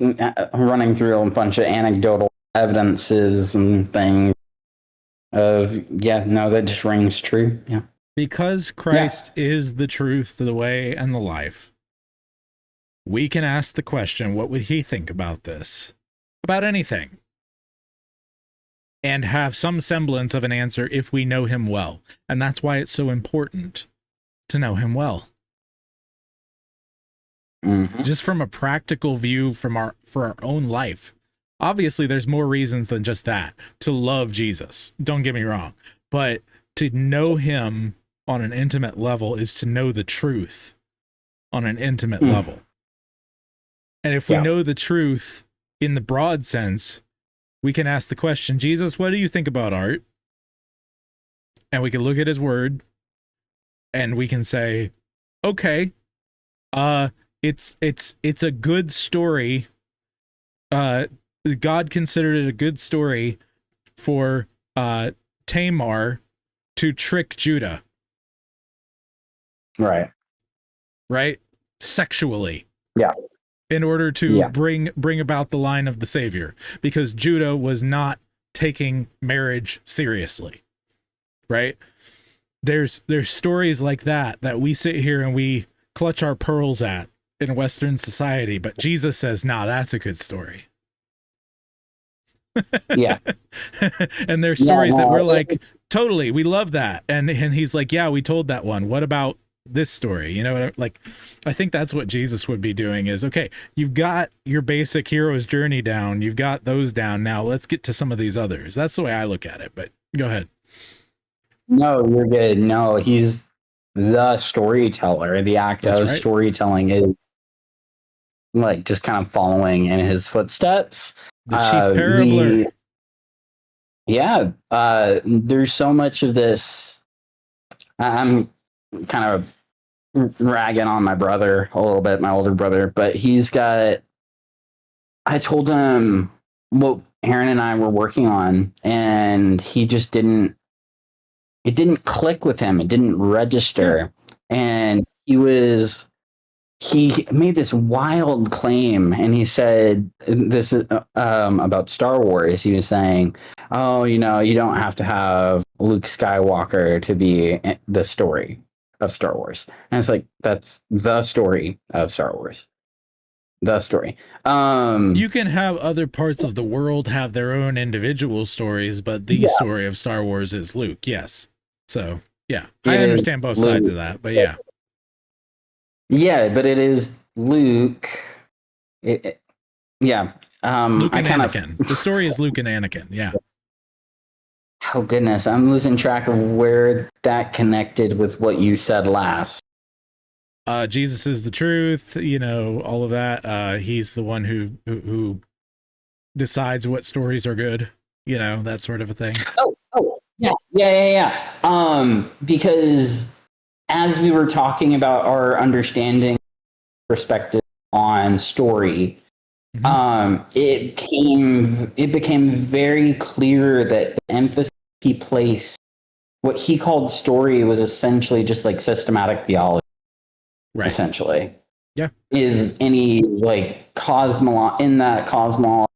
running through a bunch of anecdotal evidences and things of, that just rings true. Yeah. Because Christ is the truth, the way, and the life, we can ask the question, what would he think about this? About anything. And have some semblance of an answer if we know him well. And that's why it's so important to know him well. Just from a practical view for our own life. Obviously, there's more reasons than just that to love Jesus. Don't get me wrong. But to know him on an intimate level is to know the truth on an intimate level. And if we know the truth in the broad sense, we can ask the question, Jesus, what do you think about art? And we can look at his word and we can say, okay, it's a good story. God considered it a good story for Tamar to trick Judah. Right? Sexually. Yeah. In order to bring about the line of the Savior, because Judah was not taking marriage seriously. Right? There's stories like that we sit here and we clutch our pearls at in Western society, but Jesus says, nah, that's a good story. And there's stories that we're like, totally, we love that. And he's like, yeah, we told that one. What about this story? You know, like, I think that's what Jesus would be doing is, okay, you've got your basic hero's journey down. You've got those down. Now let's get to some of these others. That's the way I look at it, but go ahead. No, you're good. No, he's the storyteller. The act of storytelling is like just kind of following in his footsteps. The chief parabler. There's so much of this. I'm kind of ragging on my brother a little bit, my older brother, but I told him what Aaron and I were working on, and he just it didn't click with him. It didn't register. And he made this wild claim, and he said this about Star Wars. He was saying, oh, you don't have to have Luke Skywalker to be the story of Star Wars. And it's like, that's the story of Star Wars. The story. You can have other parts of the world have their own individual stories, but the story of Star Wars is Luke. Yes. So, yeah, I understand both sides of that, but yeah. Yeah, but it is Luke. Luke and Anakin. The story is Luke and Anakin. Yeah. Oh, goodness. I'm losing track of where that connected with what you said last. Jesus is the truth, all of that. He's the one who decides what stories are good, that sort of a thing. Yeah. Because as we were talking about our understanding perspective on story, it became very clear that the emphasis he placed, what he called story, was essentially just like systematic theology. Right. Essentially. Yeah. Is any like in that cosmos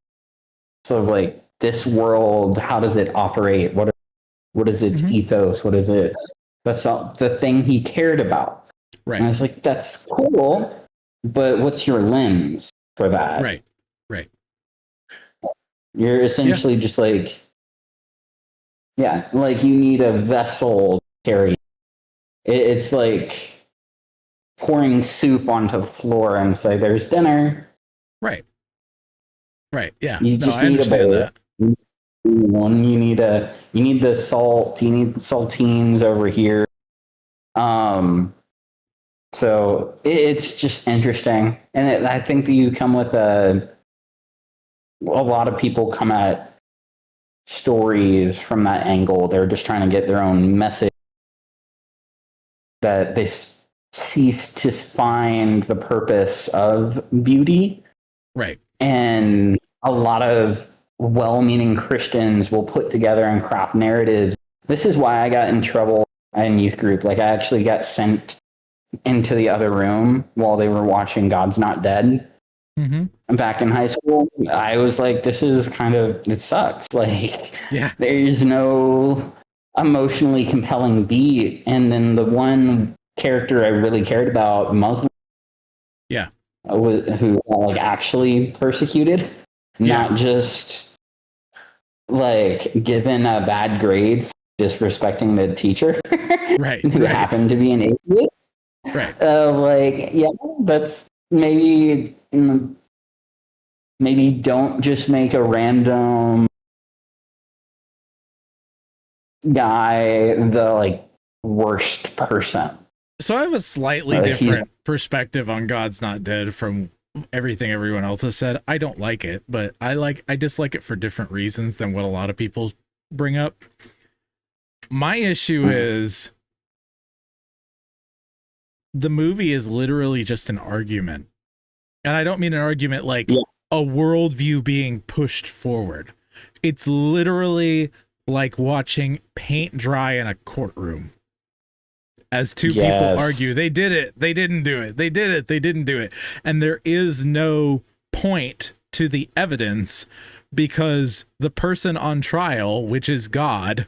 of like this world, how does it operate? What is its ethos? What is its... That's not the thing he cared about. Right. And I was like, that's cool, but what's your lens for that? Right. You're essentially just like, like you need a vessel to carry. It's like, pouring soup onto the floor and say, "There's dinner." Right. Yeah. You just need a bowl. That. You need the salt. You need the saltines over here. So it's just interesting, and I think that you come with a lot of people come at stories from that angle. They're just trying to get their own message, that they cease to find the purpose of beauty. Right. And a lot of well-meaning Christians will put together and craft narratives. This is why I got in trouble in youth group. Like, I actually got sent into the other room while they were watching God's Not Dead. Mm-hmm. Back in high school, I was like, this is kind of, it sucks. Like, there's no emotionally compelling beat. And then the one character I really cared about, Muslim, who like actually persecuted, not just like given a bad grade for disrespecting the teacher, who happened to be an atheist. That's maybe don't just make a random guy the like worst person. So I have a slightly different perspective on God's Not Dead from everything everyone else has said. I don't like it, but I dislike it for different reasons than what a lot of people bring up. My issue is the movie is literally just an argument. And I don't mean an argument like a worldview being pushed forward. It's literally like watching paint dry in a courtroom. As two people argue, they did it, they didn't do it, they did it, they didn't do it. And there is no point to the evidence because the person on trial, which is God,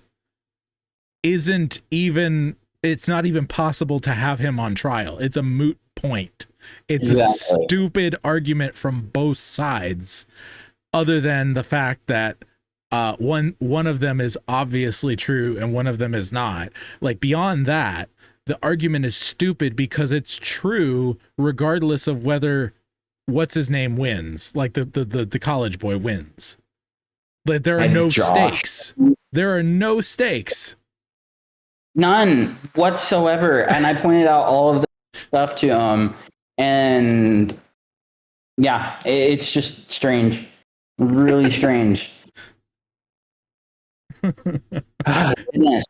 isn't even, it's not even possible to have him on trial. It's a moot point. It's a stupid argument from both sides, other than the fact that one of them is obviously true and one of them is not. Like, beyond that, the argument is stupid because it's true regardless of whether what's his name wins, like the college boy wins. Like, there are no stakes. There are no stakes. None whatsoever. And I pointed out all of the stuff to him, and it's just strange. Really strange. Goodness.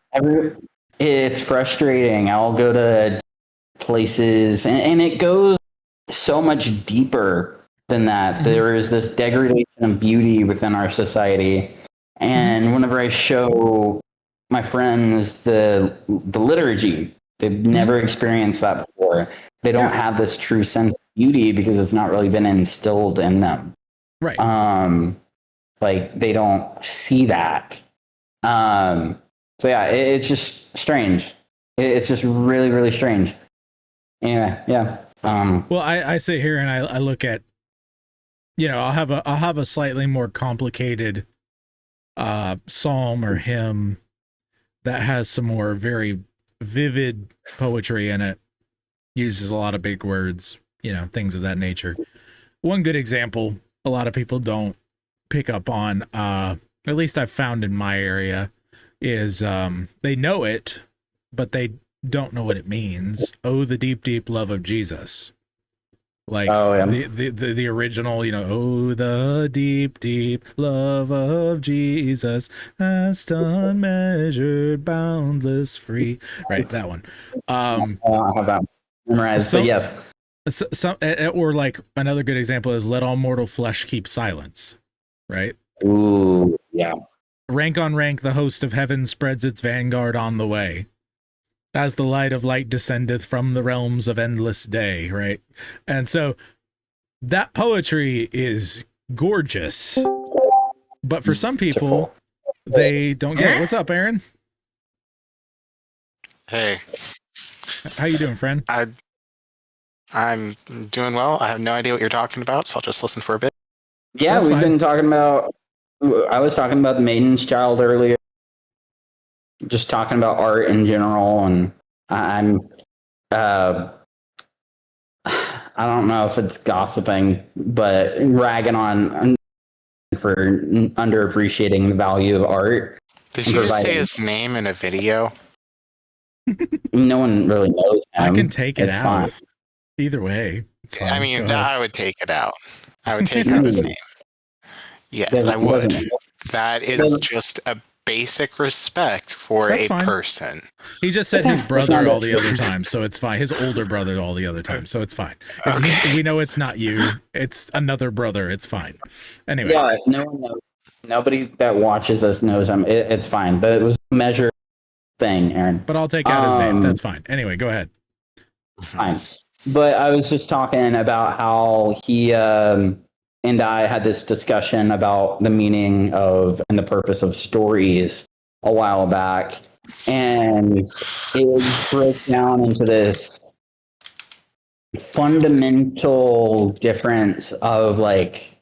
It's frustrating. I'll go to places, and it goes so much deeper than that. Mm-hmm. There is this degradation of beauty within our society. And whenever I show my friends the liturgy, they've never experienced that before. They don't have this true sense of beauty because it's not really been instilled in them. Right. Like, they don't see that. So it's just strange. It's just really, really strange. Anyway, well, I sit here and I look at, I'll have a slightly more complicated psalm or hymn that has some more very vivid poetry in it. Uses a lot of big words, things of that nature. One good example a lot of people don't pick up on, at least I've found in my area, is they know it, but they don't know what it means. Oh, the deep, deep love of Jesus. Like the original, oh, the deep, deep love of Jesus, vast, unmeasured, boundless, free. Right, that one. I don't have that memorized, but yes. Or like another good example is let all mortal flesh keep silence. Right? Ooh, yeah. Rank on rank, the host of heaven spreads its vanguard on the way. As the light of light descendeth from the realms of endless day, right? And so that poetry is gorgeous. But for some people, they don't get it. What's up, Aaron? Hey. How you doing, friend? I'm doing well. I have no idea what you're talking about, so I'll just listen for a bit. Yeah, that's fine. Been talking about, I was talking about the Maiden's Child earlier. Just talking about art in general, and I'm I don't know if it's gossiping, but ragging on for underappreciating the value of art. Did you just say his name in a video? No one really knows him. I can take it out. Fine. Either way. I mean, I would take it out. I would take out his name. Yes, I would. That is just a basic respect for That's a fine. person. He just said his brother all the other time, so it's fine. His older brother all the other time, so it's fine. We know it's not you. It's another brother. It's fine. Anyway. Yeah, no one knows. Nobody that watches this knows him. It's fine, but it was a measure thing, Aaron. But I'll take out his name. That's fine. Anyway, go ahead. Fine. But I was just talking about how he and I had this discussion about the meaning of and the purpose of stories a while back. And it broke down into this fundamental difference of like,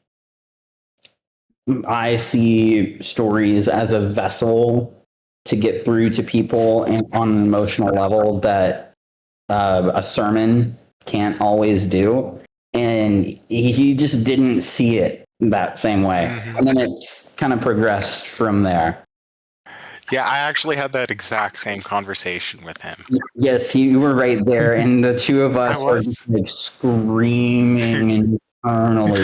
I see stories as a vessel to get through to people and on an emotional level that a sermon can't always do. And he just didn't see it that same way. And then it's kind of progressed from there. Yeah, I actually had that exact same conversation with him. Yes, you were right there. And the two of us were just, like screaming internally.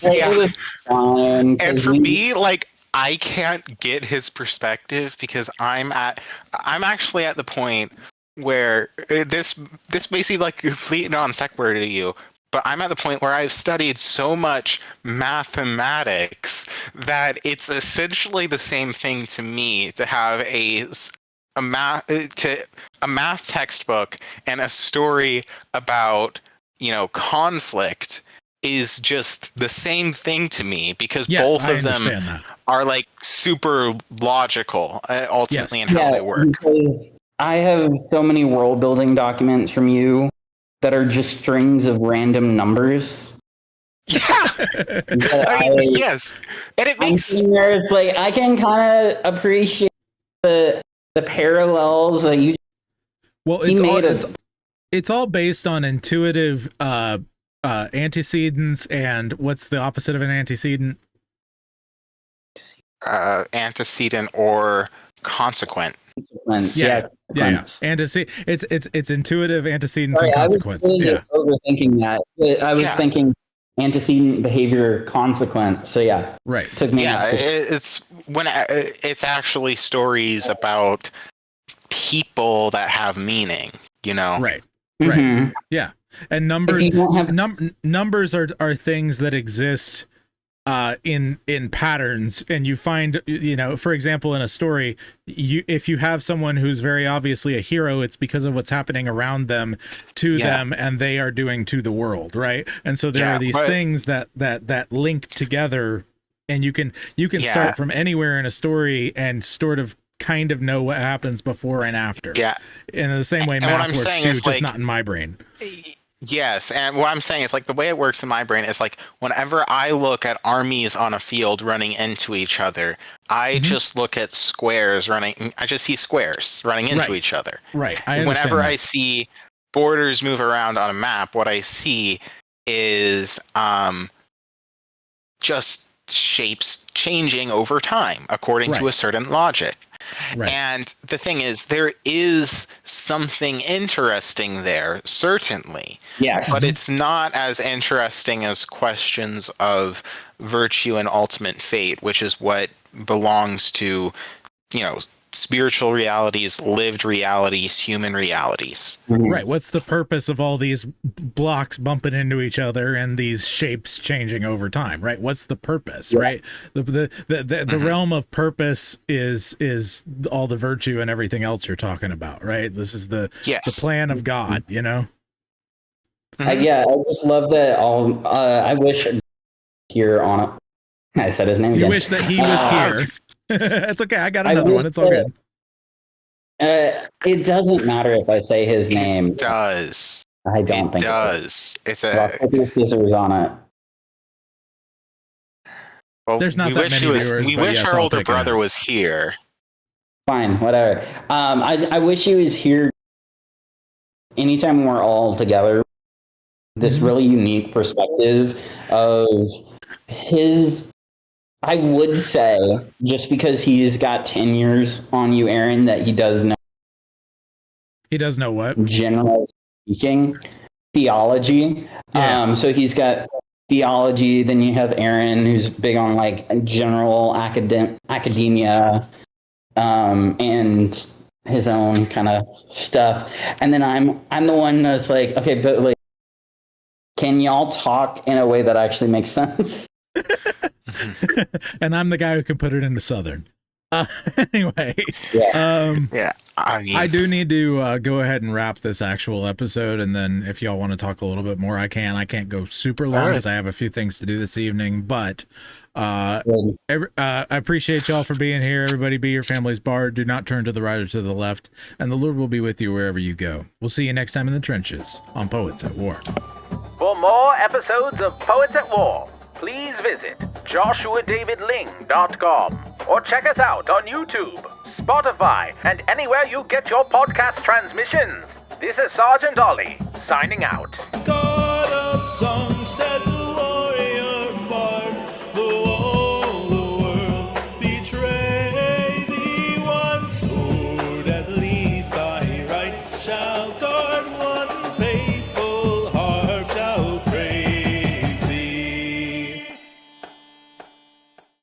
Yeah. It was fine. And for me, like, I can't get his perspective because I'm actually at the point where this may seem like a complete non sequitur to you, but I'm at the point where I've studied so much mathematics that it's essentially the same thing to me to have a math textbook and a story about, conflict is just the same thing to me because both of them are like super logical ultimately in how they work. I have so many world building documents from you that are just strings of random numbers. Yeah. I mean, yes. And it makes it's like I can kind of appreciate the parallels that you. Well, it's all based on intuitive antecedents, and what's the opposite of an antecedent? Antecedent or consequent. Yeah. It's intuitive antecedents and consequence. I was really overthinking that. I was thinking antecedent, behavior, consequent. So yeah, right. Took me. Yeah, it's actually stories about people that have meaning. Right. Mm-hmm. Right. Yeah. And numbers numbers are things that exist in patterns, and you find, for example, in a story, if you have someone who's very obviously a hero, it's because of what's happening around them to them and they are doing to the world, right? And so there are these things that link together, and you can start from anywhere in a story and sort of kind of know what happens before and after. Yeah. In the same way math works too, just not in my brain. Yes, and what I'm saying is like the way it works in my brain is like whenever I look at armies on a field running into each other, I just look at squares running. I just see squares running into each other. Right. Whenever I see borders move around on a map, what I see is just shapes changing over time according to a certain logic. Right. And the thing is, there is something interesting there, certainly. Yes. But it's not as interesting as questions of virtue and ultimate fate, which is what belongs to, spiritual realities, lived realities, human realities. Right. What's the purpose of all these blocks bumping into each other and these shapes changing over time? Right. What's the purpose? Right. The realm of purpose is all the virtue and everything else you're talking about. Right. This is the plan of God. Yeah, I just love that. I wish here on it. I said his name again. You wish that he was here. It's okay. I got another one. It's all good. It doesn't matter if I say his name. It does. I don't think it does. It's scissors on it. Well, there's not that many viewers. We wish our older brother was here. Fine, whatever. I wish he was here. Anytime we're all together, this really unique perspective of his. I would say, just because he's got 10 years on you, Aaron, that he does know. He does know what? Generally speaking, theology. Yeah. So he's got theology. Then you have Aaron, who's big on like general academia, and his own kind of stuff. And then I'm the one that's like, okay, but like, can y'all talk in a way that actually makes sense? And I'm the guy who can put it into Southern. Anyway, I mean, I do need to go ahead and wrap this actual episode, and then if y'all want to talk a little bit more, I can. I can't go super long because I have a few things to do this evening, but I appreciate y'all for being here. Everybody be your family's bard. Do not turn to the right or to the left, and the Lord will be with you wherever you go. We'll see you next time in the trenches on Poets at War. For more episodes of Poets at War, please visit joshuadavidling.com or check us out on YouTube, Spotify, and anywhere you get your podcast transmissions. This is Sergeant Ollie, signing out. God of songs said